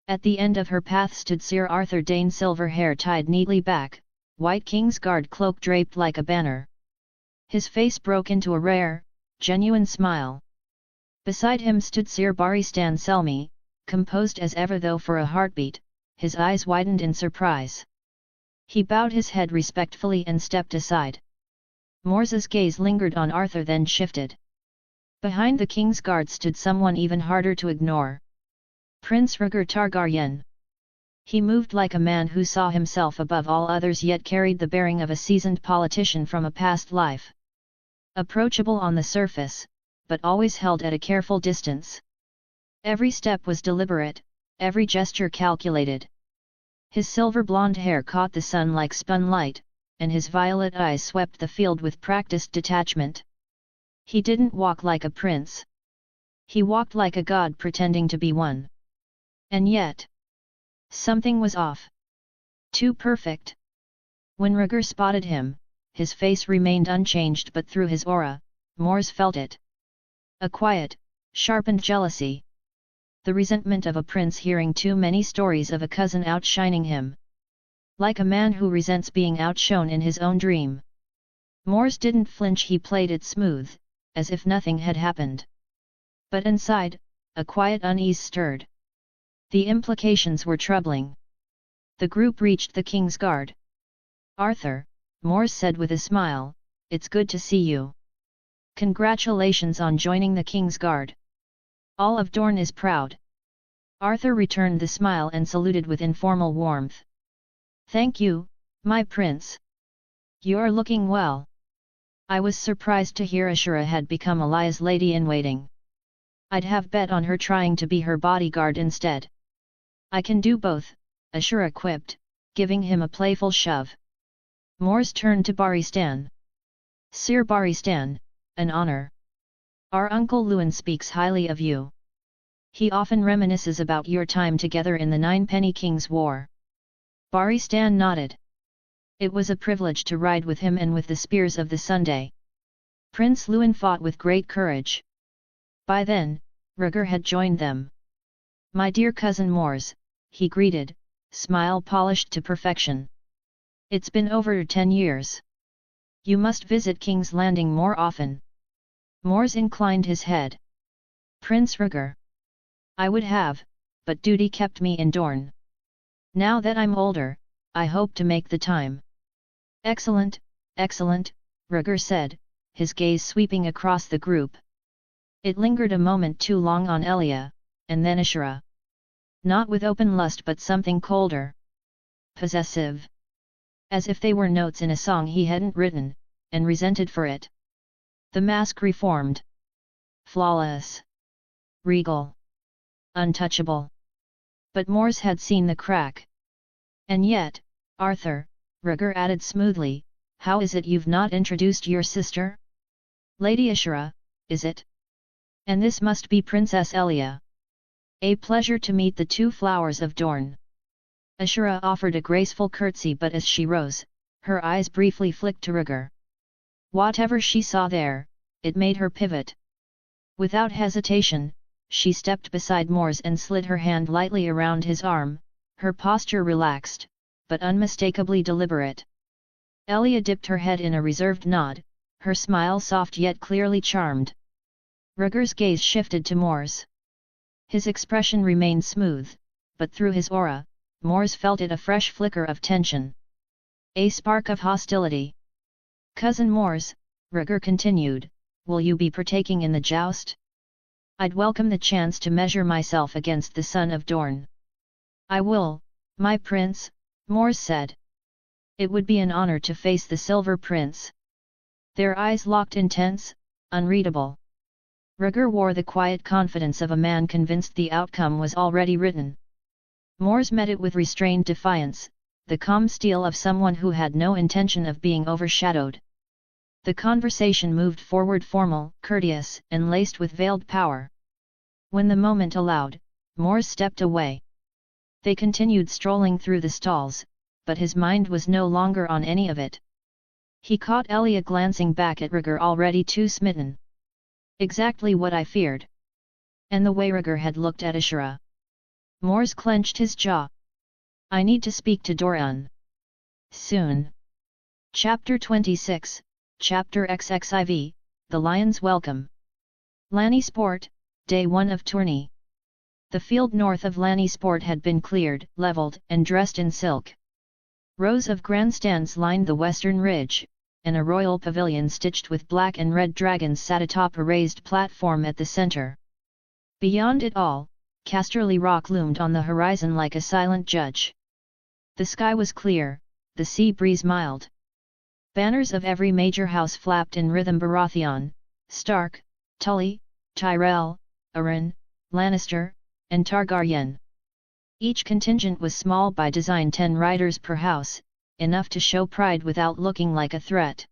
At the end of her path stood Sir Arthur Dane, silver hair tied neatly back, white Kingsguard cloak draped like a banner. His face broke into a rare, genuine smile. Beside him stood Sir Barristan Selmy, composed as ever though for a heartbeat, his eyes widened in surprise. He bowed his head respectfully and stepped aside. Mors's gaze lingered on Arthur, then shifted. Behind the Kingsguard stood someone even harder to ignore. Prince Rhaegar Targaryen. He moved like a man who saw himself above all others, yet carried the bearing of a seasoned politician from a past life. Approachable on the surface, but always held at a careful distance. Every step was deliberate, every gesture calculated. His silver blonde hair caught the sun like spun light, and his violet eyes swept the field with practiced detachment. He didn't walk like a prince. He walked like a god pretending to be one. And yet, something was off. Too perfect. When Rhaegar spotted him, his face remained unchanged, but through his aura, Mors felt it. A quiet, sharpened jealousy. The resentment of a prince hearing too many stories of a cousin outshining him. Like a man who resents being outshone in his own dream. Mors didn't flinch, he played it smooth, as if nothing had happened. But inside, a quiet unease stirred. The implications were troubling. The group reached the Kingsguard. Arthur, Mors said with a smile, it's good to see you. Congratulations on joining the Kingsguard. All of Dorne is proud. Arthur returned the smile and saluted with informal warmth. Thank you, my prince. You're looking well. I was surprised to hear Ashura had become Elia's lady-in-waiting. I'd have bet on her trying to be her bodyguard instead. I can do both, Ashura quipped, giving him a playful shove. Mors turned to Barristan. Sir Barristan, an honor. Our uncle Luwin speaks highly of you. He often reminisces about your time together in the Nine-Penny Kings' War. Barristan nodded. It was a privilege to ride with him and with the Spears of the Sunday. Prince Luwin fought with great courage. By then, Rhaegar had joined them. My dear cousin Mors, he greeted, smile polished to perfection. It's been over 10 years. You must visit King's Landing more often. Mors inclined his head. Prince Rhaegar. I would have, but duty kept me in Dorne. Now that I'm older, I hope to make the time. Excellent, excellent, Rhaegar said, his gaze sweeping across the group. It lingered a moment too long on Elia, and then Ashura. Not with open lust but something colder. Possessive. As if they were notes in a song he hadn't written, and resented for it. The mask reformed. Flawless. Regal. Untouchable. But Mors had seen the crack. And yet, Arthur, Rhaegar added smoothly, how is it you've not introduced your sister? Lady Ashura, is it? And this must be Princess Elia. A pleasure to meet the two flowers of Dorne. Ashura offered a graceful curtsy, but as she rose, her eyes briefly flicked to Rhaegar. Whatever she saw there, it made her pivot. Without hesitation, she stepped beside Mors and slid her hand lightly around his arm, her posture relaxed, but unmistakably deliberate. Elia dipped her head in a reserved nod, her smile soft yet clearly charmed. Rhaegar's gaze shifted to Mors. His expression remained smooth, but through his aura, Mors felt it a fresh flicker of tension. A spark of hostility. "Cousin Mors," Rhaegar continued, "will you be partaking in the joust? I'd welcome the chance to measure myself against the Sun of Dorne." "I will, my prince," Mors said. "It would be an honor to face the Silver Prince." Their eyes locked intense, unreadable. Rhaegar wore the quiet confidence of a man convinced the outcome was already written. Mors met it with restrained defiance, the calm steel of someone who had no intention of being overshadowed. The conversation moved forward formal, courteous, and laced with veiled power. When the moment allowed, Mors stepped away. They continued strolling through the stalls, but his mind was no longer on any of it. He caught Elia glancing back at Rhaegar already too smitten. Exactly what I feared. And the way Rhaegar had looked at Ashura. Mors clenched his jaw. "I need to speak to Doran. Soon." Chapter 26, Chapter XXIV, The Lion's Welcome. Lannisport, Day 1 of Tourney. The field north of Lannisport had been cleared, leveled, and dressed in silk. Rows of grandstands lined the western ridge, and a royal pavilion stitched with black and red dragons sat atop a raised platform at the center. Beyond it all, Casterly Rock loomed on the horizon like a silent judge. The sky was clear, the sea breeze mild. Banners of every major house flapped in rhythm: Baratheon, Stark, Tully, Tyrell, Arryn, Lannister, and Targaryen. Each contingent was small by design, 10 riders per house, enough to show pride without looking like a threat.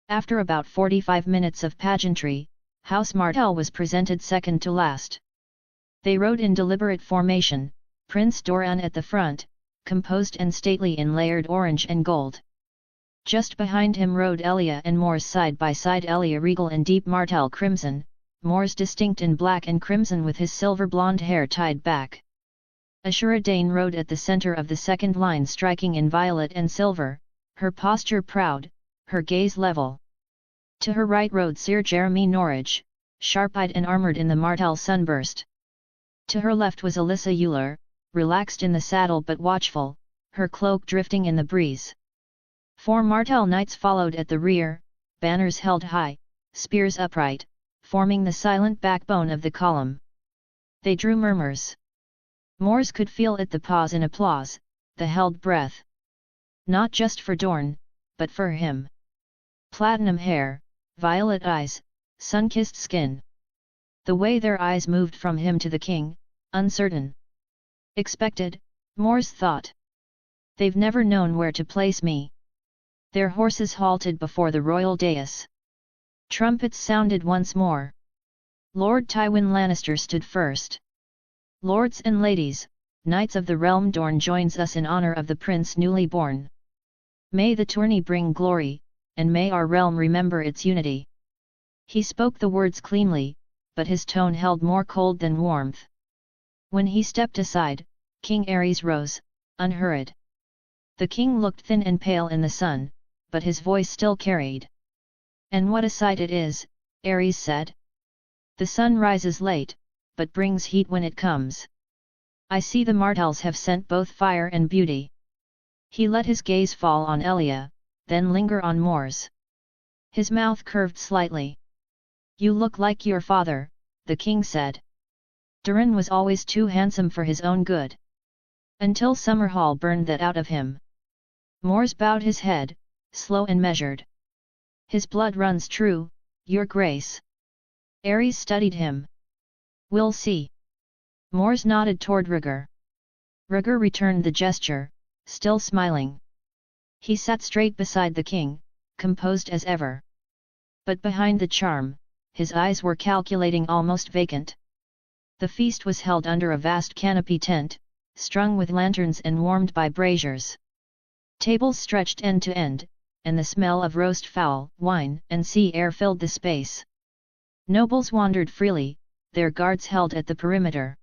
After about 45 minutes of pageantry, House Martell was presented second to last. They rode in deliberate formation, Prince Doran at the front, composed and stately in layered orange and gold. Just behind him rode Elia and Mors side by side, Elia regal in deep Martell crimson, Mors distinct in black and crimson with his silver blonde hair tied back. Ashura Dane rode at the center of the second line, striking in violet and silver, her posture proud, her gaze level. To her right rode Sir Jeremy Norwich, sharp-eyed and armored in the Martell sunburst. To her left was Alyssa Euler, relaxed in the saddle but watchful, her cloak drifting in the breeze. 4 Martell knights followed at the rear, banners held high, spears upright, forming the silent backbone of the column. They drew murmurs. Mors could feel it, the pause in applause, the held breath. Not just for Dorne, but for him. Platinum hair, violet eyes, sun-kissed skin. The way their eyes moved from him to the king, uncertain. Expected, Mors thought. They've never known where to place me. Their horses halted before the royal dais. Trumpets sounded once more. Lord Tywin Lannister stood first. "Lords and ladies, Knights of the Realm, Dorne joins us in honor of the prince newly born. May the tourney bring glory, and may our realm remember its unity." He spoke the words cleanly, but his tone held more cold than warmth. When he stepped aside, King Aerys rose, unhurried. The king looked thin and pale in the sun, but his voice still carried. "And what a sight it is," Aerys said. "The sun rises late, but brings heat when it comes. I see the Martells have sent both fire and beauty." He let his gaze fall on Elia, then linger on Mors. His mouth curved slightly. "You look like your father," the king said. "Doran was always too handsome for his own good. Until Summerhall burned that out of him." Mors bowed his head, slow and measured. "His blood runs true, your grace." Aerys studied him. "We'll see." Mors nodded toward Rhaegar. Rhaegar returned the gesture, still smiling. He sat straight beside the king, composed as ever. But behind the charm, his eyes were calculating, almost vacant. The feast was held under a vast canopy tent, strung with lanterns and warmed by braziers. Tables stretched end to end, and the smell of roast fowl, wine, and sea air filled the space. Nobles wandered freely, their guards held at the perimeter.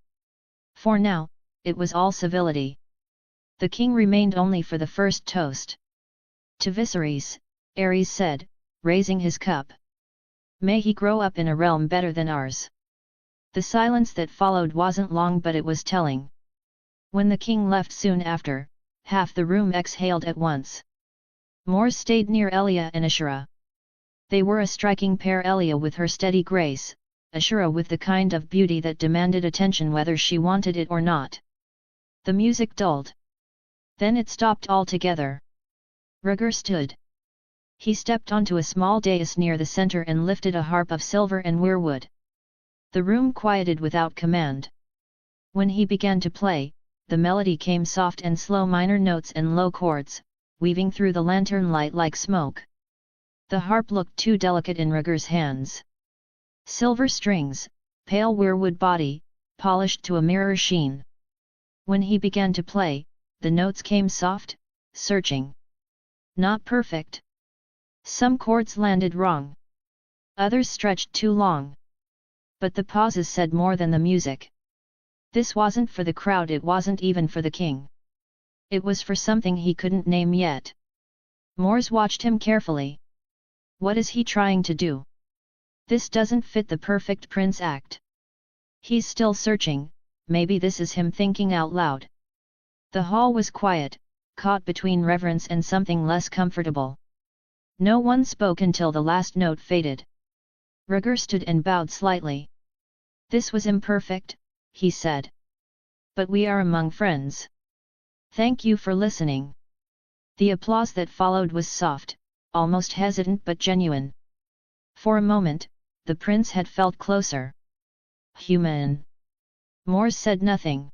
For now, it was all civility. The king remained only for the first toast. To Viserys, Aerys said, raising his cup. May he grow up in a realm better than ours. The silence that followed wasn't long, but it was telling. When the king left soon after, half the room exhaled at once. Mors stayed near Elia and Ashura. They were a striking pair, Elia with her steady grace, Ashura with the kind of beauty that demanded attention whether she wanted it or not. The music dulled. Then it stopped altogether. Rhaegar stood. He stepped onto a small dais near the center and lifted a harp of silver and weirwood. The room quieted without command. When he began to play, the melody came soft and slow, minor notes and low chords, weaving through the lantern light like smoke. The harp looked too delicate in Rhaegar's hands. Silver strings, pale weirwood body, polished to a mirror sheen. When he began to play, the notes came soft, searching. Not perfect. Some chords landed wrong. Others stretched too long. But the pauses said more than the music. This wasn't for the crowd, it wasn't even for the king. It was for something he couldn't name yet. Mors watched him carefully. What is he trying to do? This doesn't fit the perfect prince act. He's still searching, maybe this is him thinking out loud. The hall was quiet, caught between reverence and something less comfortable. No one spoke until the last note faded. Rhaegar stood and bowed slightly. This was imperfect, he said. But we are among friends. Thank you for listening. The applause that followed was soft, almost hesitant but genuine. For a moment, the prince had felt closer. Human. Mors said nothing.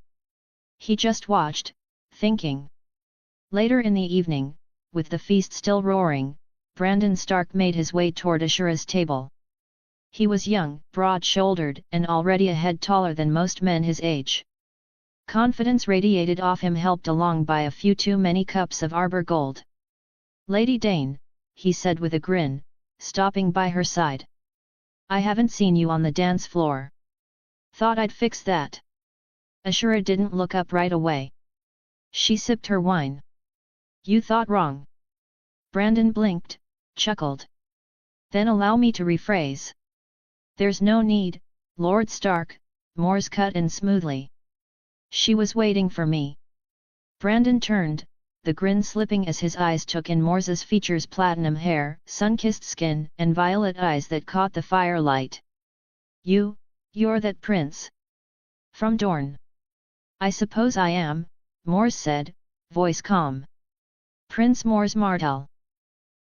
He just watched, thinking. Later in the evening, with the feast still roaring, Brandon Stark made his way toward Ashura's table. He was young, broad-shouldered, and already a head taller than most men his age. Confidence radiated off him, helped along by a few too many cups of Arbor Gold. Lady Dane, he said with a grin, stopping by her side. I haven't seen you on the dance floor. Thought I'd fix that. Ashura didn't look up right away. She sipped her wine. You thought wrong. Brandon blinked, chuckled. Then allow me to rephrase. There's no need, Lord Stark, Mors cut in smoothly. She was waiting for me. Brandon turned, the grin slipping as his eyes took in Mors's features, platinum hair, sun-kissed skin, and violet eyes that caught the firelight. You're that prince? From Dorne. I suppose I am, Mors said, voice calm. Prince Mors Martell.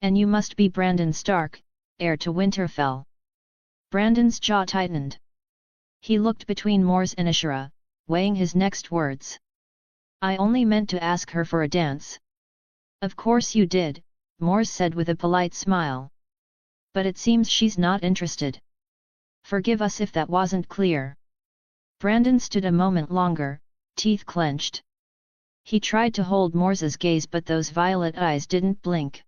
And you must be Brandon Stark, heir to Winterfell. Brandon's jaw tightened. He looked between Mors and Ashura, weighing his next words. I only meant to ask her for a dance. Of course you did, Mors said with a polite smile. But it seems she's not interested. Forgive us if that wasn't clear. Brandon stood a moment longer, teeth clenched. He tried to hold Mors's gaze, but those violet eyes didn't blink.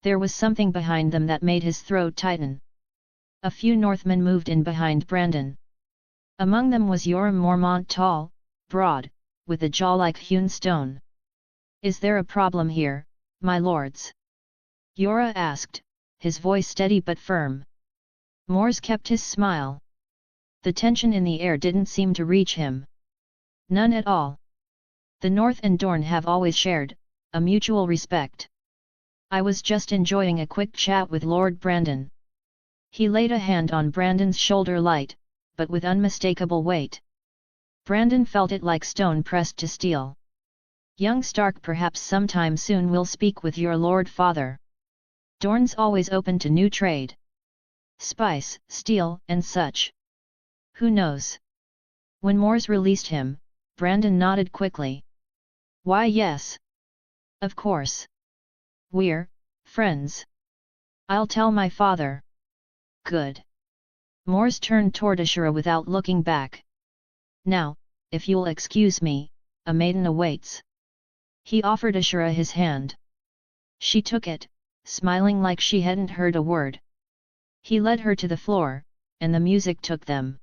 There was something behind them that made his throat tighten. A few Northmen moved in behind Brandon. Among them was Yoram Mormont, tall, broad, with a jaw like hewn stone. Is there a problem here, my lords? Yora asked, his voice steady but firm. Mors kept his smile. The tension in the air didn't seem to reach him. None at all. The North and Dorne have always shared a mutual respect. I was just enjoying a quick chat with Lord Brandon. He laid a hand on Brandon's shoulder, light, but with unmistakable weight. Brandon felt it like stone pressed to steel. Young Stark, perhaps sometime soon we'll speak with your Lord Father. Dorne's always open to new trade. Spice, steel, and such. Who knows? When Mors released him, Brandon nodded quickly. Why yes. Of course. We're friends. I'll tell my father. Good. Mors turned toward Ashura without looking back. Now, if you'll excuse me, a maiden awaits. He offered Ashura his hand. She took it, smiling like she hadn't heard a word. He led her to the floor, and the music took them.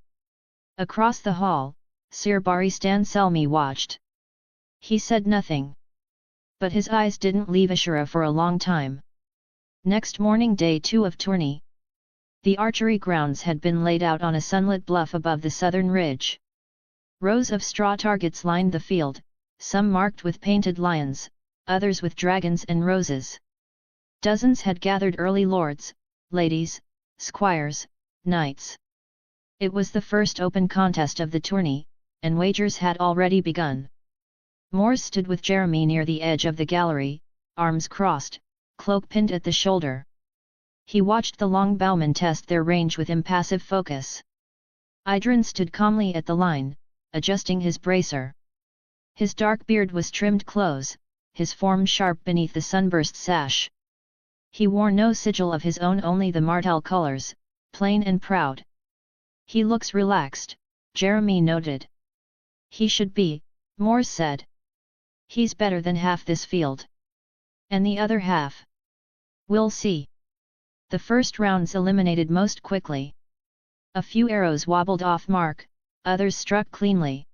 Across the hall, Sir Baristan Selmy watched. He said nothing. But his eyes didn't leave Ashura for a long time. Next morning, day 2 of tourney. The archery grounds had been laid out on a sunlit bluff above the southern ridge. Rows of straw targets lined the field, some marked with painted lions, others with dragons and roses. Dozens had gathered, early lords, ladies, squires, knights. It was the first open contest of the tourney, and wagers had already begun. Mors stood with Jeremy near the edge of the gallery, arms crossed, cloak pinned at the shoulder. He watched the long bowmen test their range with impassive focus. Idren stood calmly at the line, adjusting his bracer. His dark beard was trimmed close, his form sharp beneath the sunburst sash. He wore no sigil of his own, only the Martell colors, plain and proud. He looks relaxed, Jeremy noted. He should be, Mors said. He's better than half this field. And the other half? We'll see. The first rounds eliminated most quickly. A few arrows wobbled off mark, others struck cleanly.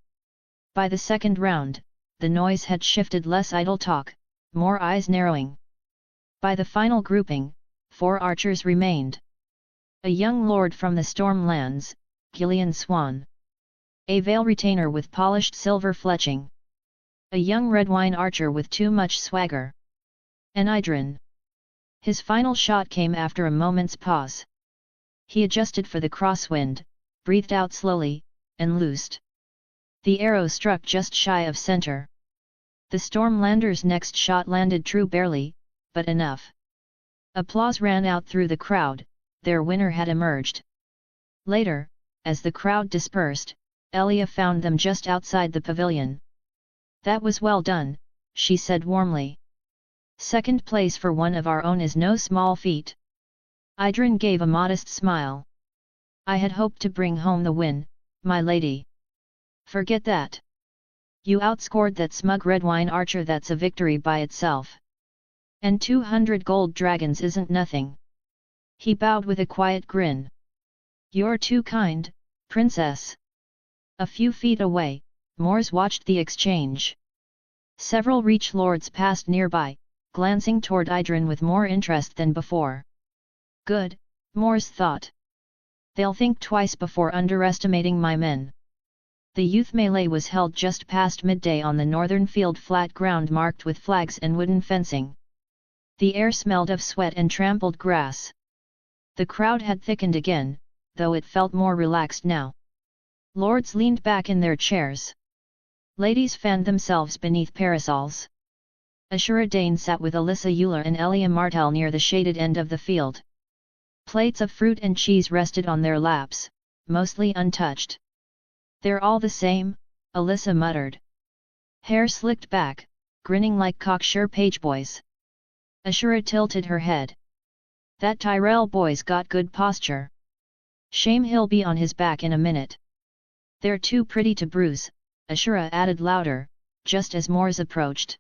By the second round, the noise had shifted, less idle talk, more eyes narrowing. By the final grouping, 4 archers remained. A young lord from the Stormlands, Gillian Swan. A veil retainer with polished silver fletching. A young Redwine archer with too much swagger. And Idren. His final shot came after a moment's pause. He adjusted for the crosswind, breathed out slowly, and loosed. The arrow struck just shy of center. The Stormlander's next shot landed true, barely, but enough. Applause ran out through the crowd, their winner had emerged. Later, as the crowd dispersed, Elia found them just outside the pavilion. "That was well done," she said warmly. "Second place for one of our own is no small feat." Idren gave a modest smile. "I had hoped to bring home the win, my lady." "Forget that. You outscored that smug Redwine archer, that's a victory by itself. And 200 gold dragons isn't nothing." He bowed with a quiet grin. "You're too kind, princess." A few feet away, Mors watched the exchange. Several reach lords passed nearby, glancing toward Idren with more interest than before. "Good," Mors thought. "They'll think twice before underestimating my men." The youth melee was held just past midday on the northern field, flat ground marked with flags and wooden fencing. The air smelled of sweat and trampled grass. The crowd had thickened again, though it felt more relaxed now. Lords leaned back in their chairs. Ladies fanned themselves beneath parasols. Ashura Dane sat with Alyssa Eula and Elia Martell near the shaded end of the field. Plates of fruit and cheese rested on their laps, mostly untouched. "They're all the same," Alyssa muttered. Hair slicked back, grinning like cocksure pageboys. Ashura tilted her head. "That Tyrell boy's got good posture. Shame he'll be on his back in a minute." "They're too pretty to bruise," Ashura added louder, just as Mors approached.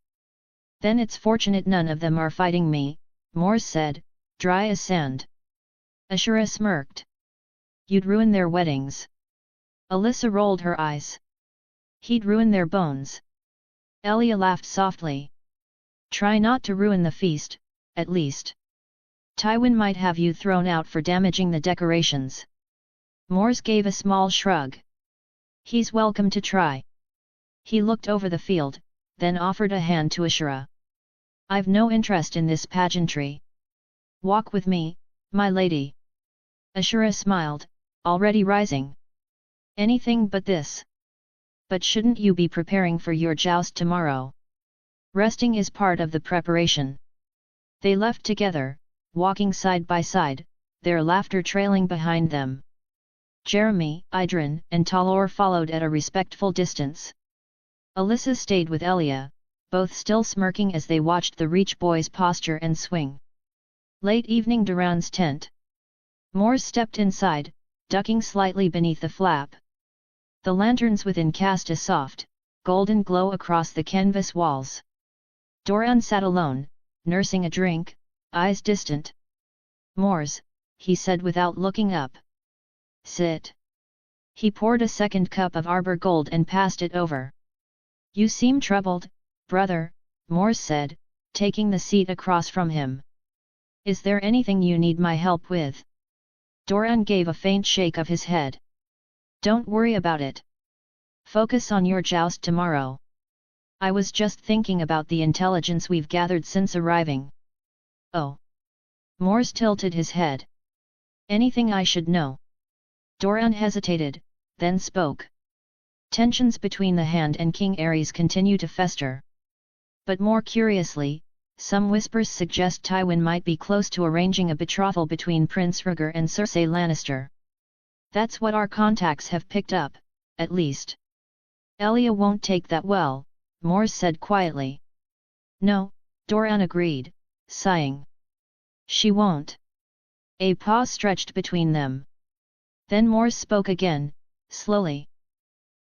"Then it's fortunate none of them are fighting me," Mors said, dry as sand. Ashura smirked. "You'd ruin their weddings." Alyssa rolled her eyes. "He'd ruin their bones." Elia laughed softly. "Try not to ruin the feast, at least. Tywin might have you thrown out for damaging the decorations." Mors gave a small shrug. "He's welcome to try." He looked over the field, then offered a hand to Ashura. "I've no interest in this pageantry. Walk with me, my lady." Ashura smiled, already rising. "Anything but this. But shouldn't you be preparing for your joust tomorrow? Resting is part of the preparation." They left together, walking side by side, their laughter trailing behind them. Jeremy, Idren, and Talor followed at a respectful distance. Alyssa stayed with Elia, both still smirking as they watched the Reach boys posture and swing. Late evening, Duran's tent. Mors stepped inside, ducking slightly beneath the flap. The lanterns within cast a soft, golden glow across the canvas walls. Doran sat alone, nursing a drink, eyes distant. "Mors," he said without looking up. "Sit." He poured a second cup of arbor gold and passed it over. You seem troubled, brother, Mors said, taking the seat across from him. Is there anything you need my help with? Doran gave a faint shake of his head. Don't worry about it. Focus on your joust tomorrow. I was just thinking about the intelligence we've gathered since arriving. Oh. Mors tilted his head. Anything I should know? Doran hesitated, then spoke. Tensions between the Hand and King Aerys continue to fester. But more curiously, some whispers suggest Tywin might be close to arranging a betrothal between Prince Rhaegar and Cersei Lannister. That's what our contacts have picked up, at least. Elia won't take that well, Mors said quietly. No, Doran agreed, sighing. She won't. A pause stretched between them. Then Mors spoke again, slowly.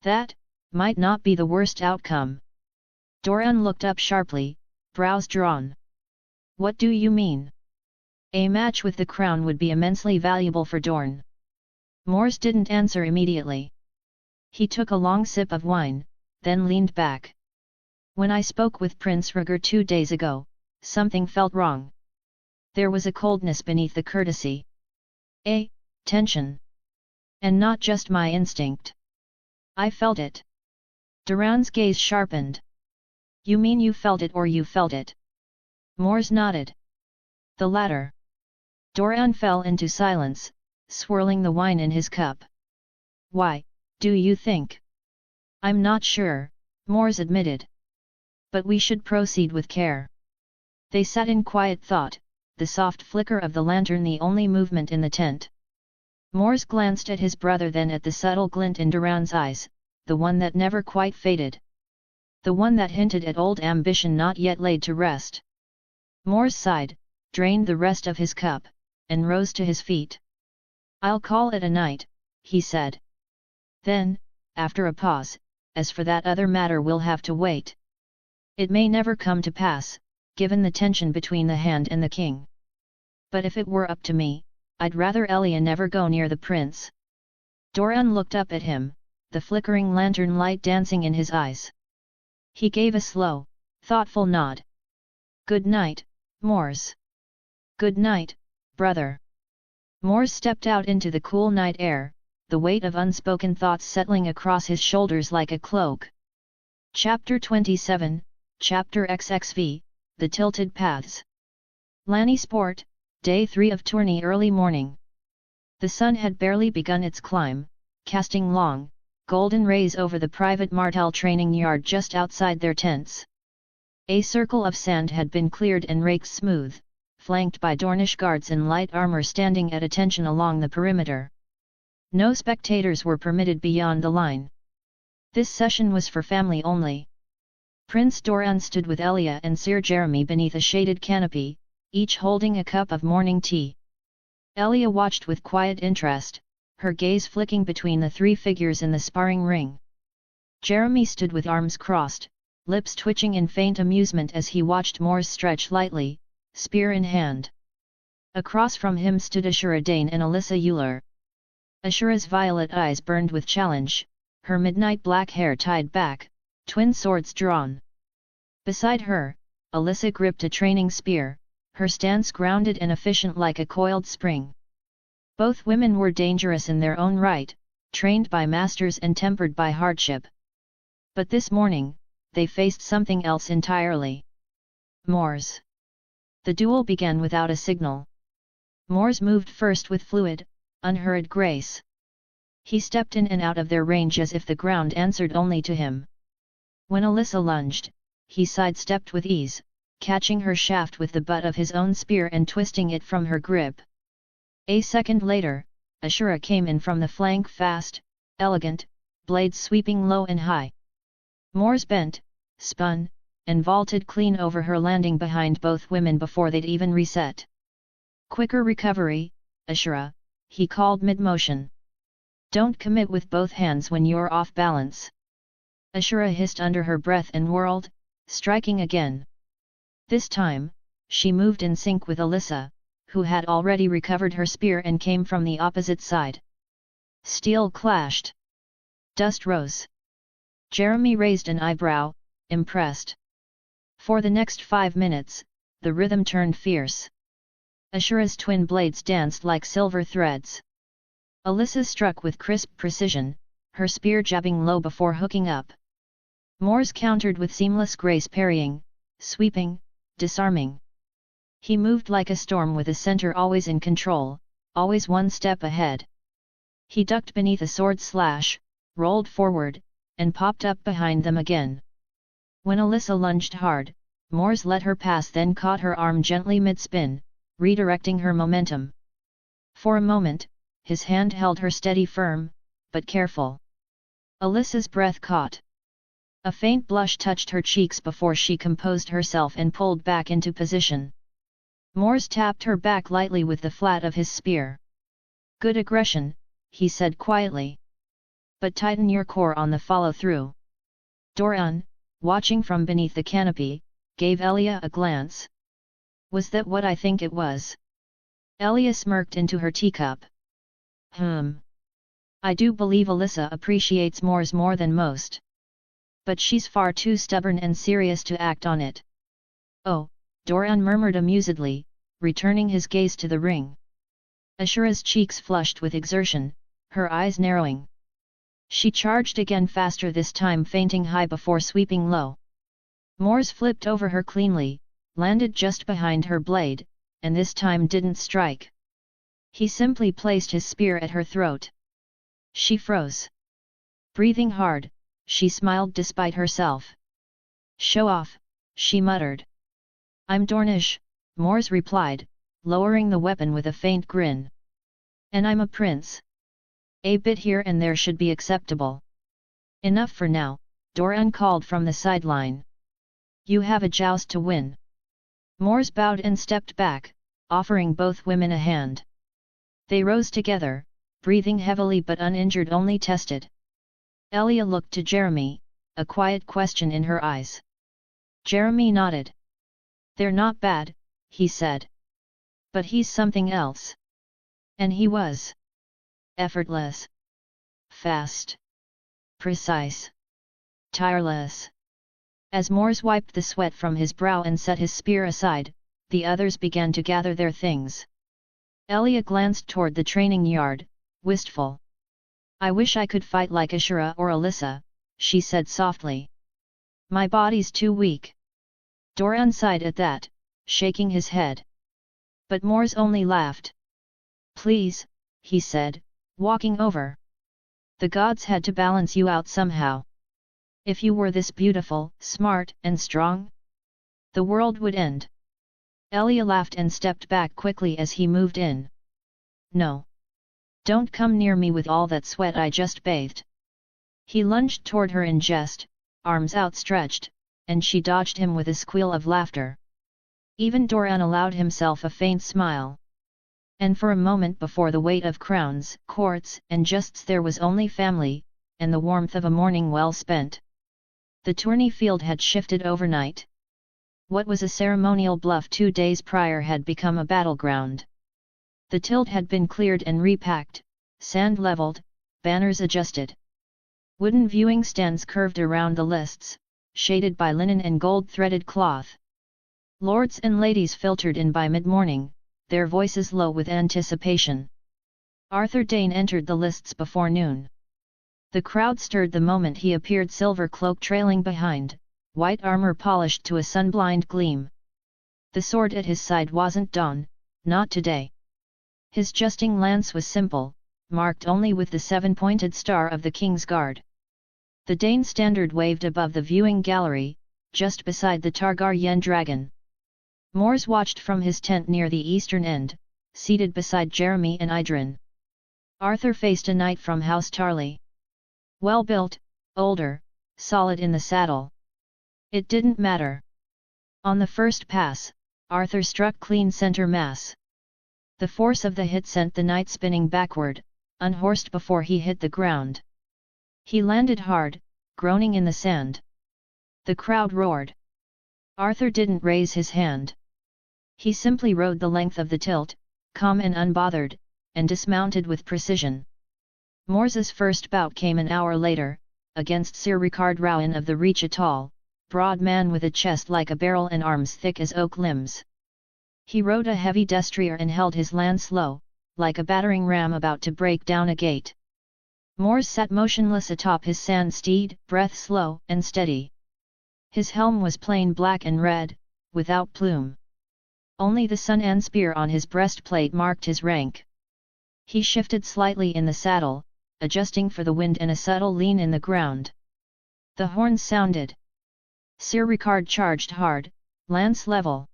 That might not be the worst outcome. Doran looked up sharply, brows drawn. What do you mean? A match with the crown would be immensely valuable for Dorne. Mors didn't answer immediately. He took a long sip of wine, then leaned back. When I spoke with Prince Rhaegar 2 days ago, something felt wrong. There was a coldness beneath the courtesy. A tension. And not just my instinct. I felt it. Doran's gaze sharpened. You mean you felt it or you felt it? Mors nodded. The latter. Doran fell into silence, swirling the wine in his cup. Why, do you think? I'm not sure, Mors admitted. But we should proceed with care. They sat in quiet thought, the soft flicker of the lantern the only movement in the tent. Mors glanced at his brother, then at the subtle glint in Doran's eyes, the one that never quite faded. The one that hinted at old ambition not yet laid to rest. Mors sighed, drained the rest of his cup, and rose to his feet. I'll call it a night, he said. Then, after a pause, as for that other matter, we'll have to wait. It may never come to pass, given the tension between the Hand and the King. But if it were up to me, I'd rather Elia never go near the prince. Doran looked up at him, the flickering lantern light dancing in his eyes. He gave a slow, thoughtful nod. Good night, Mors. Good night, brother. Mors stepped out into the cool night air, the weight of unspoken thoughts settling across his shoulders like a cloak. Chapter 27, Chapter XXV, The Tilted Paths. Lanny Sport, Day 3 of tourney. Early morning. The sun had barely begun its climb, casting long, golden rays over the private Martell training yard just outside their tents. A circle of sand had been cleared and raked smooth, flanked by Dornish guards in light armor standing at attention along the perimeter. No spectators were permitted beyond the line. This session was for family only. Prince Doran stood with Elia and Sir Jeremy beneath a shaded canopy, each holding a cup of morning tea. Elia watched with quiet interest, her gaze flicking between the three figures in the sparring ring. Jeremy stood with arms crossed, lips twitching in faint amusement as he watched Mors stretch lightly, spear in hand. Across from him stood Ashura Dane and Alyssa Euler. Ashura's violet eyes burned with challenge, her midnight black hair tied back, twin swords drawn. Beside her, Alyssa gripped a training spear, her stance grounded and efficient like a coiled spring. Both women were dangerous in their own right, trained by masters and tempered by hardship. But this morning, they faced something else entirely. Mors. The duel began without a signal. Mors moved first with fluid, unhurried grace. He stepped in and out of their range as if the ground answered only to him. When Alyssa lunged, he sidestepped with ease, catching her shaft with the butt of his own spear and twisting it from her grip. A second later, Ashura came in from the flank fast, elegant, blades sweeping low and high. Mors bent, spun, and vaulted clean over her, landing behind both women before they'd even reset. Quicker recovery, Ashura, he called mid-motion. Don't commit with both hands when you're off balance. Ashura hissed under her breath and whirled, striking again. This time, she moved in sync with Alyssa, who had already recovered her spear and came from the opposite side. Steel clashed. Dust rose. Jeremy raised an eyebrow, impressed. For the next 5 minutes, the rhythm turned fierce. Ashura's twin blades danced like silver threads. Alyssa struck with crisp precision, her spear jabbing low before hooking up. Mors countered with seamless grace, parrying, sweeping, disarming. He moved like a storm with his center always in control, always one step ahead. He ducked beneath a sword slash, rolled forward, and popped up behind them again. When Alyssa lunged hard, Mors let her pass, then caught her arm gently mid-spin, redirecting her momentum. For a moment, his hand held her steady, firm, but careful. Alyssa's breath caught. A faint blush touched her cheeks before she composed herself and pulled back into position. Mors tapped her back lightly with the flat of his spear. "Good aggression," he said quietly. "But tighten your core on the follow-through." Dorne, watching from beneath the canopy, gave Elia a glance. "Was that what I think it was?" Elia smirked into her teacup. I do believe Alyssa appreciates Mors more than most. But she's far too stubborn and serious to act on it." "Oh," Dorne murmured amusedly, returning his gaze to the ring. Ashura's cheeks flushed with exertion, her eyes narrowing. She charged again, faster this time, feinting high before sweeping low. Mors flipped over her cleanly, landed just behind her blade, and this time didn't strike. He simply placed his spear at her throat. She froze. Breathing hard, she smiled despite herself. "Show off," she muttered. "I'm Dornish," Mors replied, lowering the weapon with a faint grin. "And I'm a prince. A bit here and there should be acceptable." "Enough for now," Dorne called from the sideline. "You have a joust to win." Mors bowed and stepped back, offering both women a hand. They rose together, breathing heavily but uninjured, only tested. Elia looked to Jeremy, a quiet question in her eyes. Jeremy nodded. "They're not bad," he said. "But he's something else." And he was. Effortless. Fast. Precise. Tireless. As Mors wiped the sweat from his brow and set his spear aside, the others began to gather their things. Elia glanced toward the training yard, wistful. "I wish I could fight like Ashura or Alyssa," she said softly. "My body's too weak." Dorne sighed at that, shaking his head. But Mors only laughed. "Please," he said, walking over. "The gods had to balance you out somehow. If you were this beautiful, smart, and strong, the world would end." Elia laughed and stepped back quickly as he moved in. "No. Don't come near me with all that sweat I just bathed." He lunged toward her in jest, arms outstretched, and she dodged him with a squeal of laughter. Even Dorne allowed himself a faint smile. And for a moment, before the weight of crowns, courts, and justs, there was only family, and the warmth of a morning well spent. The tourney field had shifted overnight. What was a ceremonial bluff 2 days prior had become a battleground. The tilt had been cleared and repacked, sand leveled, banners adjusted. Wooden viewing stands curved around the lists, shaded by linen and gold-threaded cloth. Lords and ladies filtered in by mid-morning, their voices low with anticipation. Arthur Dane entered the lists before noon. The crowd stirred the moment he appeared, silver cloak trailing behind, white armor polished to a sunblind gleam. The sword at his side wasn't Dawn, not today. His jesting lance was simple, marked only with the 7-pointed star of the King's Guard. The Dane standard waved above the viewing gallery, just beside the Targaryen dragon. Mors watched from his tent near the eastern end, seated beside Jeremy and Idrin. Arthur faced a knight from House Tarly. Well-built, older, solid in the saddle. It didn't matter. On the first pass, Arthur struck clean center mass. The force of the hit sent the knight spinning backward, unhorsed before he hit the ground. He landed hard, groaning in the sand. The crowd roared. Arthur didn't raise his hand. He simply rode the length of the tilt, calm and unbothered, and dismounted with precision. Mors's first bout came an hour later, against Sir Ricard Rowan of the Reach, a tall, broad man with a chest like a barrel and arms thick as oak limbs. He rode a heavy destrier and held his lance low, like a battering ram about to break down a gate. Mors sat motionless atop his sand steed, breath slow and steady. His helm was plain black and red, without plume. Only the sun and spear on his breastplate marked his rank. He shifted slightly in the saddle, adjusting for the wind and a subtle lean in the ground. The horns sounded. Sir Ricard charged hard, lance level.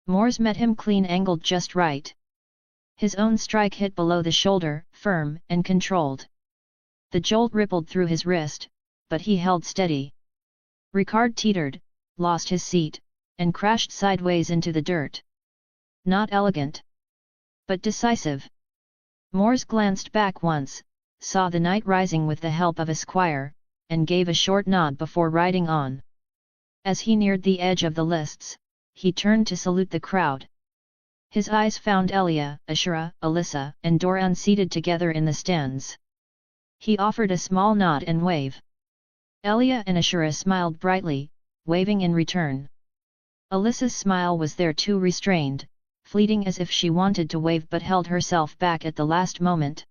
Mors met him clean-angled just right. His own strike hit below the shoulder, firm and controlled. The jolt rippled through his wrist, but he held steady. Ricard teetered, lost his seat, and crashed sideways into the dirt. Not elegant, but decisive. Mors glanced back once, saw the knight rising with the help of a squire, and gave a short nod before riding on. As he neared the edge of the lists, he turned to salute the crowd. His eyes found Elia, Ashura, Alyssa, and Doran seated together in the stands. He offered a small nod and wave. Elia and Ashura smiled brightly, waving in return. Alyssa's smile was there too, restrained, fleeting as if she wanted to wave but held herself back at the last moment.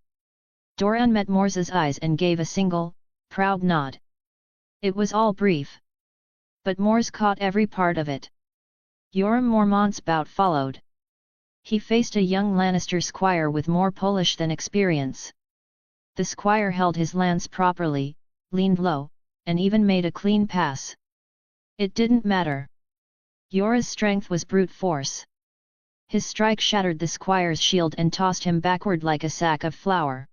Doran met Mors's eyes and gave a single, proud nod. It was all brief. But Mors caught every part of it. Yoram Mormont's bout followed. He faced a young Lannister squire with more polish than experience. The squire held his lance properly, leaned low, and even made a clean pass. It didn't matter. Yora's strength was brute force. His strike shattered the squire's shield and tossed him backward like a sack of flour.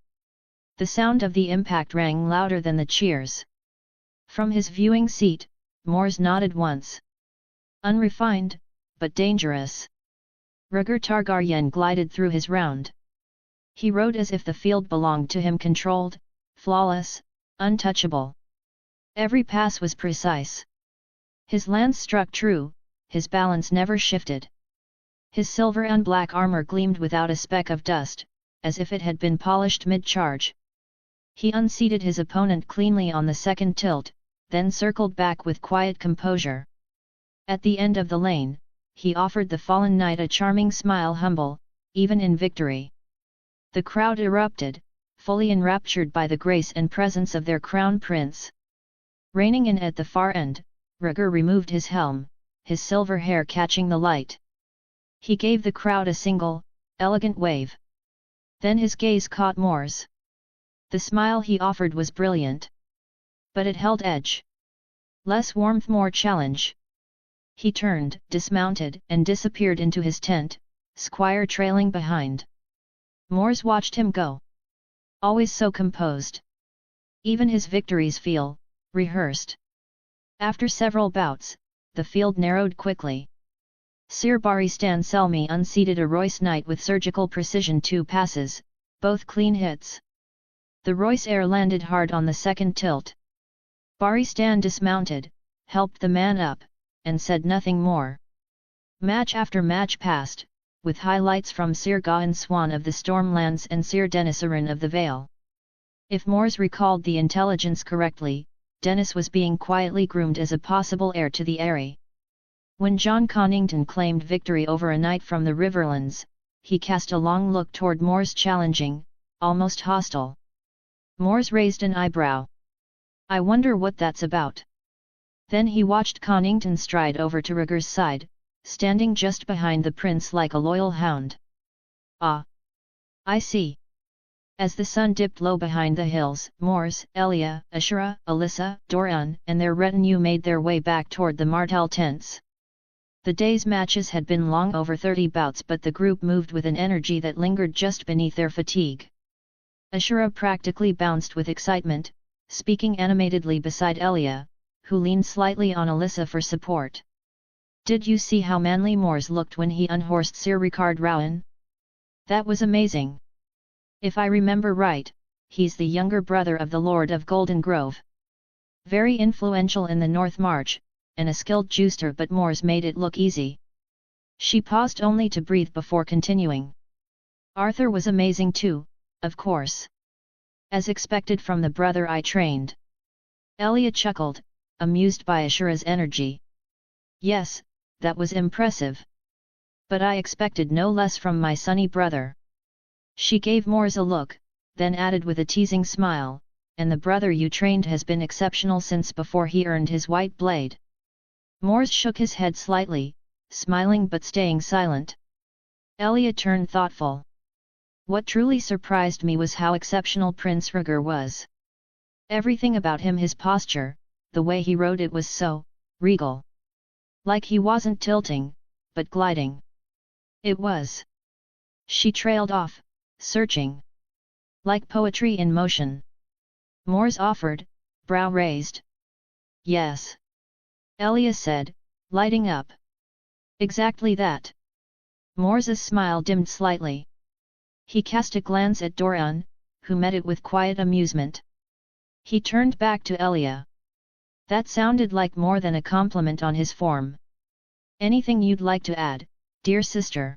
The sound of the impact rang louder than the cheers. From his viewing seat, Mors nodded once. Unrefined, but dangerous. Rhaegar Targaryen glided through his round. He rode as if the field belonged to him, controlled, flawless, untouchable. Every pass was precise. His lance struck true, his balance never shifted. His silver and black armor gleamed without a speck of dust, as if it had been polished mid-charge. He unseated his opponent cleanly on the second tilt, then circled back with quiet composure. At the end of the lane, he offered the fallen knight a charming smile, humble, even in victory. The crowd erupted, fully enraptured by the grace and presence of their crown prince. Reining in at the far end, Rhaegar removed his helm, his silver hair catching the light. He gave the crowd a single, elegant wave. Then his gaze caught Mors. The smile he offered was brilliant. But it held edge. Less warmth, more challenge. He turned, dismounted, and disappeared into his tent, squire trailing behind. Mors watched him go. Always so composed. Even his victories feel rehearsed. After several bouts, the field narrowed quickly. Sir Barristan Selmy unseated a Royce knight with surgical precision, 2 passes, both clean hits. The Royce heir landed hard on the second tilt. Barristan dismounted, helped the man up, and said nothing more. Match after match passed, with highlights from Sir Gawain Swan of the Stormlands and Sir Dennis Arryn of the Vale. If Mors recalled the intelligence correctly, Dennis was being quietly groomed as a possible heir to the Eyrie. When John Connington claimed victory over a knight from the Riverlands, he cast a long look toward Mors, challenging, almost hostile. Mors raised an eyebrow. I wonder what that's about. Then he watched Connington stride over to Rhaegar's side, standing just behind the prince like a loyal hound. Ah! I see. As the sun dipped low behind the hills, Mors, Elia, Ashura, Alyssa, Doran, and their retinue made their way back toward the Martell tents. The day's matches had been long over 30 bouts, but the group moved with an energy that lingered just beneath their fatigue. Ashura practically bounced with excitement, speaking animatedly beside Elia, who leaned slightly on Alyssa for support. Did you see how manly Mors looked when he unhorsed Sir Ricard Rowan? That was amazing. If I remember right, he's the younger brother of the Lord of Golden Grove. Very influential in the North March, and a skilled juicer, but Mors made it look easy. She paused only to breathe before continuing. Arthur was amazing too, of course. As expected from the brother I trained. Elia chuckled, amused by Ashura's energy. Yes, that was impressive. But I expected no less from my sunny brother. She gave Mors a look, then added with a teasing smile, and the brother you trained has been exceptional since before he earned his white blade. Mors shook his head slightly, smiling but staying silent. Elia turned thoughtful. What truly surprised me was how exceptional Prince Rhaegar was. Everything about him, his posture, the way he rode, it was so regal. Like he wasn't tilting, but gliding. It was. She trailed off, searching. Like poetry in motion. Mors offered, brow raised. Yes. Elia said, lighting up. Exactly that. Mors's smile dimmed slightly. He cast a glance at Doran, who met it with quiet amusement. He turned back to Elia. That sounded like more than a compliment on his form. Anything you'd like to add, dear sister?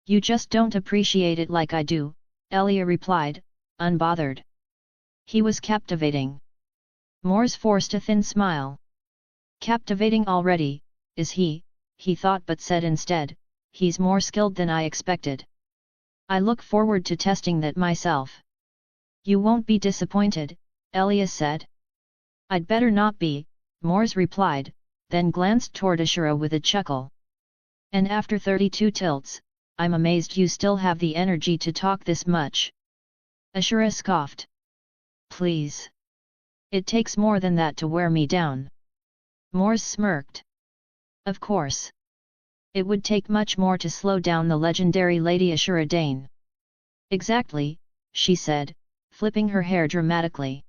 You just don't appreciate it like I do, Elia replied, unbothered. He was captivating. Mors forced a thin smile. Captivating already, is he thought, but said instead, he's more skilled than I expected. I look forward to testing that myself. You won't be disappointed, Elia said. I'd better not be, Mors replied, then glanced toward Ashura with a chuckle. And after 32 tilts, I'm amazed you still have the energy to talk this much. Ashura scoffed. Please. It takes more than that to wear me down. Mors smirked. Of course. It would take much more to slow down the legendary Lady Ashura Dane. Exactly, she said, flipping her hair dramatically.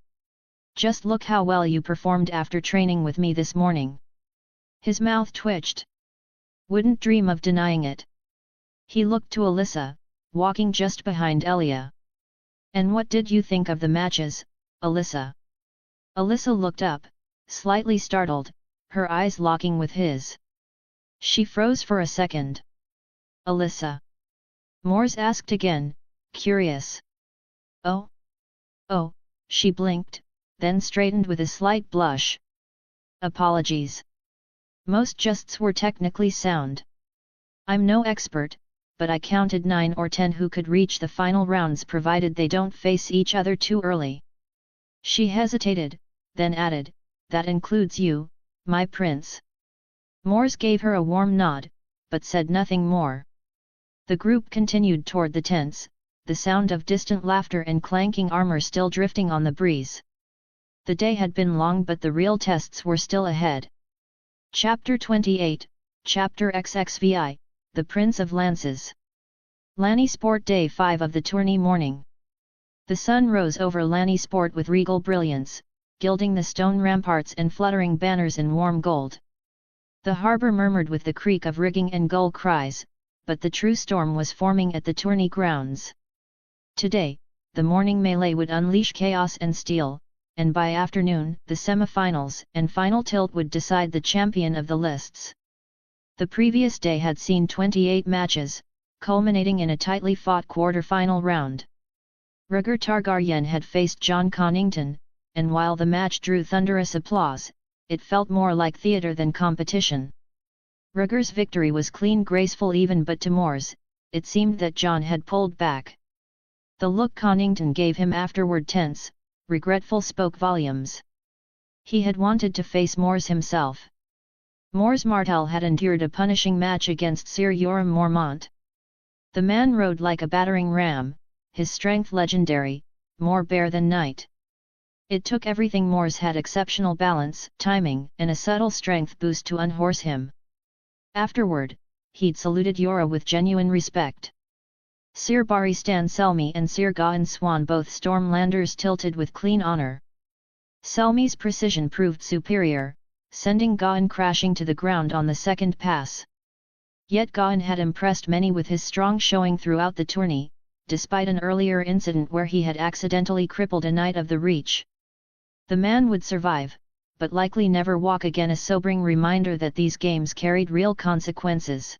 Just look how well you performed after training with me this morning. His mouth twitched. Wouldn't dream of denying it. He looked to Alyssa, walking just behind Elia. And what did you think of the matches, Alyssa? Alyssa looked up, slightly startled, her eyes locking with his. She froze for a second. Alyssa? Mors asked again, curious. Oh? Oh, she blinked, then straightened with a slight blush. Apologies. Most justs were technically sound. I'm no expert, but I counted 9 or 10 who could reach the final rounds provided they don't face each other too early. She hesitated, then added, that includes you, my prince. Mors gave her a warm nod, but said nothing more. The group continued toward the tents, the sound of distant laughter and clanking armor still drifting on the breeze. The day had been long, but the real tests were still ahead. Chapter 28, Chapter XXVI, The Prince of Lances. Lanny Sport Day 5 of the tourney morning. The sun rose over Lanny Sport with regal brilliance, gilding the stone ramparts and fluttering banners in warm gold. The harbour murmured with the creak of rigging and gull cries, but the true storm was forming at the tourney grounds. Today, the morning melee would unleash chaos and steel, and by afternoon, the semi-finals and final tilt would decide the champion of the lists. The previous day had seen 28 matches, culminating in a tightly fought quarter-final round. Rhaegar Targaryen had faced Jon Connington, and while the match drew thunderous applause, it felt more like theatre than competition. Rhaegar's victory was clean, graceful even, but to Mors, it seemed that Jon had pulled back. The look Connington gave him afterward, tense, regretful, spoke volumes. He had wanted to face Mors himself. Mors Martell had endured a punishing match against Sir Yoram Mormont. The man rode like a battering ram, his strength legendary, more bear than knight. It took everything. Mors had exceptional balance, timing, and a subtle strength boost to unhorse him. Afterward, he'd saluted Yora with genuine respect. Sir Barristan Selmy and Sir Gawain Swan, both Stormlanders, tilted with clean honor. Selmy's precision proved superior, sending Gawain crashing to the ground on the second pass. Yet Gawain had impressed many with his strong showing throughout the tourney, despite an earlier incident where he had accidentally crippled a Knight of the Reach. The man would survive, but likely never walk again, a sobering reminder that these games carried real consequences.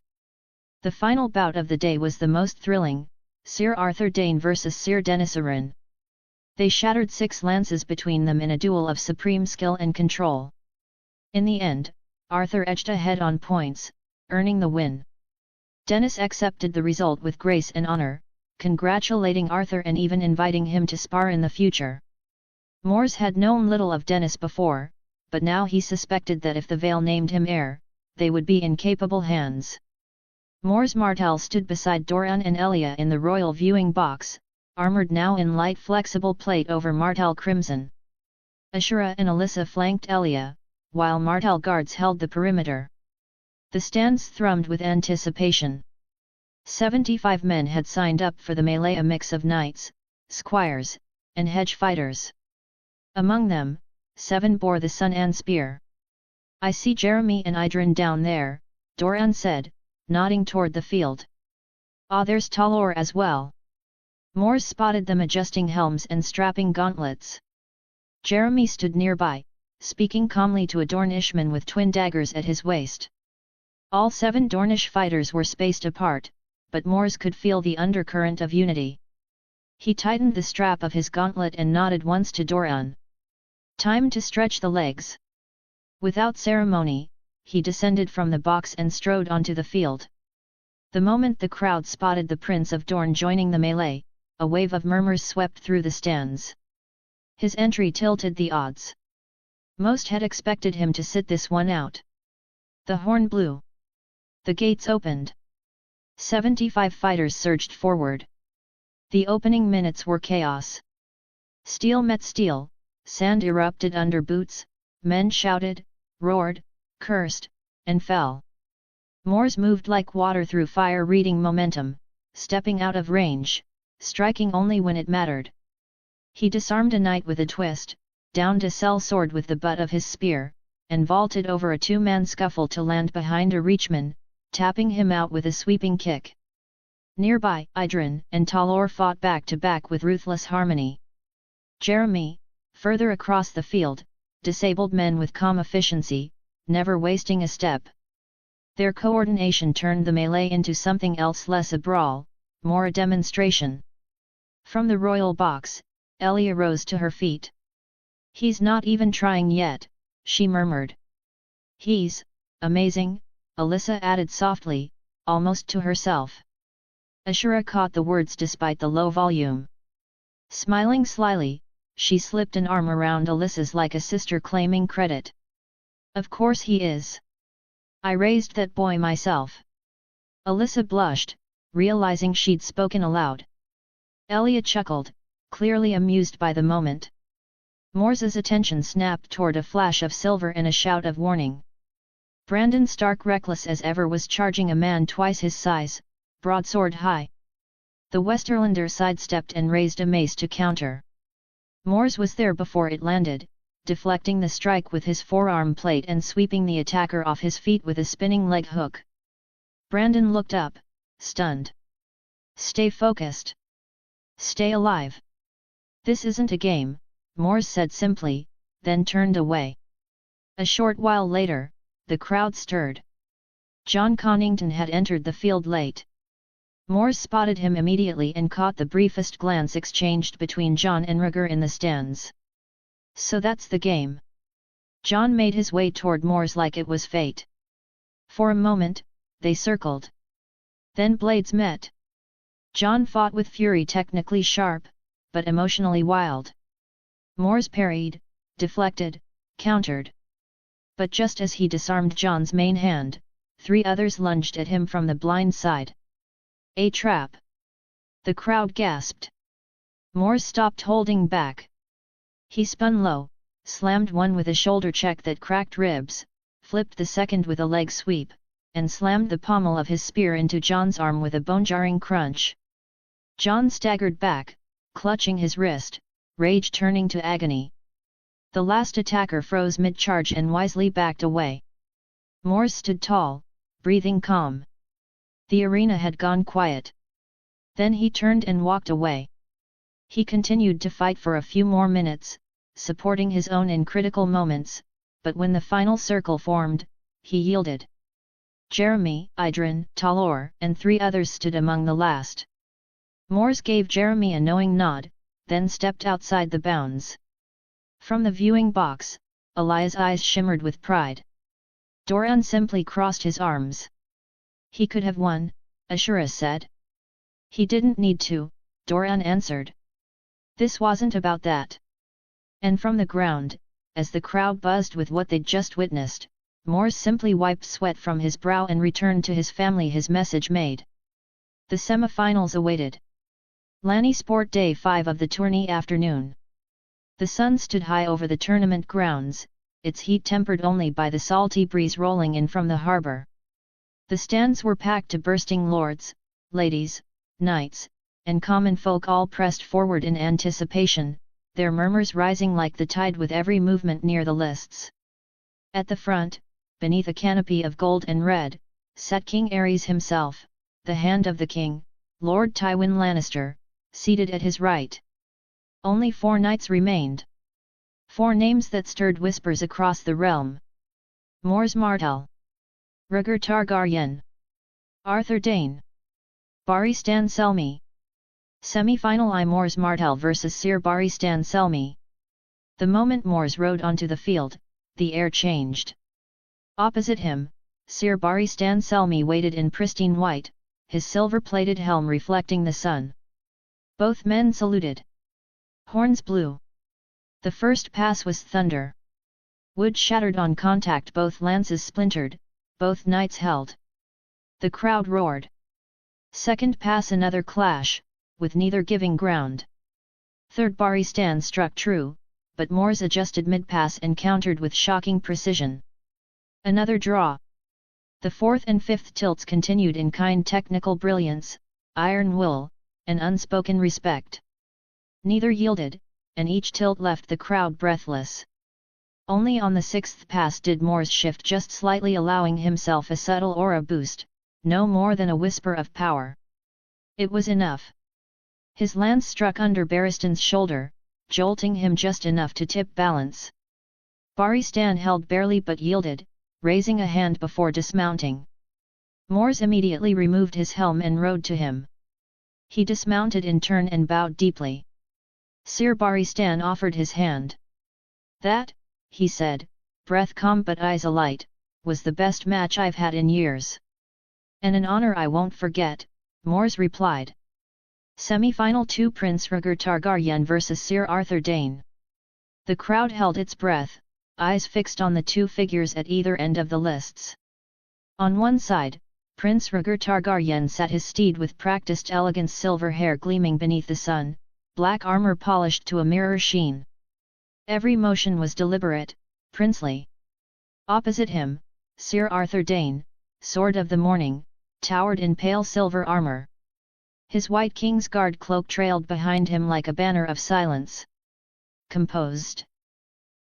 The final bout of the day was the most thrilling, Sir Arthur Dayne vs Sir Dennis Arryn. They shattered 6 lances between them in a duel of supreme skill and control. In the end, Arthur edged ahead on points, earning the win. Dennis accepted the result with grace and honor, congratulating Arthur and even inviting him to spar in the future. Mors had known little of Dennis before, but now he suspected that if the Vale named him heir, they would be in capable hands. Mors Martell stood beside Dorne and Elia in the royal viewing box, armoured now in light flexible plate over Martell crimson. Ashura and Alyssa flanked Elia, while Martell guards held the perimeter. The stands thrummed with anticipation. 75 men had signed up for the melee, a mix of knights, squires, and hedge fighters. Among them, 7 bore the sun and spear. "I see Jeremy and Idrin down there," Dorne said, nodding toward the field. "Ah, there's Talor as well." Mors spotted them adjusting helms and strapping gauntlets. Jeremy stood nearby, speaking calmly to a Dornishman with twin daggers at his waist. All 7 Dornish fighters were spaced apart, but Mors could feel the undercurrent of unity. He tightened the strap of his gauntlet and nodded once to Dorne. "Time to stretch the legs." Without ceremony, he descended from the box and strode onto the field. The moment the crowd spotted the Prince of Dorne joining the melee, a wave of murmurs swept through the stands. His entry tilted the odds. Most had expected him to sit this one out. The horn blew. The gates opened. 75 fighters surged forward. The opening minutes were chaos. Steel met steel, sand erupted under boots, men shouted, roared, cursed, and fell. Mors moved like water through fire, reading momentum, stepping out of range, striking only when it mattered. He disarmed a knight with a twist, downed a cell sword with the butt of his spear, and vaulted over a 2-man scuffle to land behind a reachman, tapping him out with a sweeping kick. Nearby, Idrin and Talor fought back to back with ruthless harmony. Jeremy, further across the field, disabled men with calm efficiency, never wasting a step. Their coordination turned the melee into something else, less a brawl, more a demonstration. From the royal box, Elia rose to her feet. "He's not even trying yet," she murmured. "He's amazing," Alyssa added softly, almost to herself. Ashura caught the words despite the low volume. Smiling slyly, she slipped an arm around Alyssa's like a sister claiming credit. "Of course he is. I raised that boy myself." Alyssa blushed, realizing she'd spoken aloud. Elia chuckled, clearly amused by the moment. Mors's attention snapped toward a flash of silver and a shout of warning. Brandon Stark, reckless as ever, was charging a man twice his size, broadsword high. The Westerlander sidestepped and raised a mace to counter. Mors was there before it landed, deflecting the strike with his forearm plate and sweeping the attacker off his feet with a spinning leg hook. Brandon looked up, stunned. "Stay focused. Stay alive. This isn't a game," Mors said simply, then turned away. A short while later, the crowd stirred. John Connington had entered the field late. Mors spotted him immediately and caught the briefest glance exchanged between John and Rhaegar in the stands. "So that's the game." John made his way toward Mors like it was fate. For a moment, they circled. Then blades met. John fought with fury, technically sharp, but emotionally wild. Mors parried, deflected, countered. But just as he disarmed John's main hand, 3 others lunged at him from the blind side. "A trap!" The crowd gasped. Mors stopped holding back. He spun low, slammed one with a shoulder check that cracked ribs, flipped the second with a leg sweep, and slammed the pommel of his spear into John's arm with a bone-jarring crunch. John staggered back, clutching his wrist, rage turning to agony. The last attacker froze mid-charge and wisely backed away. Mors stood tall, breathing calm. The arena had gone quiet. Then he turned and walked away. He continued to fight for a few more minutes, supporting his own in critical moments, but when the final circle formed, he yielded. Jeremy, Idrin, Talor, and 3 others stood among the last. Mors gave Jeremy a knowing nod, then stepped outside the bounds. From the viewing box, Elia's eyes shimmered with pride. Doran simply crossed his arms. He could have won, Ashura said. He didn't need to, Doran answered. This wasn't about that. And from the ground, as the crowd buzzed with what they'd just witnessed, Mors simply wiped sweat from his brow and returned to his family his message made. The semi-finals awaited. Lanny Sport Day 5 of the tourney afternoon. The sun stood high over the tournament grounds, its heat tempered only by the salty breeze rolling in from the harbour. The stands were packed to bursting, lords, ladies, knights, and common folk all pressed forward in anticipation, their murmurs rising like the tide with every movement near the lists. At the front, beneath a canopy of gold and red, sat King Aerys himself, the hand of the king, Lord Tywin Lannister, seated at his right. Only 4 knights remained. 4 names that stirred whispers across the realm. Mors Martell, Rhaegar Targaryen, Arthur Dayne, Barry Stan Selmy. Semi-final I Mors Martell vs Sir Barry Stan Selmy. The moment Mors rode onto the field, the air changed. Opposite him, Sir Barry Stan Selmy waited in pristine white, his silver-plated helm reflecting the sun. Both men saluted. Horns blew. The first pass was thunder. Wood shattered on contact, both lances splintered, both knights held. The crowd roared. Second pass, another clash, with neither giving ground. Third Barry Stan struck true, but Mors adjusted mid-pass and countered with shocking precision. Another draw. The fourth and fifth tilts continued in kind technical brilliance, iron will, and unspoken respect. Neither yielded, and each tilt left the crowd breathless. Only on the sixth pass did Mors shift just slightly, allowing himself a subtle aura boost, no more than a whisper of power. It was enough. His lance struck under Barristan's shoulder, jolting him just enough to tip balance. Barry Stan held barely but yielded, raising a hand before dismounting. Mors immediately removed his helm and rode to him. He dismounted in turn and bowed deeply. Sir Barry Stan offered his hand. That, he said, breath calm but eyes alight, was the best match I've had in years. And an honor I won't forget, Mors replied. Semi-final 2 Prince Rhaegar Targaryen vs Sir Arthur Dayne. The crowd held its breath, eyes fixed on the 2 figures at either end of the lists. On one side, Prince Rhaegar Targaryen sat his steed with practiced elegance, silver hair gleaming beneath the sun, black armor polished to a mirror sheen. Every motion was deliberate, princely. Opposite him, Sir Arthur Dayne, Sword of the Morning, towered in pale silver armor. His white King's Guard cloak trailed behind him like a banner of silence. Composed.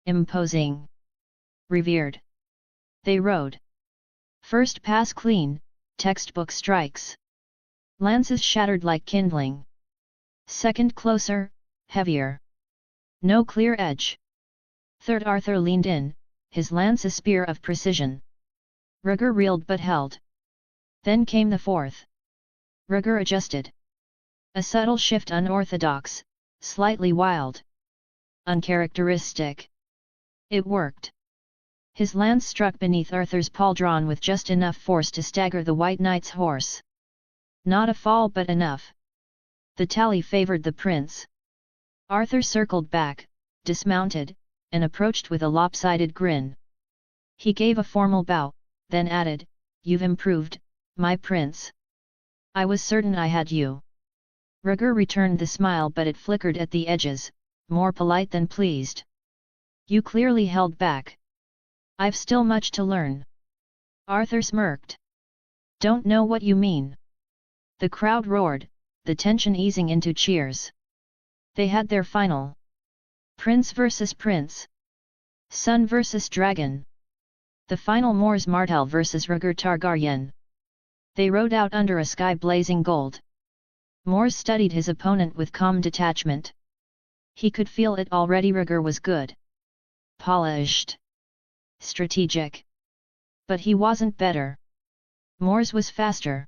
Imposing. Revered. They rode. First pass clean, textbook strikes. Lances shattered like kindling. Second closer, heavier. No clear edge. Third Arthur leaned in, his lance a spear of precision. Rhaegar reeled but held. Then came the fourth. Rhaegar adjusted. A subtle shift, unorthodox, slightly wild. Uncharacteristic. It worked. His lance struck beneath Arthur's pauldron with just enough force to stagger the White Knight's horse. Not a fall but enough. The tally favored the prince. Arthur circled back, dismounted, and approached with a lopsided grin. He gave a formal bow, then added, "You've improved, my prince. I was certain I had you." Rhaegar returned the smile, but it flickered at the edges, more polite than pleased. "You clearly held back. I've still much to learn." Arthur smirked. "Don't know what you mean." The crowd roared, the tension easing into cheers. They had their final. Prince versus prince. Sun versus dragon. The final, Mors Martell vs Rhaegar Targaryen. They rode out under a sky blazing gold. Mors studied his opponent with calm detachment. He could feel it already. Rhaegar was good. Polished. Strategic. But he wasn't better. Mors was faster.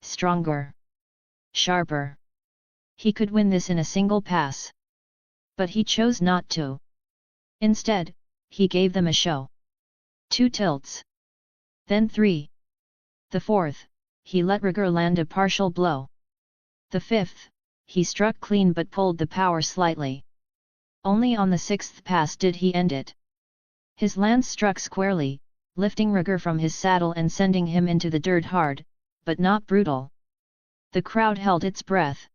Stronger. Sharper. He could win this in a single pass. But he chose not to. Instead, he gave them a show. 2 tilts. Then 3. The 4th, he let Rhaegar land a partial blow. The 5th, he struck clean but pulled the power slightly. Only on the 6th pass did he end it. His lance struck squarely, lifting Rhaegar from his saddle and sending him into the dirt hard, but not brutal. The crowd held its breath.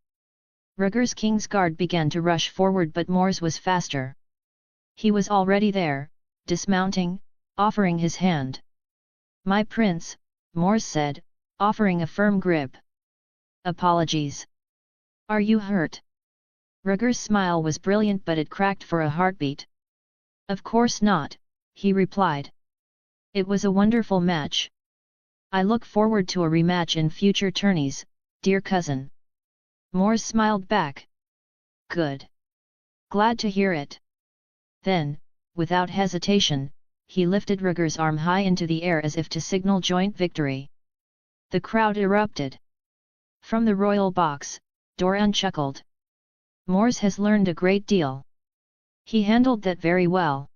Rhaegar's Kingsguard began to rush forward, but Mors was faster. He was already there, dismounting, offering his hand. "My prince," Mors said, offering a firm grip. "Apologies. Are you hurt?" Rhaegar's smile was brilliant, but it cracked for a heartbeat. "Of course not," he replied. "It was a wonderful match. I look forward to a rematch in future tourneys, dear cousin." Mors smiled back. "Good. Glad to hear it." Then, without hesitation, he lifted Rhaegar's arm high into the air as if to signal joint victory. The crowd erupted. From the royal box, Doran chuckled. "Mors has learned a great deal. He handled that very well."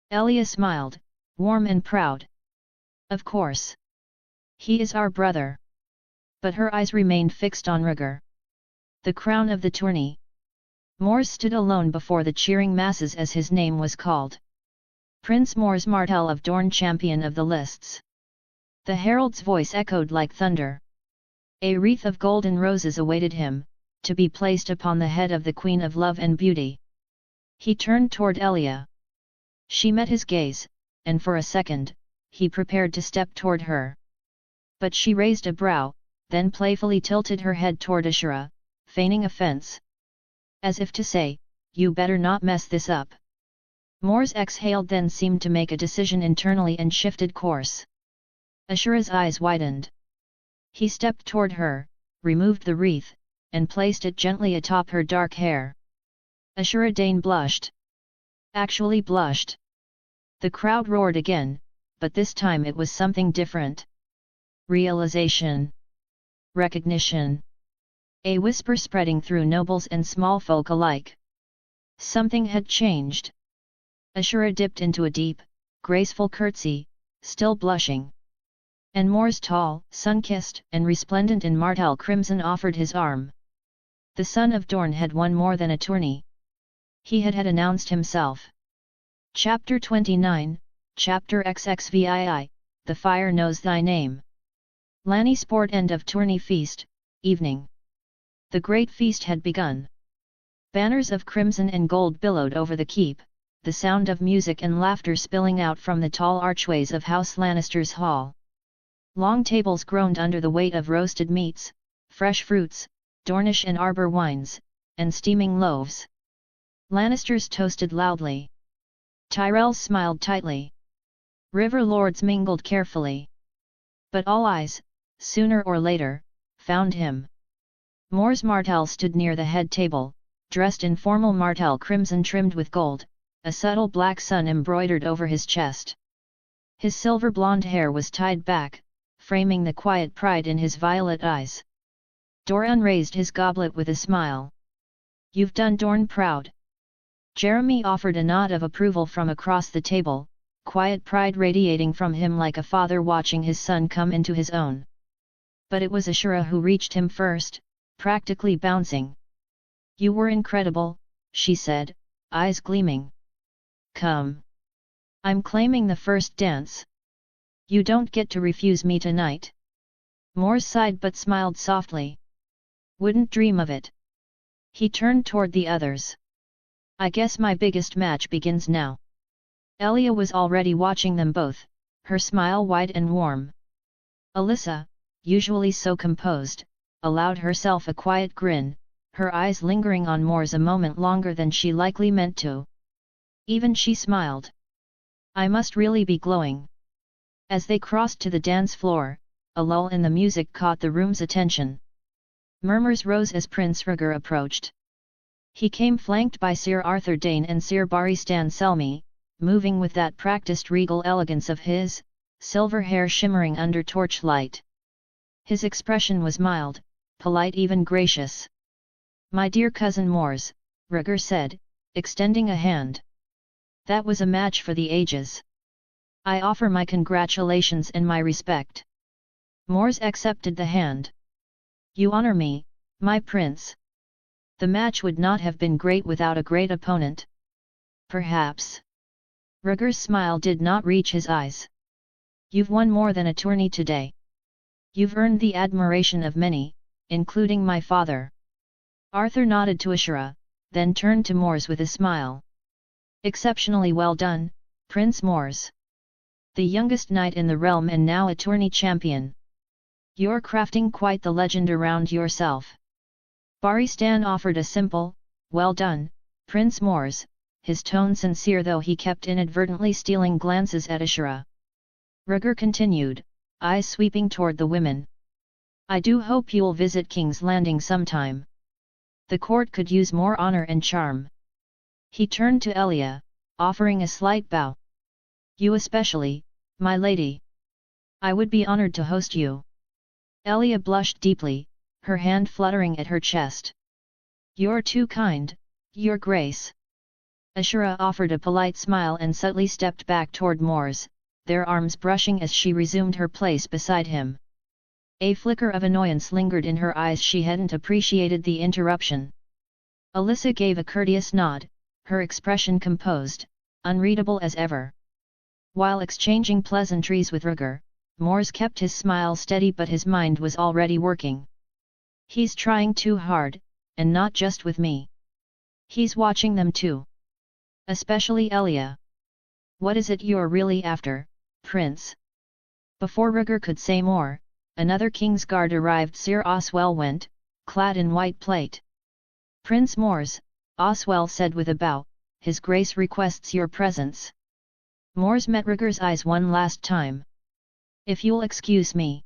Elia smiled, warm and proud. "Of course. He is our brother." But her eyes remained fixed on Rhaegar. The crown of the tourney. Mors stood alone before the cheering masses as his name was called. "Prince Mors Martell of Dorne, champion of the lists." The herald's voice echoed like thunder. A wreath of golden roses awaited him, to be placed upon the head of the Queen of Love and Beauty. He turned toward Elia. She met his gaze, and for a second, he prepared to step toward her. But she raised a brow, then playfully tilted her head toward Ashura, feigning offense. As if to say, "You better not mess this up." Mors exhaled, then seemed to make a decision internally and shifted course. Ashura's eyes widened. He stepped toward her, removed the wreath, and placed it gently atop her dark hair. Ashura Dane blushed. Actually blushed. The crowd roared again, but this time it was something different. Realization. Recognition. A whisper spreading through nobles and small folk alike. Something had changed. Ashura dipped into a deep, graceful curtsy, still blushing. And Mors, tall, sun-kissed, and resplendent in Martell crimson, offered his arm. The Sun of Dorne had won more than a tourney. He had announced himself. Chapter 29, Chapter XXVII, The Fire Knows Thy Name. Lanny Sport, end of tourney feast, evening. The great feast had begun. Banners of crimson and gold billowed over the keep, the sound of music and laughter spilling out from the tall archways of House Lannister's hall. Long tables groaned under the weight of roasted meats, fresh fruits, Dornish and arbor wines, and steaming loaves. Lannisters toasted loudly. Tyrells smiled tightly. River lords mingled carefully. But all eyes, sooner or later, found him. Mors Martell stood near the head table, dressed in formal Martell crimson trimmed with gold, a subtle black sun embroidered over his chest. His silver blonde hair was tied back, framing the quiet pride in his violet eyes. Doran raised his goblet with a smile. "You've done Dorne proud." Jeremy offered a nod of approval from across the table, quiet pride radiating from him like a father watching his son come into his own. But it was Ashura who reached him first, practically bouncing. "You were incredible," she said, eyes gleaming. "Come. I'm claiming the first dance. You don't get to refuse me tonight." Mors sighed but smiled softly. "Wouldn't dream of it." He turned toward the others. "I guess my biggest match begins now." Elia was already watching them both, her smile wide and warm. Alyssa, usually so composed, allowed herself a quiet grin, her eyes lingering on Mors a moment longer than she likely meant to. Even she smiled. "I must really be glowing." As they crossed to the dance floor, a lull in the music caught the room's attention. Murmurs rose as Prince Rhaegar approached. He came flanked by Sir Arthur Dane and Sir Barristan Selmy, moving with that practiced regal elegance of his, silver hair shimmering under torchlight. His expression was mild, polite, even gracious. My dear cousin Mors, Rhaegar said, extending a hand. That was a match for the ages. I offer my congratulations and my respect. Mors accepted the hand. You honor me, my prince. The match would not have been great without a great opponent. Perhaps. Rhaegar's smile did not reach his eyes. You've won more than a tourney today. You've earned the admiration of many, including my father. Arthur nodded to Ashura, then turned to Mors with a smile. Exceptionally well done, Prince Mors. The youngest knight in the realm and now a tourney champion. You're crafting quite the legend around yourself. Baristan offered a simple, well done, Prince Mors, his tone sincere though he kept inadvertently stealing glances at Ashura. Rhaegar continued, eyes sweeping toward the women. I do hope you'll visit King's Landing sometime. The court could use more honor and charm. He turned to Elia, offering a slight bow. You especially, my lady. I would be honored to host you. Elia blushed deeply, her hand fluttering at her chest. You're too kind, your grace. Ashura offered a polite smile and subtly stepped back toward Mors, their arms brushing as she resumed her place beside him. A flicker of annoyance lingered in her eyes. She hadn't appreciated the interruption. Alyssa gave a courteous nod, her expression composed, unreadable as ever. While exchanging pleasantries with Rhaegar, Mors kept his smile steady but his mind was already working. He's trying too hard, and not just with me. He's watching them too. Especially Elia. What is it you're really after, Prince? Before Rhaegar could say more, another King's Guard arrived. Sir Oswell went, clad in white plate. Prince Mors, Oswell said with a bow, His Grace requests your presence. Mors met Rhaegar's eyes one last time. If you'll excuse me.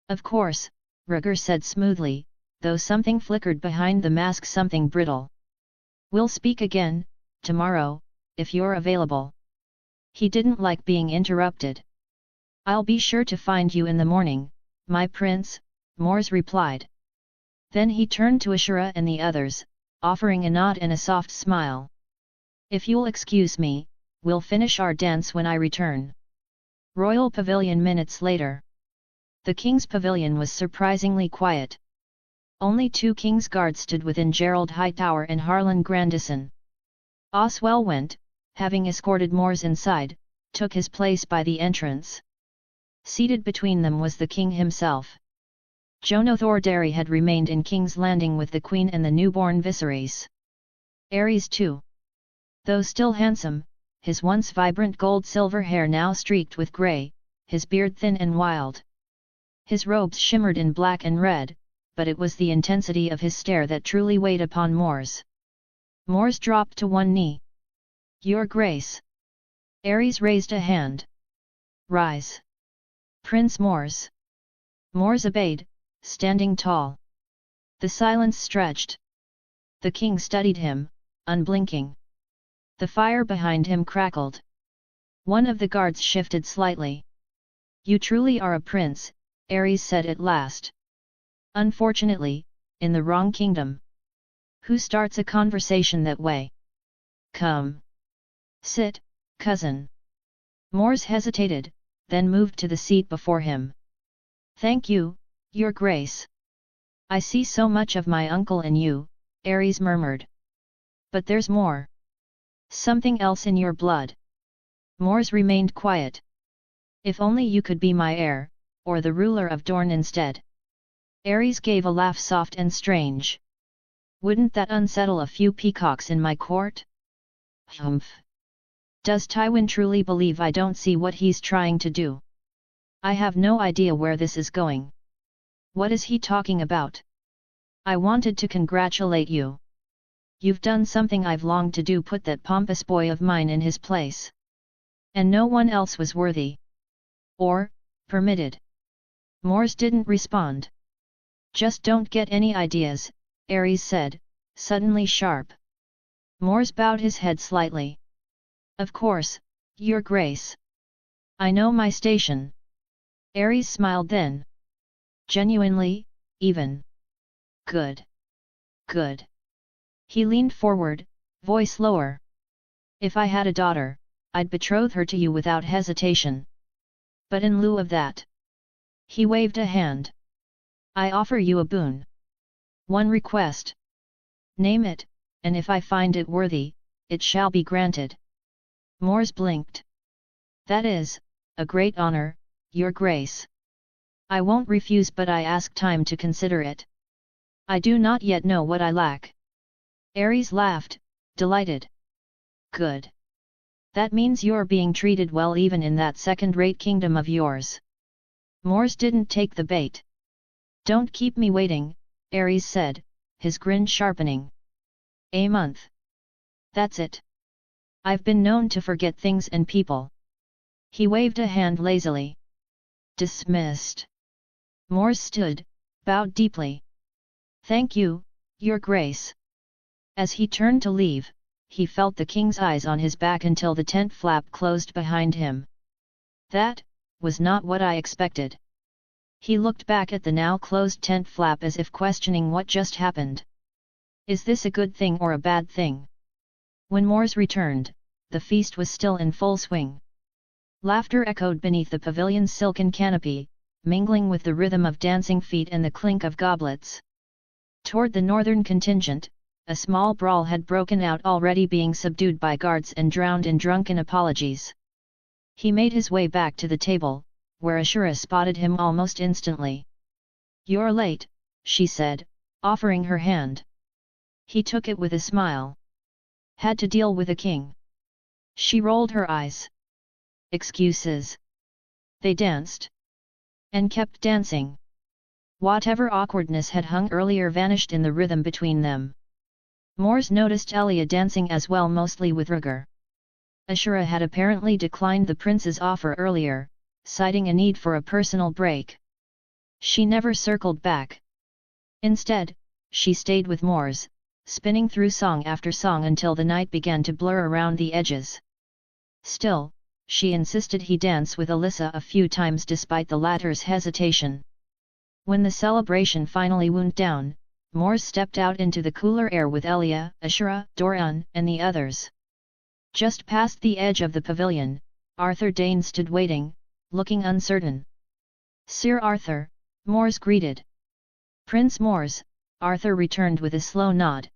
Of course, Rhaegar said smoothly, though something flickered behind the mask, something brittle. We'll speak again, tomorrow, if you're available. He didn't like being interrupted. I'll be sure to find you in the morning, my prince, Mors replied. Then he turned to Ashura and the others, offering a nod and a soft smile. If you'll excuse me, we'll finish our dance when I return. Royal Pavilion. Minutes later. The King's Pavilion was surprisingly quiet. Only 2 King's Guards stood within Gerald Hightower and Harlan Grandison. Oswell went, having escorted Mors inside, took his place by the entrance. Seated between them was the king himself. Jonothor Derry had remained in King's Landing with the Queen and the newborn Viserys. Aerys too. Though still handsome, his once vibrant gold-silver hair now streaked with grey, his beard thin and wild. His robes shimmered in black and red, but it was the intensity of his stare that truly weighed upon Mors. Mors dropped to one knee. Your Grace. Aerys raised a hand. Rise. Prince Mors. Mors obeyed, standing tall. The silence stretched. The king studied him, unblinking. The fire behind him crackled. One of the guards shifted slightly. You truly are a prince, Aerys said at last. Unfortunately, in the wrong kingdom. Who starts a conversation that way? Come. Sit, cousin. Mors hesitated, then moved to the seat before him. Thank you, your grace. I see so much of my uncle in you, Aerys murmured. But there's more. Something else in your blood. Mors remained quiet. If only you could be my heir, or the ruler of Dorne instead. Aerys gave a laugh, soft and strange. Wouldn't that unsettle a few peacocks in my court? Humph. Does Tywin truly believe I don't see what he's trying to do? I have no idea where this is going. What is he talking about? I wanted to congratulate you. You've done something I've longed to do, put that pompous boy of mine in his place. And no one else was worthy. Or, permitted. Mors didn't respond. Just don't get any ideas, Aerys said, suddenly sharp. Mors bowed his head slightly. Of course, your grace. I know my station. Aerys smiled then. Genuinely, even. Good. Good. He leaned forward, voice lower. If I had a daughter, I'd betroth her to you without hesitation. But in lieu of that, he waved a hand. I offer you a boon. One request. Name it, and if I find it worthy, it shall be granted. Mors blinked. That is, a great honor, your grace. I won't refuse, but I ask time to consider it. I do not yet know what I lack. Ares laughed, delighted. Good. That means you're being treated well even in that second-rate kingdom of yours. Mors didn't take the bait. Don't keep me waiting, Ares said, his grin sharpening. A month. That's it. I've been known to forget things and people. He waved a hand lazily. Dismissed. Mors stood, bowed deeply. Thank you, your grace. As he turned to leave, he felt the king's eyes on his back until the tent flap closed behind him. That was not what I expected. He looked back at the now closed tent flap as if questioning what just happened. Is this a good thing or a bad thing? When Mors returned, the feast was still in full swing. Laughter echoed beneath the pavilion's silken canopy, mingling with the rhythm of dancing feet and the clink of goblets. Toward the northern contingent, a small brawl had broken out, already being subdued by guards and drowned in drunken apologies. He made his way back to the table, where Ashura spotted him almost instantly. You're late, she said, offering her hand. He took it with a smile. Had to deal with a king. She rolled her eyes. Excuses. They danced. And kept dancing. Whatever awkwardness had hung earlier vanished in the rhythm between them. Mors noticed Elia dancing as well, mostly with rigor. Ashura had apparently declined the prince's offer earlier, citing a need for a personal break. She never circled back. Instead, she stayed with Mors, spinning through song after song until the night began to blur around the edges. Still, she insisted he dance with Alyssa a few times despite the latter's hesitation. When the celebration finally wound down, Mors stepped out into the cooler air with Elia, Ashura, Dorne, and the others. Just past the edge of the pavilion, Arthur Dane stood waiting, looking uncertain. Sir Arthur, Mors greeted. Prince Mors, Arthur returned with a slow nod.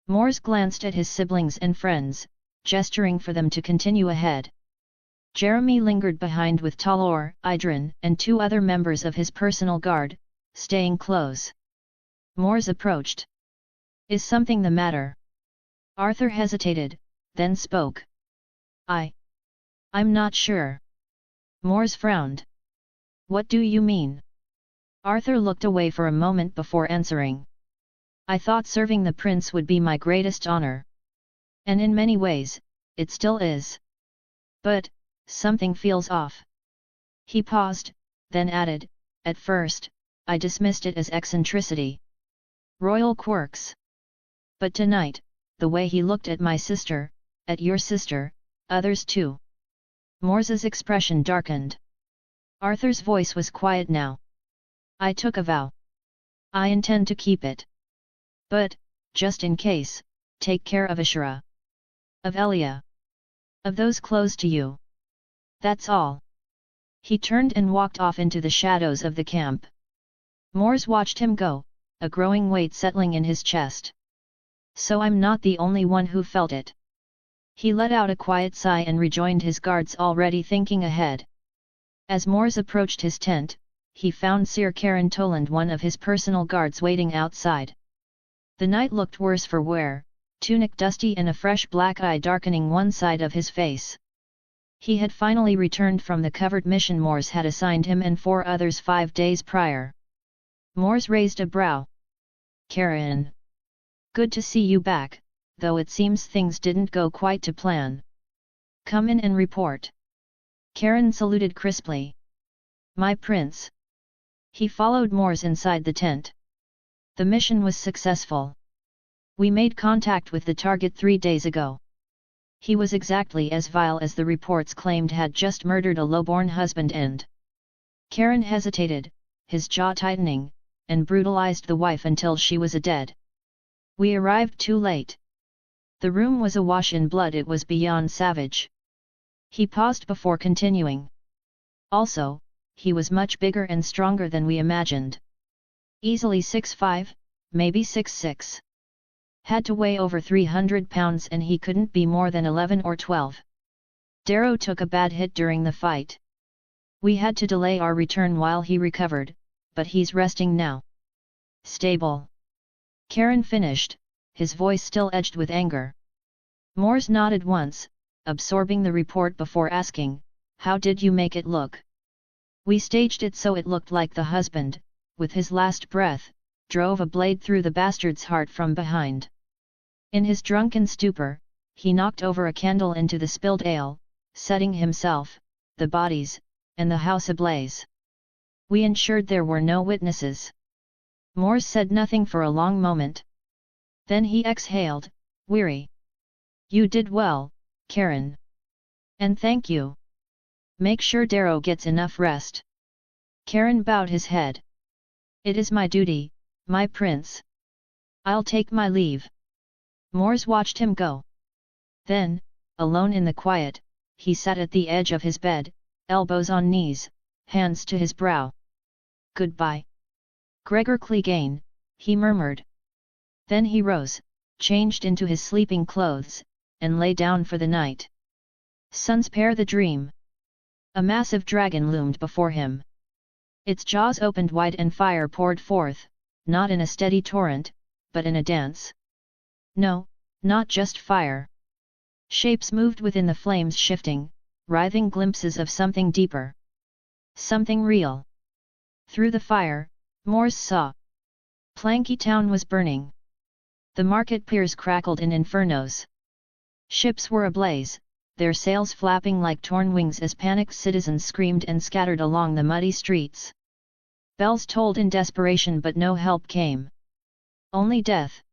Mors glanced at his siblings and friends, gesturing for them to continue ahead. Jeremy lingered behind with Talor, Idrin, and 2 other members of his personal guard, staying close. Mors approached. Is something the matter? Arthur hesitated, then spoke. I'm not sure. Mors frowned. What do you mean? Arthur looked away for a moment before answering. I thought serving the prince would be my greatest honor. And in many ways, it still is. But, something feels off. He paused, then added, at first, I dismissed it as eccentricity. Royal quirks. But tonight, the way he looked at my sister, at your sister, others too. Mors's expression darkened. Arthur's voice was quiet now. I took a vow. I intend to keep it. But, just in case, take care of Ashura. Of Elia. Of those close to you. That's all. He turned and walked off into the shadows of the camp. Mors watched him go, a growing weight settling in his chest. So I'm not the only one who felt it. He let out a quiet sigh and rejoined his guards, already thinking ahead. As Mors approached his tent, he found Sir Karen Toland, one of his personal guards, waiting outside. The night looked worse for wear, tunic dusty and a fresh black eye darkening one side of his face. He had finally returned from the covered mission Mors had assigned him and 4 others 5 days prior. Mors raised a brow. Karen. Good to see you back, though it seems things didn't go quite to plan. Come in and report. Karen saluted crisply. My prince. He followed Mors inside the tent. The mission was successful. We made contact with the target 3 days ago. He was exactly as vile as the reports claimed, had just murdered a low-born husband and... Karen hesitated, his jaw tightening, and brutalized the wife until she was a dead. We arrived too late. The room was awash in blood. It was beyond savage. He paused before continuing. Also, he was much bigger and stronger than we imagined. Easily 6'5", maybe 6'6". Had to weigh over 300 pounds and he couldn't be more than 11 or 12. Darrow took a bad hit during the fight. We had to delay our return while he recovered, but he's resting now. Stable. Karen finished, his voice still edged with anger. Mors nodded once, absorbing the report before asking, "How did you make it look?" "We staged it so it looked like the husband, with his last breath, drove a blade through the bastard's heart from behind." In his drunken stupor, he knocked over a candle into the spilled ale, setting himself, the bodies, and the house ablaze. "We ensured there were no witnesses." Mors said nothing for a long moment. Then he exhaled, weary. "You did well, Karen. And thank you. Make sure Darrow gets enough rest." Karen bowed his head. "It is my duty, my prince. I'll take my leave." Mors watched him go. Then, alone in the quiet, he sat at the edge of his bed, elbows on knees, hands to his brow. "Goodbye, Gregor Clegane," he murmured. Then he rose, changed into his sleeping clothes, and lay down for the night. Sunspare the dream. A massive dragon loomed before him. Its jaws opened wide and fire poured forth, not in a steady torrent, but in a dance. No, not just fire. Shapes moved within the flames, shifting, writhing glimpses of something deeper. Something real. Through the fire, Mors saw. Planky Town was burning. The market piers crackled in infernos. Ships were ablaze, their sails flapping like torn wings as panicked citizens screamed and scattered along the muddy streets. Bells tolled in desperation, but no help came. Only death.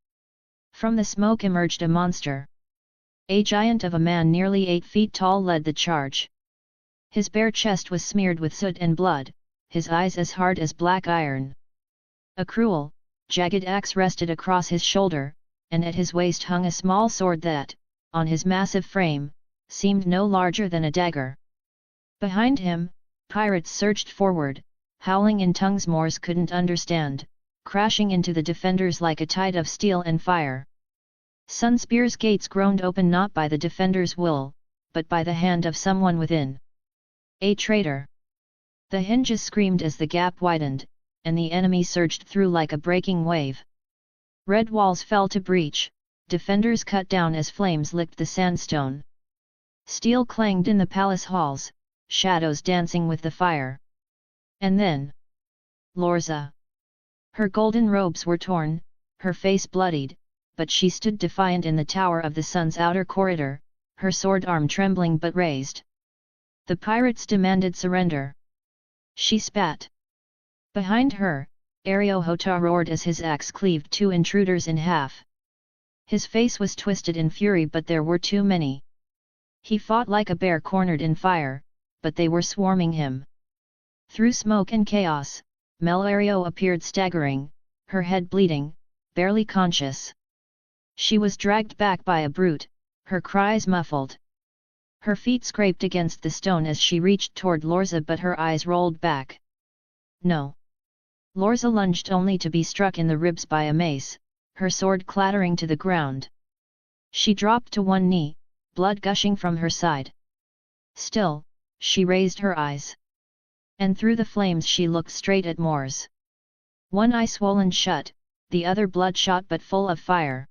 From the smoke emerged a monster. A giant of a man nearly 8 feet tall led the charge. His bare chest was smeared with soot and blood, his eyes as hard as black iron. A cruel, jagged axe rested across his shoulder, and at his waist hung a small sword that, on his massive frame, seemed no larger than a dagger. Behind him, pirates surged forward, howling in tongues Mors couldn't understand, crashing into the defenders like a tide of steel and fire. Sunspear's gates groaned open not by the defenders' will, but by the hand of someone within. A traitor! The hinges screamed as the gap widened, and the enemy surged through like a breaking wave. Red walls fell to breach, defenders cut down as flames licked the sandstone. Steel clanged in the palace halls, shadows dancing with the fire. And then... Lorza! Her golden robes were torn, her face bloodied, but she stood defiant in the tower of the sun's outer corridor, her sword arm trembling but raised. The pirates demanded surrender. She spat. Behind her, Hota roared as his axe cleaved 2 intruders in half. His face was twisted in fury, but there were too many. He fought like a bear cornered in fire, but they were swarming him. Through smoke and chaos, Melario appeared staggering, her head bleeding, barely conscious. She was dragged back by a brute, her cries muffled. Her feet scraped against the stone as she reached toward Lorza, but her eyes rolled back. No. Lorza lunged only to be struck in the ribs by a mace, her sword clattering to the ground. She dropped to one knee, blood gushing from her side. Still, she raised her eyes. And through the flames she looked straight at Mors. One eye swollen shut, the other bloodshot but full of fire.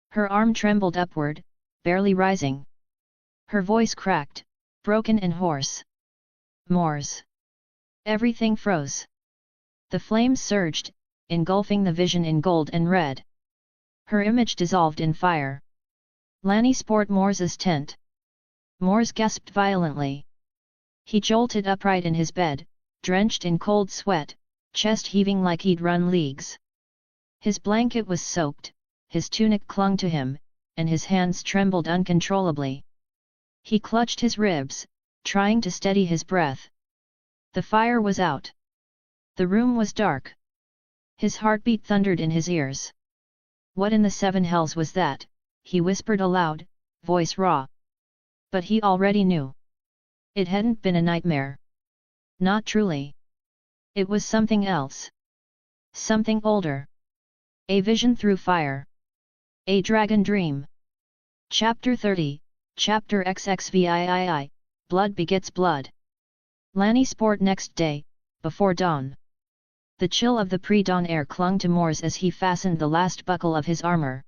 Her arm trembled upward, barely rising. Her voice cracked, broken and hoarse. Mors. Everything froze. The flames surged, engulfing the vision in gold and red. Her image dissolved in fire. Lanny sport Mors's tent. Mors gasped violently. He jolted upright in his bed, drenched in cold sweat, chest heaving like he'd run leagues. His blanket was soaked, his tunic clung to him, and his hands trembled uncontrollably. He clutched his ribs, trying to steady his breath. The fire was out. The room was dark. His heartbeat thundered in his ears. What in the seven hells was that? He whispered aloud, voice raw. But he already knew. It hadn't been a nightmare. Not truly. It was something else. Something older. A vision through fire. A dragon dream. Chapter 30, Chapter XXVIII, Blood Begets Blood. Lanny Sport next day, before dawn. The chill of the pre-dawn air clung to Mors as he fastened the last buckle of his armor.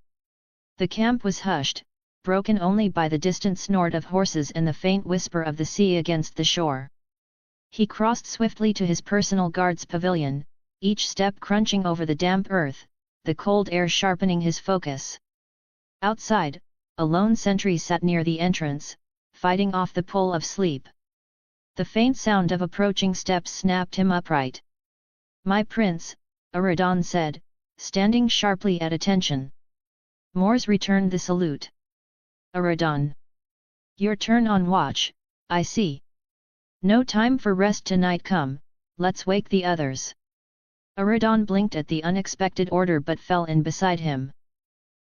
The camp was hushed, broken only by the distant snort of horses and the faint whisper of the sea against the shore. He crossed swiftly to his personal guard's pavilion, each step crunching over the damp earth, the cold air sharpening his focus. Outside, a lone sentry sat near the entrance, fighting off the pull of sleep. The faint sound of approaching steps snapped him upright. "My prince," Auraborne said, standing sharply at attention. Mors returned the salute. "Auraborne. Your turn on watch, I see. No time for rest tonight. Come, let's wake the others." Auraborne blinked at the unexpected order but fell in beside him.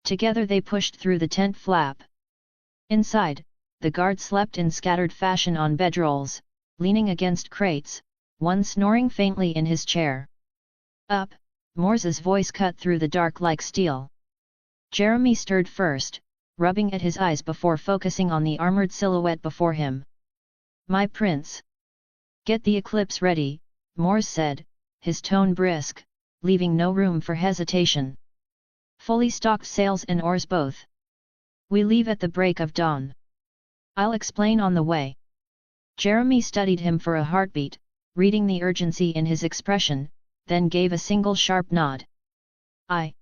Together they pushed through the tent flap. Inside, the guard slept in scattered fashion on bedrolls, leaning against crates, one snoring faintly in his chair. "Up," Mors's voice cut through the dark like steel. Jeremy stirred first, rubbing at his eyes before focusing on the armored silhouette before him. "My prince. Get the eclipse ready," Mors said, his tone brisk, leaving no room for hesitation. "Fully stocked sails and oars both. We leave at the break of dawn. I'll explain on the way." Jeremy studied him for a heartbeat, reading the urgency in his expression, then gave a single sharp nod. "Aye."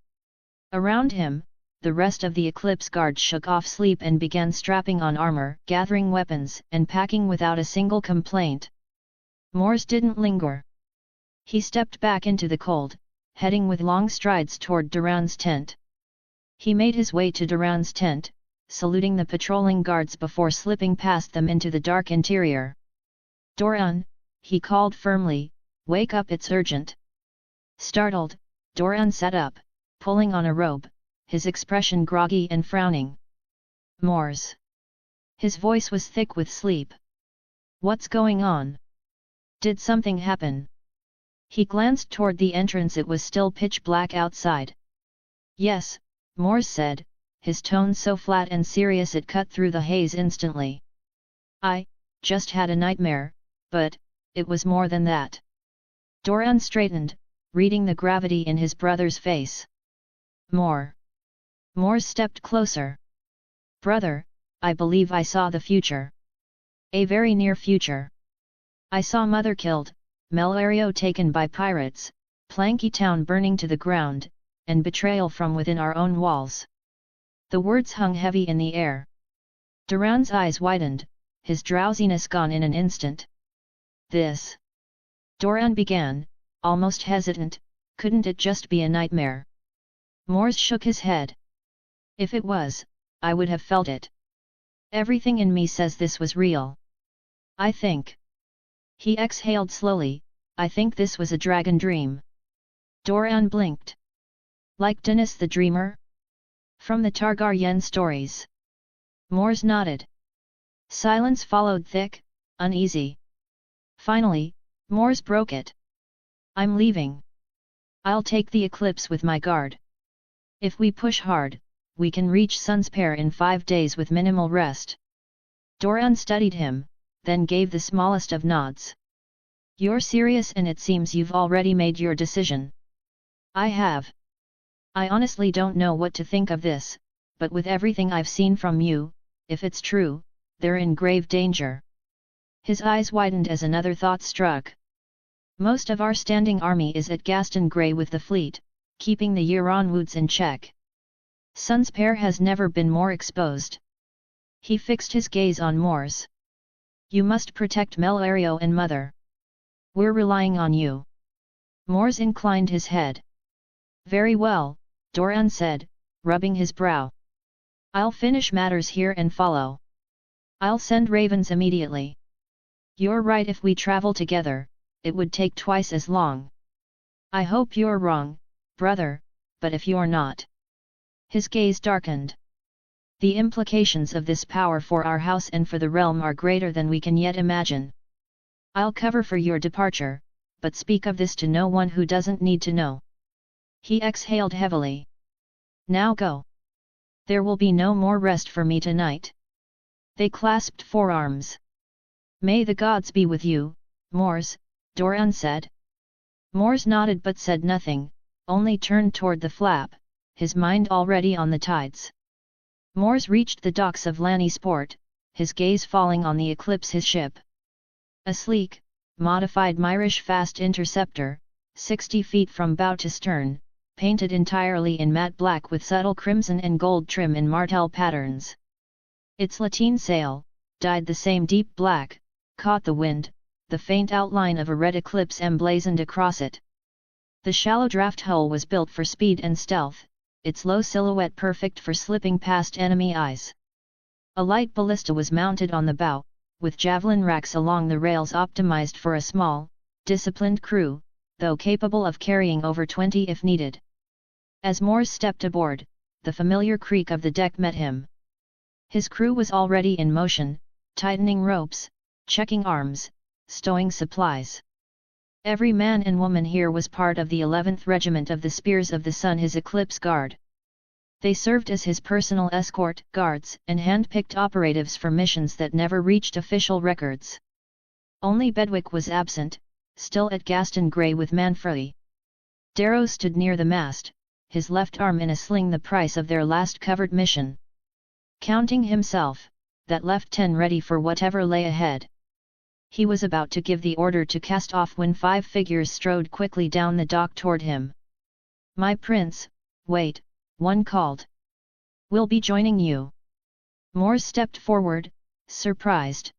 Around him, the rest of the Eclipse Guard shook off sleep and began strapping on armor, gathering weapons, and packing without a single complaint. Mors didn't linger. He stepped back into the cold, heading with long strides toward Duran's tent. He made his way to Duran's tent, saluting the patrolling guards before slipping past them into the dark interior. "Doran," he called firmly, "wake up, it's urgent." Startled, Doran sat up, pulling on a robe, his expression groggy and frowning. "Mors." His voice was thick with sleep. "What's going on? Did something happen?" He glanced toward the entrance. It was still pitch black outside. "Yes," Mors said, his tone so flat and serious it cut through the haze instantly. "I just had a nightmare, but it was more than that." Doran straightened, reading the gravity in his brother's face. "More." Mors stepped closer. "Brother, I believe I saw the future. A very near future. I saw Mother killed, Melario taken by pirates, Planky Town burning to the ground, and betrayal from within our own walls." The words hung heavy in the air. Duran's eyes widened, his drowsiness gone in an instant. "This," Doran began, almost hesitant, "couldn't it just be a nightmare?" Mors shook his head. "If it was, I would have felt it. Everything in me says this was real. I think." He exhaled slowly, "I think this was a dragon dream." Doran blinked. "Like Dennis the Dreamer? From the Targaryen stories?" Mors nodded. Silence followed, thick, uneasy. Finally, Mors broke it. "I'm leaving. I'll take the eclipse with my guard. If we push hard, we can reach Sunspear in 5 days with minimal rest." Doran studied him, then gave the smallest of nods. "You're serious, and it seems you've already made your decision." "I have. I honestly don't know what to think of this, but with everything I've seen from you, if it's true, they're in grave danger." His eyes widened as another thought struck. "Most of our standing army is at Gaston Grey with the fleet, keeping the Euron Woods in check. Sunspear has never been more exposed." He fixed his gaze on Mors. "You must protect Melario and Mother. We're relying on you." Mors inclined his head. "Very well," Doran said, rubbing his brow. "I'll finish matters here and follow. I'll send ravens immediately. You're right, if we travel together, it would take twice as long. I hope you're wrong, brother, but if you're not..." His gaze darkened. The implications of this power for our house and for the realm are greater than we can yet imagine. I'll cover for your departure, but speak of this to no one who doesn't need to know. He exhaled heavily. Now go. There will be no more rest for me tonight. They clasped forearms. May the gods be with you, Mors, Dorne said. Mors nodded but said nothing, only turned toward the flap, his mind already on the tides. Mors reached the docks of Lannisport, his gaze falling on the Eclipse, his ship. A sleek, modified Myrish fast interceptor, 60 feet from bow to stern, painted entirely in matte black with subtle crimson and gold trim in Martell patterns. Its lateen sail, dyed the same deep black, caught the wind, the faint outline of a red eclipse emblazoned across it. The shallow draft hull was built for speed and stealth, its low silhouette perfect for slipping past enemy eyes. A light ballista was mounted on the bow, with javelin racks along the rails optimized for a small, disciplined crew, though capable of carrying over 20 if needed. As Mors stepped aboard, the familiar creak of the deck met him. His crew was already in motion, tightening ropes, checking arms, stowing supplies. Every man and woman here was part of the 11th Regiment of the Spears of the Sun, his Eclipse Guard. They served as his personal escort, guards, and hand-picked operatives for missions that never reached official records. Only Bedwick was absent, still at Gaston Grey with Manfrey. Darrow stood near the mast, his left arm in a sling, the price of their last covered mission. Counting himself, that left 10 ready for whatever lay ahead. He was about to give the order to cast off when 5 figures strode quickly down the dock toward him. "My prince, wait," one called. "We'll be joining you." Mors stepped forward, surprised.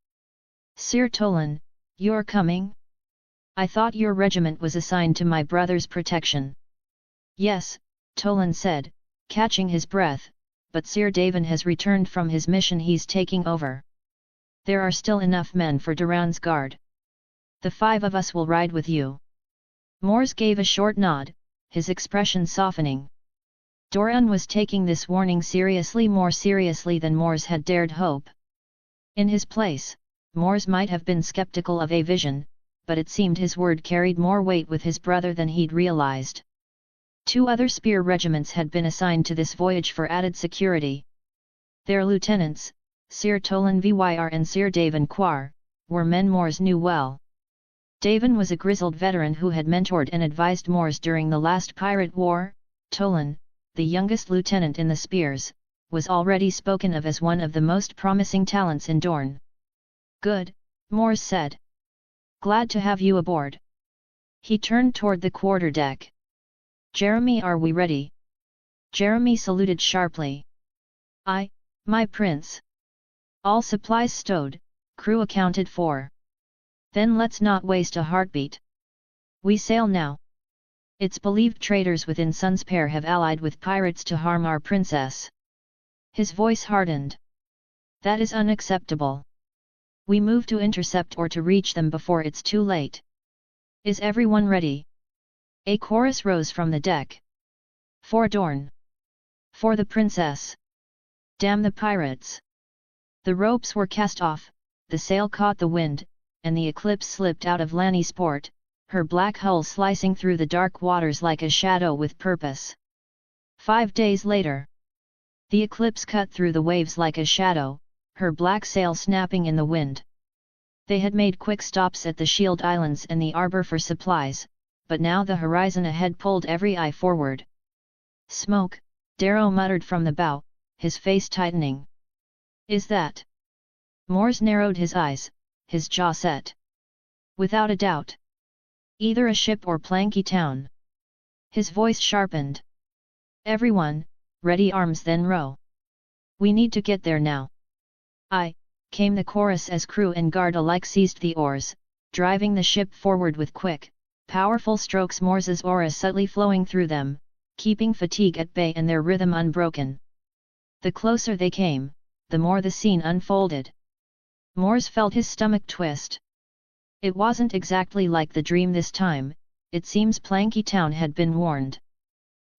"Sir Tolan, you're coming? I thought your regiment was assigned to my brother's protection." "Yes," Tolan said, catching his breath, "but Sir Davin has returned from his mission. He's taking over. There are still enough men for Duran's guard. The 5 of us will ride with you." Mors gave a short nod, his expression softening. Doran was taking this warning seriously, more seriously than Mors had dared hope. In his place, Mors might have been skeptical of a vision, but it seemed his word carried more weight with his brother than he'd realized. 2 other spear regiments had been assigned to this voyage for added security. Their lieutenants, Sir Tolan Vyr and Sir Davin Quar, were men Mors knew well. Davin was a grizzled veteran who had mentored and advised Mors during the last pirate war. Tolan, the youngest lieutenant in the Spears, was already spoken of as one of the most promising talents in Dorne. "Good," Mors said. "Glad to have you aboard." He turned toward the quarterdeck. "Jeremy, are we ready?" Jeremy saluted sharply. "Aye, my prince." "All supplies stowed, crew accounted for." "Then let's not waste a heartbeat. We sail now." "It's believed traders within Sun's Pair have allied with pirates to harm our princess." His voice hardened. "That is unacceptable. We move to intercept or to reach them before it's too late." "Is everyone ready?" A chorus rose from the deck. "For Dorne. For the princess. Damn the pirates." The ropes were cast off, the sail caught the wind, and the Eclipse slipped out of Lannisport, her black hull slicing through the dark waters like a shadow with purpose. 5 days later, the Eclipse cut through the waves like a shadow, her black sail snapping in the wind. They had made quick stops at the Shield Islands and the Arbor for supplies, but now the horizon ahead pulled every eye forward. "Smoke," Darrow muttered from the bow, his face tightening. "Is that?" Mors narrowed his eyes, his jaw set. "Without a doubt. Either a ship or Planky Town." His voice sharpened. "Everyone, ready arms then row. We need to get there now." "Aye," came the chorus as crew and guard alike seized the oars, driving the ship forward with quick, powerful strokes, Mors's aura subtly flowing through them, keeping fatigue at bay and their rhythm unbroken. The closer they came, the more the scene unfolded. Mors felt his stomach twist. It wasn't exactly like the dream this time. It seems Planky Town had been warned.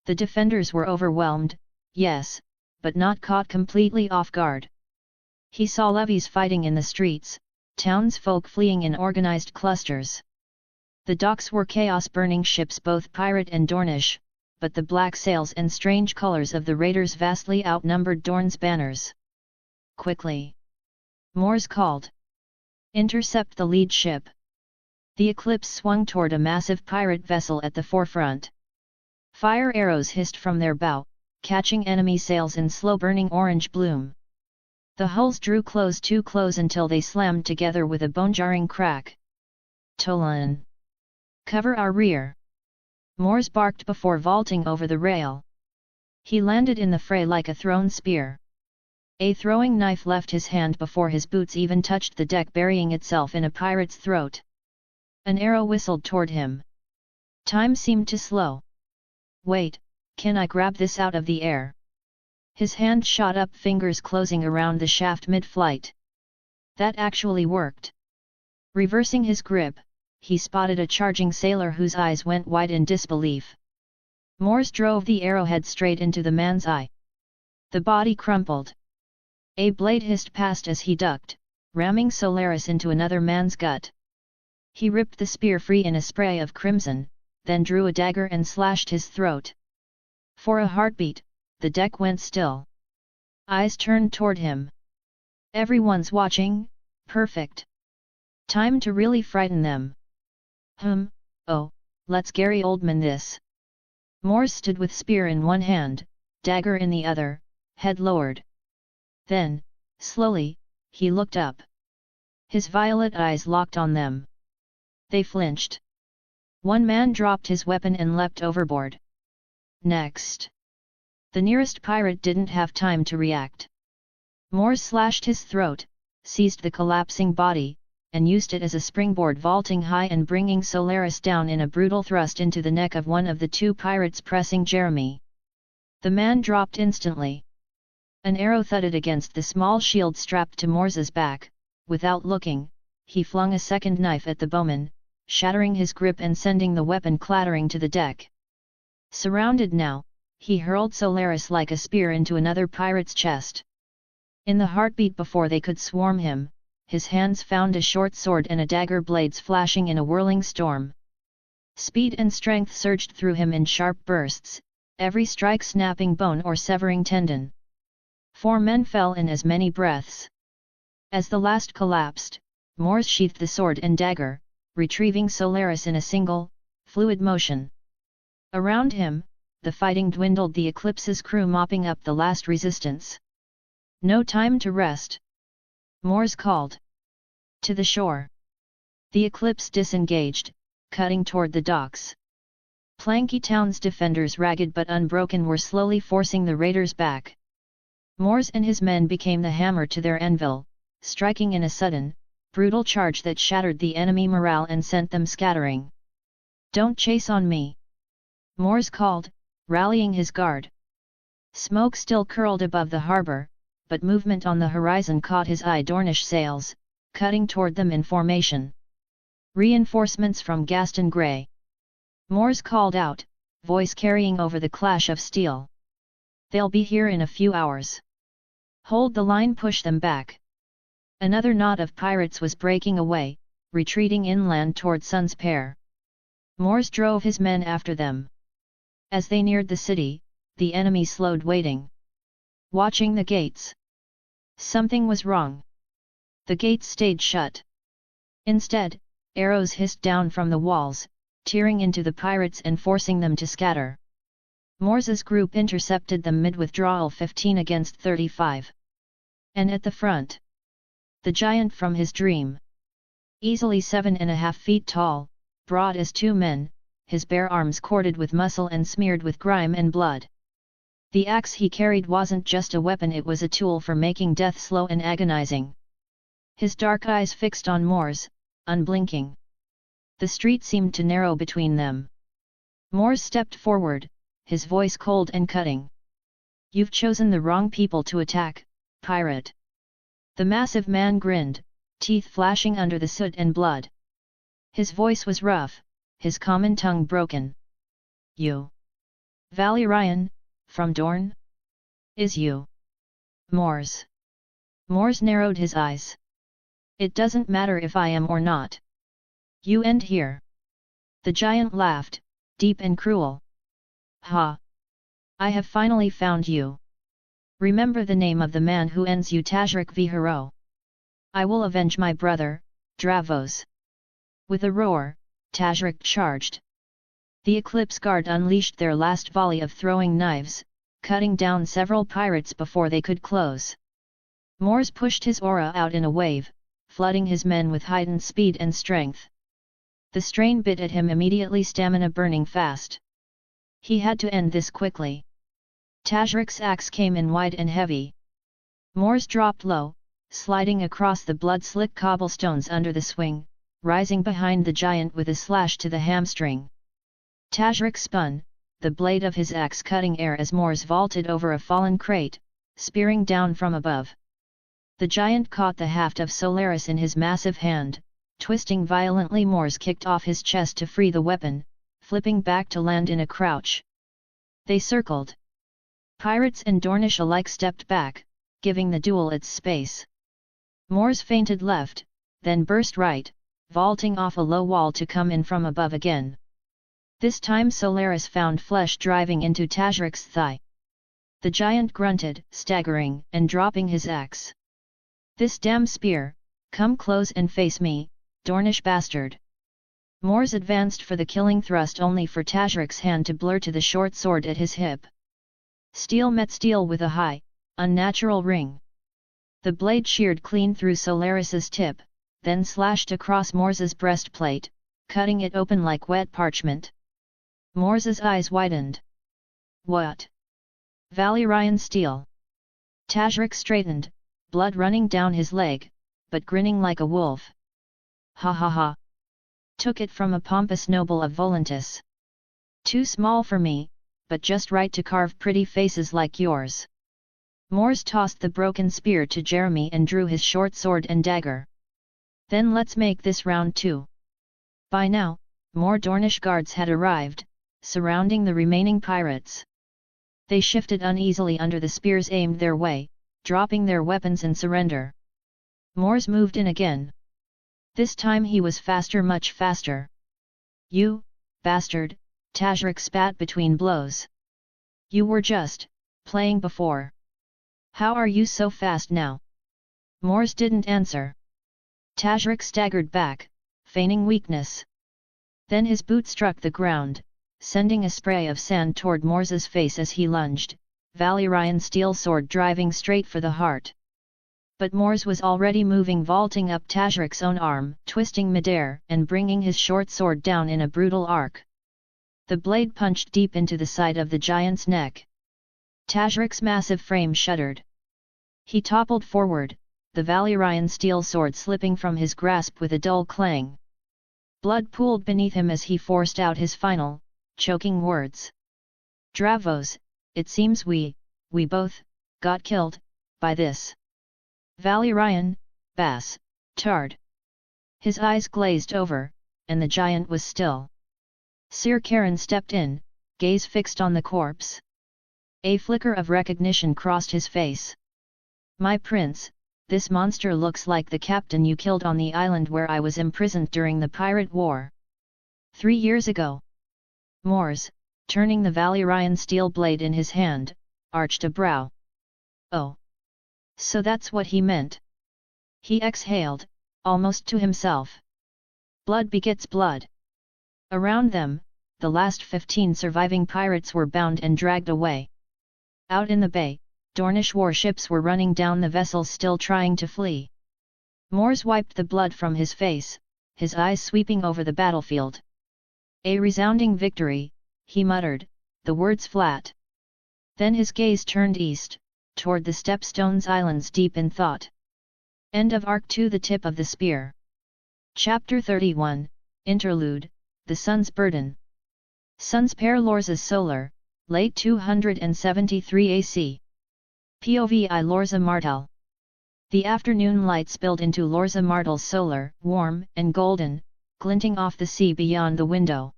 The defenders were overwhelmed, yes, but not caught completely off guard. He saw levies fighting in the streets, townsfolk fleeing in organized clusters. The docks were chaos-burning ships, both pirate and Dornish, but the black sails and strange colors of the raiders vastly outnumbered Dorne's banners. Quickly! Mors called. Intercept the lead ship. The Eclipse swung toward a massive pirate vessel at the forefront. Fire arrows hissed from their bow, catching enemy sails in slow-burning orange bloom. The hulls drew too close until they slammed together with a bone-jarring crack. Tolan! Cover our rear! Mors barked before vaulting over the rail. He landed in the fray like a thrown spear. A throwing knife left his hand before his boots even touched the deck, burying itself in a pirate's throat. An arrow whistled toward him. Time seemed to slow. Wait, can I grab this out of the air? His hand shot up, fingers closing around the shaft mid-flight. That actually worked. Reversing his grip, he spotted a charging sailor whose eyes went wide in disbelief. Mors drove the arrowhead straight into the man's eye. The body crumpled. A blade hissed past as he ducked, ramming Solaris into another man's gut. He ripped the spear free in a spray of crimson, then drew a dagger and slashed his throat. For a heartbeat, the deck went still. Eyes turned toward him. Everyone's watching, perfect. Time to really frighten them. Oh, let's Gary Oldman this. Mors stood with spear in one hand, dagger in the other, head lowered. Then, slowly, he looked up. His violet eyes locked on them. They flinched. One man dropped his weapon and leapt overboard. Next. The nearest pirate didn't have time to react. Mors slashed his throat, seized the collapsing body, and used it as a springboard, vaulting high and bringing Solaris down in a brutal thrust into the neck of one of the two pirates pressing Jeremy. The man dropped instantly. An arrow thudded against the small shield strapped to Mors's back. Without looking, he flung a second knife at the bowman, shattering his grip and sending the weapon clattering to the deck. Surrounded now, he hurled Solaris like a spear into another pirate's chest. In the heartbeat before they could swarm him, his hands found a short sword and a dagger, blades flashing in a whirling storm. Speed and strength surged through him in sharp bursts, every strike snapping bone or severing tendon. 4 men fell in as many breaths. As the last collapsed, Mors sheathed the sword and dagger, retrieving Solaris in a single, fluid motion. Around him, the fighting dwindled, the Eclipse's crew mopping up the last resistance. No time to rest. Mors called. To the shore. The Eclipse disengaged, cutting toward the docks. Planky Town's defenders, ragged but unbroken, were slowly forcing the raiders back. Mors and his men became the hammer to their anvil, striking in a sudden, brutal charge that shattered the enemy morale and sent them scattering. Don't chase on me! Mors called, rallying his guard. Smoke still curled above the harbor, but movement on the horizon caught his eye. Dornish sails, cutting toward them in formation. Reinforcements from Gaston Grey. Mors called out, voice carrying over the clash of steel. They'll be here in a few hours. Hold the line, push them back. Another knot of pirates was breaking away, retreating inland toward Sun's Pair. Mors drove his men after them. As they neared the city, the enemy slowed, waiting. Watching the gates. Something was wrong. The gates stayed shut. Instead, arrows hissed down from the walls, tearing into the pirates and forcing them to scatter. Mors's group intercepted them mid-withdrawal, 15 against 35. And at the front, the giant from his dream. Easily 7.5 feet tall, broad as 2 men, his bare arms corded with muscle and smeared with grime and blood. The axe he carried wasn't just a weapon, it was a tool for making death slow and agonizing. His dark eyes fixed on Mors, unblinking. The street seemed to narrow between them. Mors stepped forward, his voice cold and cutting. You've chosen the wrong people to attack, pirate. The massive man grinned, teeth flashing under the soot and blood. His voice was rough, his common tongue broken. You? Valyrian, from Dorne? Is you? Mors. Mors narrowed his eyes. It doesn't matter if I am or not. You end here. The giant laughed, deep and cruel. Ha! I have finally found you. Remember the name of the man who ends you, Tajrik v Hero. I will avenge my brother, Dravos. With a roar, Tajrik charged. The Eclipse Guard unleashed their last volley of throwing knives, cutting down several pirates before they could close. Mors pushed his aura out in a wave, flooding his men with heightened speed and strength. The strain bit at him immediately, stamina burning fast. He had to end this quickly. Tajrik's axe came in wide and heavy. Mors dropped low, sliding across the blood-slick cobblestones under the swing, rising behind the giant with a slash to the hamstring. Tajrik spun, the blade of his axe cutting air as Mors vaulted over a fallen crate, spearing down from above. The giant caught the haft of Solaris in his massive hand, twisting violently. Mors kicked off his chest to free the weapon, flipping back to land in a crouch. They circled. Pirates and Dornish alike stepped back, giving the duel its space. Mors feinted left, then burst right, vaulting off a low wall to come in from above again. This time Solaris found flesh driving into Tajrik's thigh. The giant grunted, staggering and dropping his axe. This damn spear, come close and face me, Dornish bastard. Mors advanced for the killing thrust, only for Tajrik's hand to blur to the short sword at his hip. Steel met steel with a high, unnatural ring. The blade sheared clean through Solaris's tip, then slashed across Mors's breastplate, cutting it open like wet parchment. Mors's eyes widened. What? Valyrian steel? Tajrik straightened, blood running down his leg, but grinning like a wolf. Ha ha ha! Took it from a pompous noble of Volantis. Too small for me, but just right to carve pretty faces like yours. Mors tossed the broken spear to Jeremy and drew his short sword and dagger. Then let's make this round two. By now, more Dornish guards had arrived, surrounding the remaining pirates. They shifted uneasily under the spears aimed their way, dropping their weapons in surrender. Mors moved in again. This time he was faster, much faster. You, bastard, Tajrik spat between blows. You were just playing before. How are you so fast now? Mors didn't answer. Tajrik staggered back, feigning weakness. Then his boot struck the ground, sending a spray of sand toward Mors's face as he lunged, Valyrian steel sword driving straight for the heart. But Mors was already moving, vaulting up Tajrik's own arm, twisting midair and bringing his short sword down in a brutal arc. The blade punched deep into the side of the giant's neck. Tajrik's massive frame shuddered. He toppled forward, the Valyrian steel sword slipping from his grasp with a dull clang. Blood pooled beneath him as he forced out his final, choking words. Dravos, it seems we both, got killed, by this. Valyrian, Bass, Tard. His eyes glazed over, and the giant was still. Sir Karen stepped in, gaze fixed on the corpse. A flicker of recognition crossed his face. My prince, this monster looks like the captain you killed on the island where I was imprisoned during the Pirate War. 3 years ago. Mors, turning the Valyrian steel blade in his hand, arched a brow. Oh. So that's what he meant. He exhaled, almost to himself. Blood begets blood. Around them, the last 15 surviving pirates were bound and dragged away. Out in the bay, Dornish warships were running down the vessels, still trying to flee. Mors wiped the blood from his face, his eyes sweeping over the battlefield. A resounding victory, he muttered, the words flat. Then his gaze turned east, toward the Stepstones Islands, deep in thought. End of Arc 2. The Tip of the Spear. Chapter 31, Interlude, The Sun's Burden. Sun's pair Lorza Solar, late 273 AC. POV I Lorza Martell. The afternoon light spilled into Lorza Martell's solar, warm and golden, glinting off the sea beyond the window.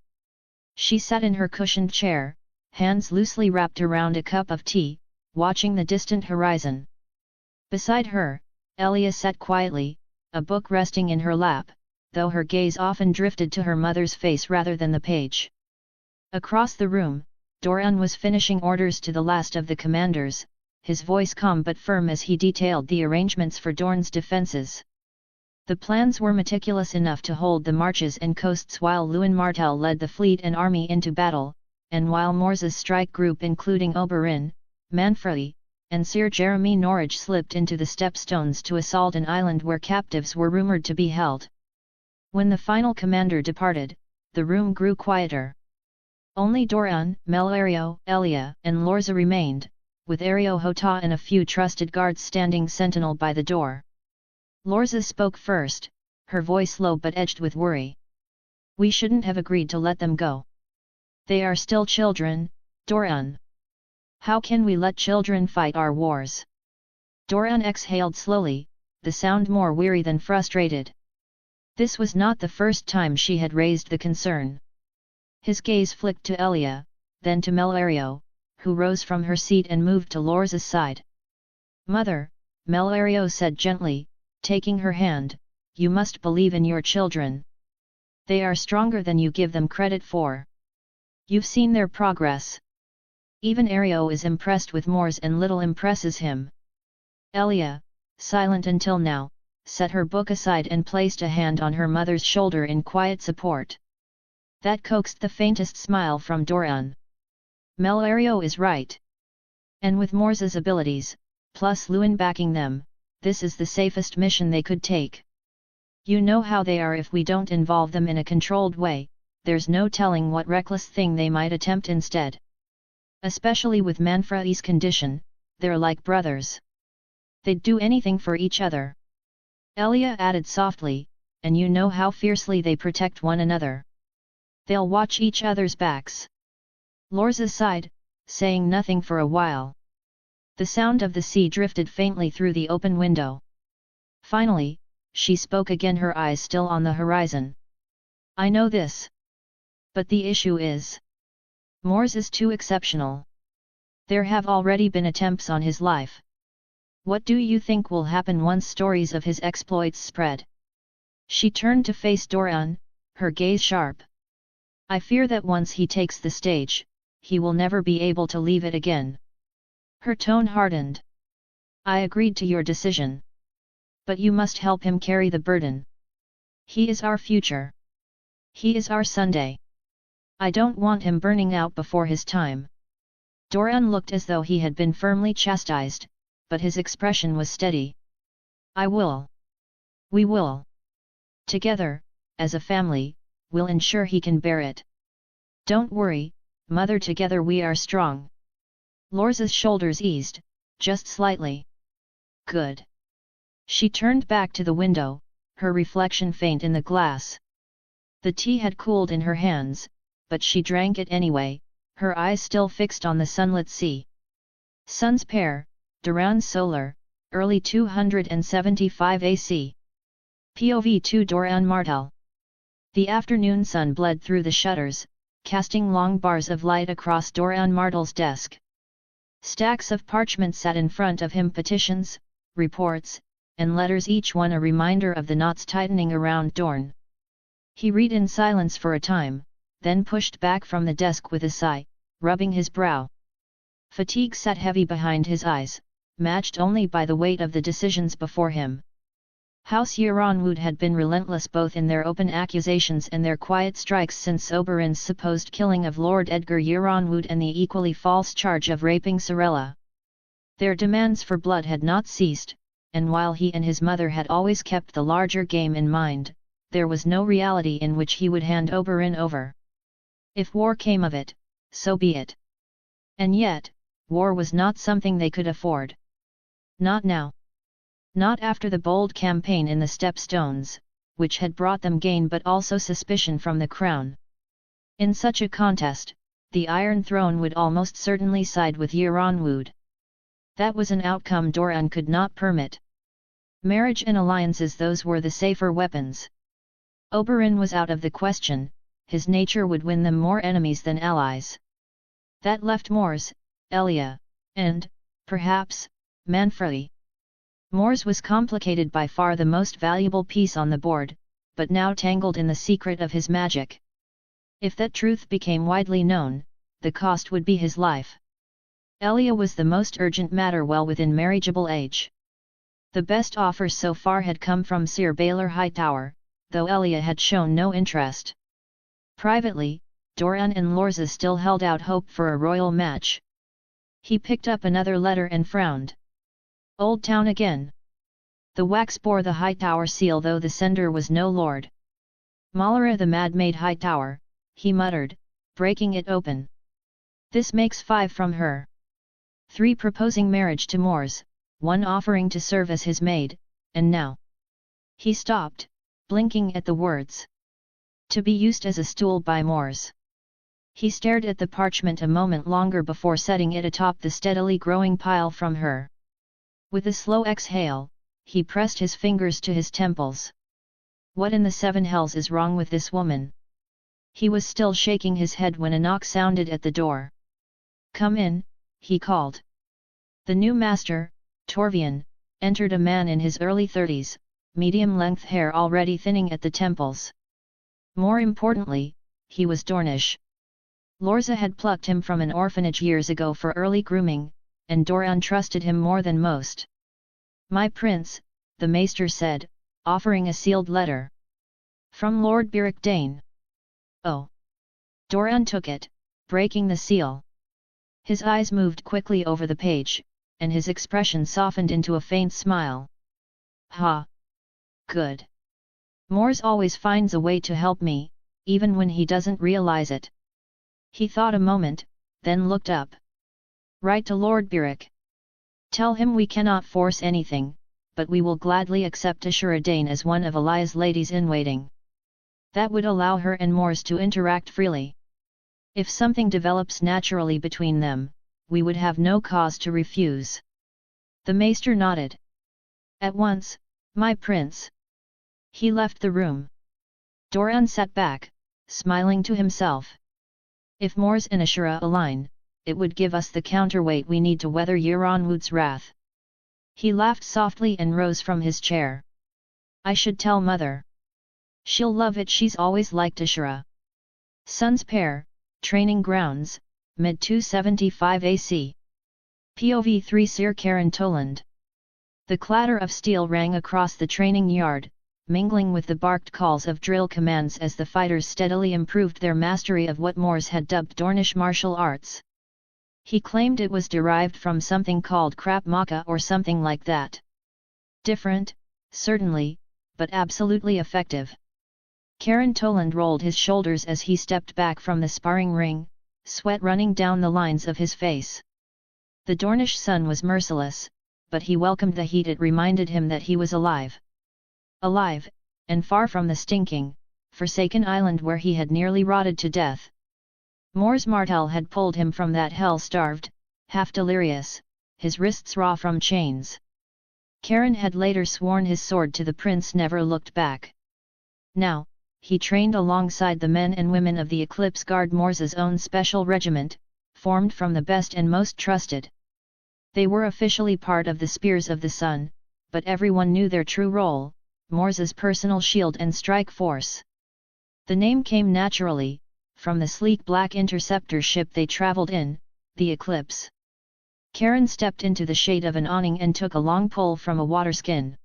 She sat in her cushioned chair, hands loosely wrapped around a cup of tea, watching the distant horizon. Beside her, Elia sat quietly, a book resting in her lap, though her gaze often drifted to her mother's face rather than the page. Across the room, Dornish was finishing orders to the last of the commanders, his voice calm but firm as he detailed the arrangements for Dorne's defences. The plans were meticulous enough to hold the marches and coasts while Mors Martell led the fleet and army into battle, and while Mors's strike group including Auraborne, Manfredi, and Sir Jeremy Norwich slipped into the stepstones to assault an island where captives were rumoured to be held. When the final commander departed, the room grew quieter. Only Dornish, Melario, Elia, and Lorza remained, with Ario Hota and a few trusted guards standing sentinel by the door. Lorza spoke first, her voice low but edged with worry. "We shouldn't have agreed to let them go. They are still children, Dornish. How can we let children fight our wars?" Dornish exhaled slowly, the sound more weary than frustrated. This was not the first time she had raised the concern. His gaze flicked to Elia, then to Melario, who rose from her seat and moved to Lorza's side. "Mother," Melario said gently, taking her hand, "you must believe in your children. They are stronger than you give them credit for. You've seen their progress. Even Ario is impressed with Mors and little impresses him." Elia, silent until now, set her book aside and placed a hand on her mother's shoulder in quiet support. That coaxed the faintest smile from Dornish. "Melario is right. And with Mors's abilities, plus Luin backing them, this is the safest mission they could take. You know how they are if we don't involve them in a controlled way, there's no telling what reckless thing they might attempt instead. Especially with Manfredi's condition, they're like brothers. They'd do anything for each other." Elia added softly, "And you know how fiercely they protect one another. They'll watch each other's backs." Lorza sighed, saying nothing for a while. The sound of the sea drifted faintly through the open window. Finally, she spoke again, her eyes still on the horizon. "I know this. But the issue is, Mors is too exceptional. There have already been attempts on his life. What do you think will happen once stories of his exploits spread?" She turned to face Dornish, her gaze sharp. "I fear that once he takes the stage, he will never be able to leave it again." Her tone hardened. "I agreed to your decision. But you must help him carry the burden. He is our future. He is our Sunday. I don't want him burning out before his time." Dornish looked as though he had been firmly chastised, but his expression was steady. "I will. We will. Together, as a family, we'll ensure he can bear it. Don't worry, Mother, together we are strong." Lorza's shoulders eased, just slightly. "Good." She turned back to the window, her reflection faint in the glass. The tea had cooled in her hands, but she drank it anyway, her eyes still fixed on the sunlit sea. Sun's pair, Duran Solar, early 275 AC. POV 2 Mors Martell. The afternoon sun bled through the shutters, casting long bars of light across Mors Martell's desk. Stacks of parchment sat in front of him, petitions, reports, and letters, each one a reminder of the knots tightening around Dorne. He read in silence for a time, then pushed back from the desk with a sigh, rubbing his brow. Fatigue sat heavy behind his eyes, matched only by the weight of the decisions before him. House Martell had been relentless both in their open accusations and their quiet strikes since Oberyn's supposed killing of Lord Edgar Martell and the equally false charge of raping Sorella. Their demands for blood had not ceased, and while he and his mother had always kept the larger game in mind, there was no reality in which he would hand Oberyn over. If war came of it, so be it. And yet, war was not something they could afford. Not now. Not after the bold campaign in the Stepstones, which had brought them gain but also suspicion from the crown. In such a contest, the Iron Throne would almost certainly side with Yeronwood. That was an outcome Dornish could not permit. Marriage and alliances, those were the safer weapons. Oberyn was out of the question, his nature would win them more enemies than allies. That left Mors, Elia, and, Perhaps, Manfrey. Mors was complicated, by far the most valuable piece on the board, but now tangled in the secret of his magic. If that truth became widely known, the cost would be his life. Elia was the most urgent matter, well within marriageable age. The best offers so far had come from Sir Baelor Hightower, though Elia had shown no interest. Privately, Doran and Lorza still held out hope for a royal match. He picked up another letter and frowned. Old Town again. The wax bore the Hightower seal, though the sender was no lord. Malara the Mad Maid Hightower, he muttered, breaking it open. This makes 5 from her. 3 proposing marriage to Mors, 1 offering to serve as his maid, and now. He stopped, blinking at the words. To be used as a stool by Mors. He stared at the parchment a moment longer before setting it atop the steadily growing pile from her. With a slow exhale, he pressed his fingers to his temples. What in the 7 hells is wrong with this woman? He was still shaking his head when a knock sounded at the door. Come in, he called. The new master, Torvian, entered, a man in his early 30s, medium-length hair already thinning at the temples. More importantly, he was Dornish. Lorza had plucked him from an orphanage years ago for early grooming, and Doran trusted him more than most. My prince, the maester said, offering a sealed letter. From Lord Beric Dane. Oh! Doran took it, breaking the seal. His eyes moved quickly over the page, and his expression softened into a faint smile. Ha! Good. Mors always finds a way to help me, even when he doesn't realize it. He thought a moment, then looked up. Write to Lord Beric. Tell him we cannot force anything, but we will gladly accept Ashura Dane as one of Elia's ladies-in-waiting. That would allow her and Mors to interact freely. If something develops naturally between them, we would have no cause to refuse. The maester nodded. At once, my prince. He left the room. Doran sat back, smiling to himself. If Mors and Ashura align, it would give us the counterweight we need to weather Euronwood's wrath. He laughed softly and rose from his chair. I should tell mother. She'll love it, she's always liked Ashura. Sons pair, training grounds, mid 275 AC. POV 3 Sir Karen Toland. The clatter of steel rang across the training yard, mingling with the barked calls of drill commands as the fighters steadily improved their mastery of what Mors had dubbed Dornish martial arts. He claimed it was derived from something called Krap Maga or something like that. Different, certainly, but absolutely effective. Karen Toland rolled his shoulders as he stepped back from the sparring ring, sweat running down the lines of his face. The Dornish sun was merciless, but he welcomed the heat. It reminded him that he was alive. Alive, and far from the stinking, forsaken island where he had nearly rotted to death. Mors Martell had pulled him from that hell-starved, half-delirious, his wrists raw from chains. Karen had later sworn his sword to the prince never looked back. Now, he trained alongside the men and women of the Eclipse Guard, Mors's own special regiment, formed from the best and most trusted. They were officially part of the Spears of the Sun, but everyone knew their true role, Mors's personal shield and strike force. The name came naturally, from the sleek black interceptor ship they traveled in, the Eclipse. Karen stepped into the shade of an awning and took a long pull from a waterskin.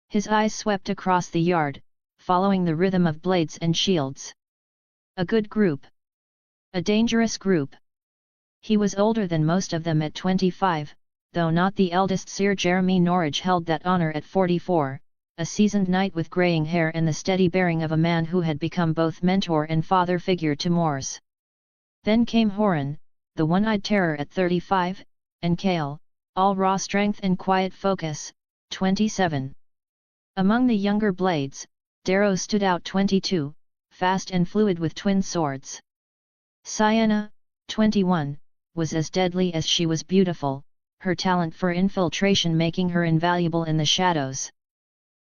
His eyes swept across the yard, following the rhythm of blades and shields. A good group. A dangerous group. He was older than most of them at 25, though not the eldest. Sir Jeremy Norwich held that honour at 44, a seasoned knight with greying hair and the steady bearing of a man who had become both mentor and father figure to Mors. Then came Horan, the one-eyed terror at 35, and Kale, all raw strength and quiet focus, 27. Among the younger blades, Darrow stood out 22, fast and fluid with twin swords. Sienna, 21, was as deadly as she was beautiful, her talent for infiltration making her invaluable in the shadows.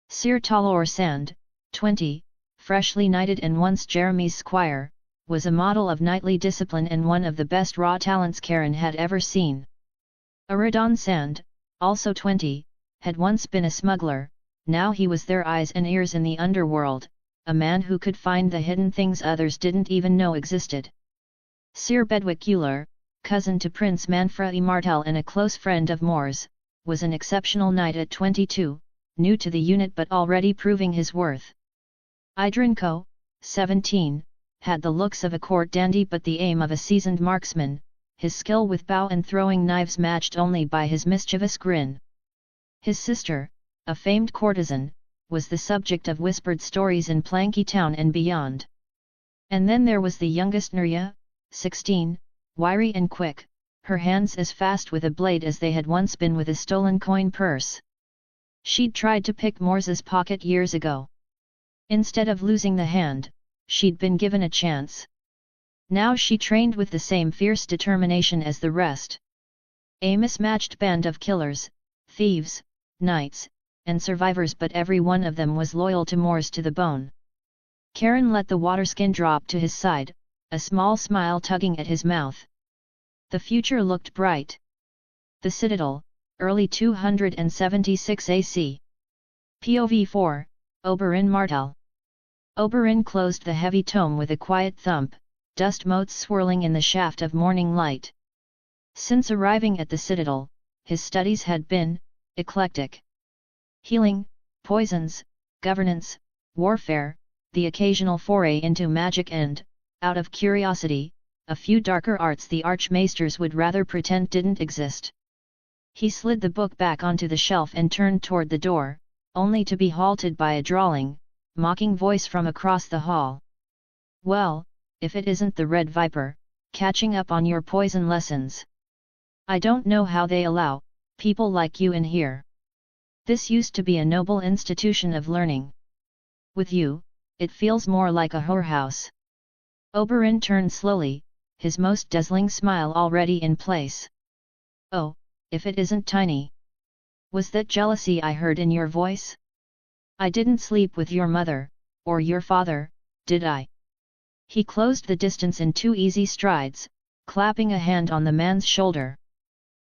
Sir Talor Sand, 20, freshly knighted and once Jeremy's squire, was a model of knightly discipline and one of the best raw talents Karen had ever seen. Auraborne Sand, also 20, had once been a smuggler, now he was their eyes and ears in the underworld, a man who could find the hidden things others didn't even know existed. Sir Bedwick Euler, cousin to Prince Manfred Martell and a close friend of Mors, was an exceptional knight at 22, new to the unit but already proving his worth. Idrinko, 17, had the looks of a court dandy but the aim of a seasoned marksman, his skill with bow and throwing knives matched only by his mischievous grin. His sister, a famed courtesan, was the subject of whispered stories in Planky Town and beyond. And then there was the youngest Nerya, 16, wiry and quick, her hands as fast with a blade as they had once been with a stolen coin purse. She'd tried to pick Mors's pocket years ago. Instead of losing the hand, she'd been given a chance. Now she trained with the same fierce determination as the rest. A mismatched band of killers, thieves, knights, and survivors, but every one of them was loyal to Mors to the bone. Karen let the waterskin drop to his side, a small smile tugging at his mouth. The future looked bright. The Citadel, early 276 AC. POV 4, Oberyn Martell. Oberyn closed the heavy tome with a quiet thump, dust motes swirling in the shaft of morning light. Since arriving at the Citadel, his studies had been eclectic. Healing, poisons, governance, warfare, the occasional foray into magic and, out of curiosity, a few darker arts the archmaesters would rather pretend didn't exist. He slid the book back onto the shelf and turned toward the door, only to be halted by a drawling, mocking voice from across the hall. "Well, if it isn't the Red Viper, catching up on your poison lessons. I don't know how they allow people like you in here. This used to be a noble institution of learning. With you, it feels more like a whorehouse." Oberyn turned slowly, his most dazzling smile already in place. "Oh, if it isn't tiny. Was that jealousy I heard in your voice? I didn't sleep with your mother, or your father, did I?" He closed the distance in 2 easy strides, clapping a hand on the man's shoulder.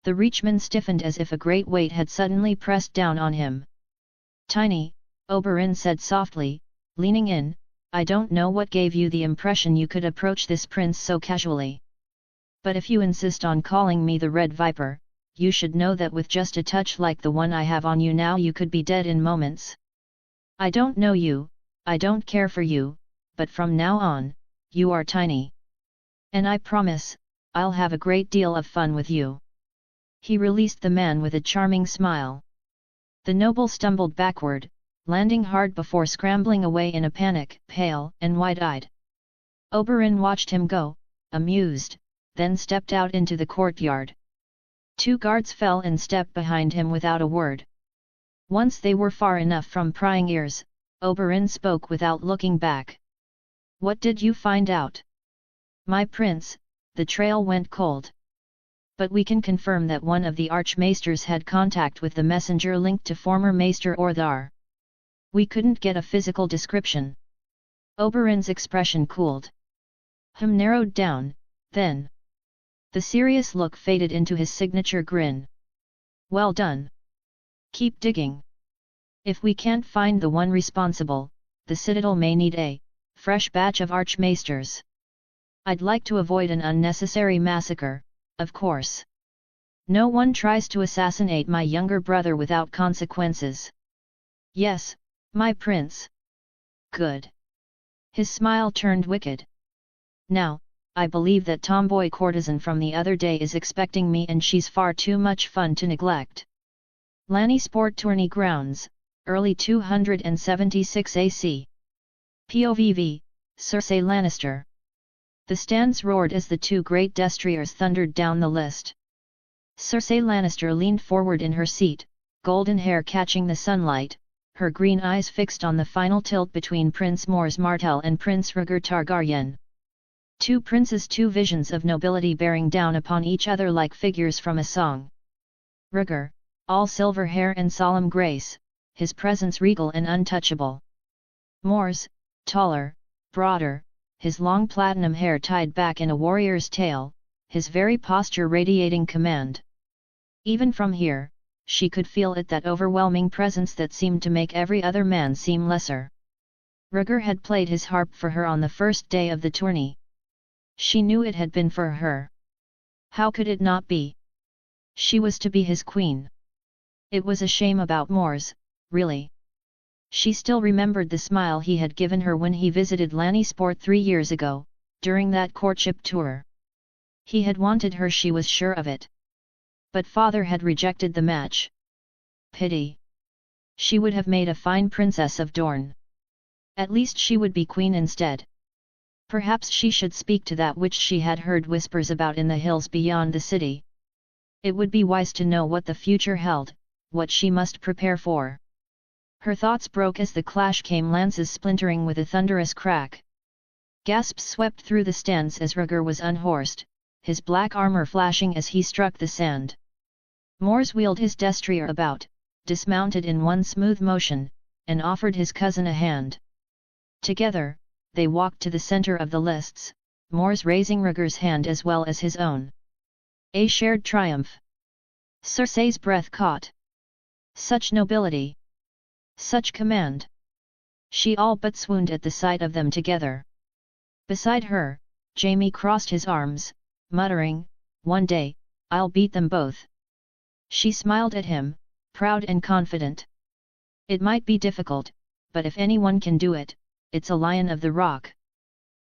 The Reachman stiffened as if a great weight had suddenly pressed down on him. "Tiny," Oberyn said softly, leaning in, "I don't know what gave you the impression you could approach this prince so casually. But if you insist on calling me the Red Viper, you should know that with just a touch like the one I have on you now you could be dead in moments. I don't know you, I don't care for you, but from now on, you are Tiny. And I promise, I'll have a great deal of fun with you." He released the man with a charming smile. The noble stumbled backward, landing hard before scrambling away in a panic, pale and wide-eyed. Oberyn watched him go, amused, then stepped out into the courtyard. 2 guards fell in step behind him without a word. Once they were far enough from prying ears, Oberyn spoke without looking back. "What did you find out?" "My prince, the trail went cold. But we can confirm that one of the archmaesters had contact with the messenger linked to former Maester Orthar. We couldn't get a physical description." Oberyn's expression cooled. Narrowed down, then. The serious look faded into his signature grin. "Well done. Keep digging. If we can't find the one responsible, the Citadel may need a fresh batch of archmaesters. I'd like to avoid an unnecessary massacre, of course. No one tries to assassinate my younger brother without consequences." "Yes, my prince." "Good." His smile turned wicked. "Now, I believe that tomboy courtesan from the other day is expecting me and she's far too much fun to neglect." Lanny Sport Tourney Grounds, early 276 AC. POVV, Cersei Lannister. The stands roared as the 2 great destriers thundered down the list. Cersei Lannister leaned forward in her seat, golden hair catching the sunlight, her green eyes fixed on the final tilt between Prince Mors Martell and Prince Rhaegar Targaryen. 2 princes, 2 visions of nobility bearing down upon each other like figures from a song. Rhaegar, all silver hair and solemn grace, his presence regal and untouchable. Mors, taller, broader, his long platinum hair tied back in a warrior's tail, his very posture radiating command. Even from here, she could feel it, that overwhelming presence that seemed to make every other man seem lesser. Rhaegar had played his harp for her on the first day of the tourney. She knew it had been for her. How could it not be? She was to be his queen. It was a shame about Mors, really. She still remembered the smile he had given her when he visited Lannisport 3 years ago, during that courtship tour. He had wanted her, she was sure of it. But father had rejected the match. Pity. She would have made a fine princess of Dorne. At least she would be queen instead. Perhaps she should speak to that which she had heard whispers about in the hills beyond the city. It would be wise to know what the future held, what she must prepare for. Her thoughts broke as the clash came, lances splintering with a thunderous crack. Gasps swept through the stands as Rhaegar was unhorsed, his black armor flashing as he struck the sand. Mors wheeled his destrier about, dismounted in one smooth motion, and offered his cousin a hand. Together, they walked to the center of the lists, Mors raising Rhaegar's hand as well as his own. A shared triumph. Cersei's breath caught. Such nobility! Such command! She all but swooned at the sight of them together. Beside her, Jaime crossed his arms, muttering, "One day, I'll beat them both." She smiled at him, proud and confident. It might be difficult, but if anyone can do it, it's a Lion of the Rock.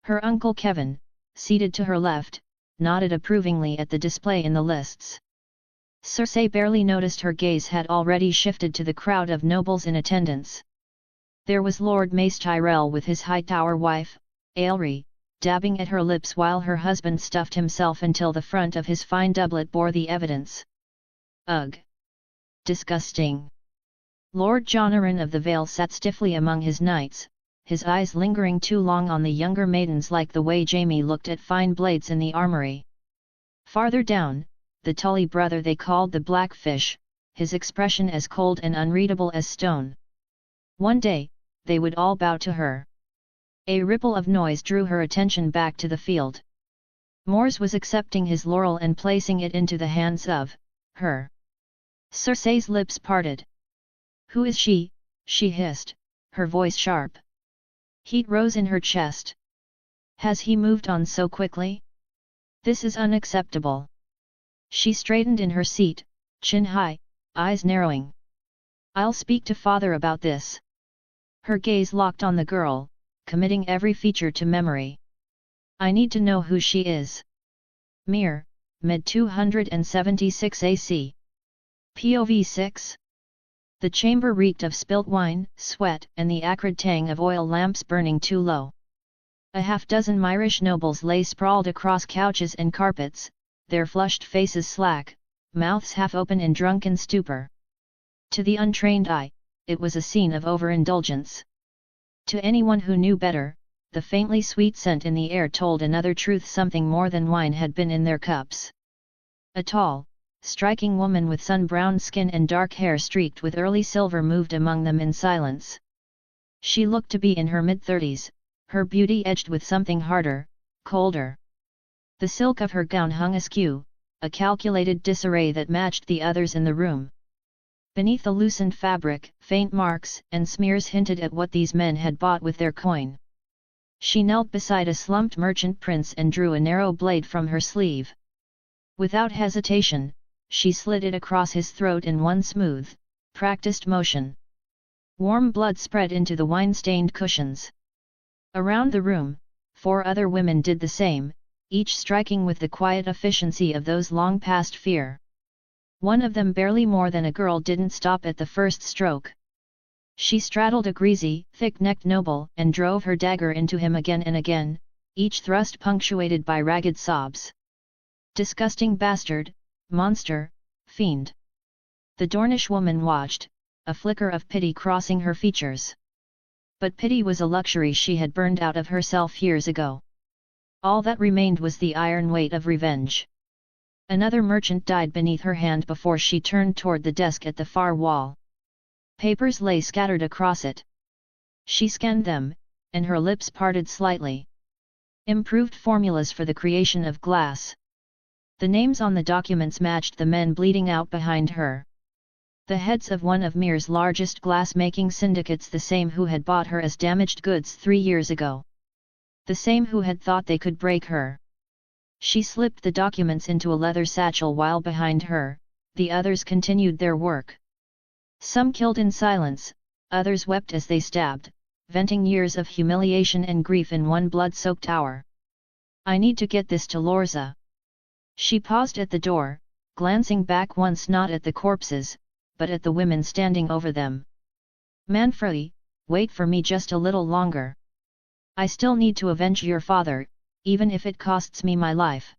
Her uncle Kevin, seated to her left, nodded approvingly at the display in the lists. Cersei barely noticed her gaze had already shifted to the crowd of nobles in attendance. There was Lord Mace Tyrell with his Hightower wife, Aelry, dabbing at her lips while her husband stuffed himself until the front of his fine doublet bore the evidence. Ugh! Disgusting! Lord Jonaran of the Vale sat stiffly among his knights, his eyes lingering too long on the younger maidens, like the way Jaime looked at fine blades in the armory. Farther down, the Tully brother they called the Blackfish, his expression as cold and unreadable as stone. One day, they would all bow to her. A ripple of noise drew her attention back to the field. Mors was accepting his laurel and placing it into the hands of her. Cersei's lips parted. "Who is she?" she hissed, her voice sharp. Heat rose in her chest. Has he moved on so quickly? This is unacceptable. She straightened in her seat, chin high, eyes narrowing. "I'll speak to father about this." Her gaze locked on the girl, committing every feature to memory. "I need to know who she is." Mir, mid 276 AC. POV 6. The chamber reeked of spilt wine, sweat, and the acrid tang of oil lamps burning too low. A half-dozen Myrish nobles lay sprawled across couches and carpets, their flushed faces slack, mouths half open in drunken stupor. To the untrained eye, it was a scene of overindulgence. To anyone who knew better, the faintly sweet scent in the air told another truth: something more than wine had been in their cups. A tall, striking woman with sun-browned skin and dark hair streaked with early silver moved among them in silence. She looked to be in her mid-30s, her beauty edged with something harder, colder. The silk of her gown hung askew, a calculated disarray that matched the others in the room. Beneath the loosened fabric, faint marks and smears hinted at what these men had bought with their coin. She knelt beside a slumped merchant prince and drew a narrow blade from her sleeve. Without hesitation, she slid it across his throat in one smooth, practiced motion. Warm blood spread into the wine-stained cushions. Around the room, 4 other women did the same, each striking with the quiet efficiency of those long past fear. One of them, barely more than a girl, didn't stop at the first stroke. She straddled a greasy, thick-necked noble and drove her dagger into him again and again, each thrust punctuated by ragged sobs. "Disgusting bastard, monster, fiend!" The Dornish woman watched, a flicker of pity crossing her features. But pity was a luxury she had burned out of herself years ago. All that remained was the iron weight of revenge. Another merchant died beneath her hand before she turned toward the desk at the far wall. Papers lay scattered across it. She scanned them, and her lips parted slightly. Improved formulas for the creation of glass. The names on the documents matched the men bleeding out behind her. The heads of one of Mir's largest glass-making syndicates, the same who had bought her as damaged goods 3 years ago. The same who had thought they could break her. She slipped the documents into a leather satchel while behind her, the others continued their work. Some killed in silence, others wept as they stabbed, venting years of humiliation and grief in one blood-soaked hour. I need to get this to Lorza. She paused at the door, glancing back once not at the corpses, but at the women standing over them. Manfredi, wait for me just a little longer. I still need to avenge your father, even if it costs me my life.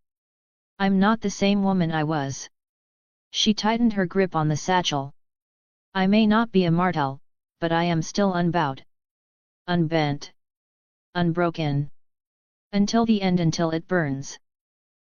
I'm not the same woman I was. She tightened her grip on the satchel. I may not be a Martell, but I am still unbowed. Unbent. Unbroken. Until the end, until it burns.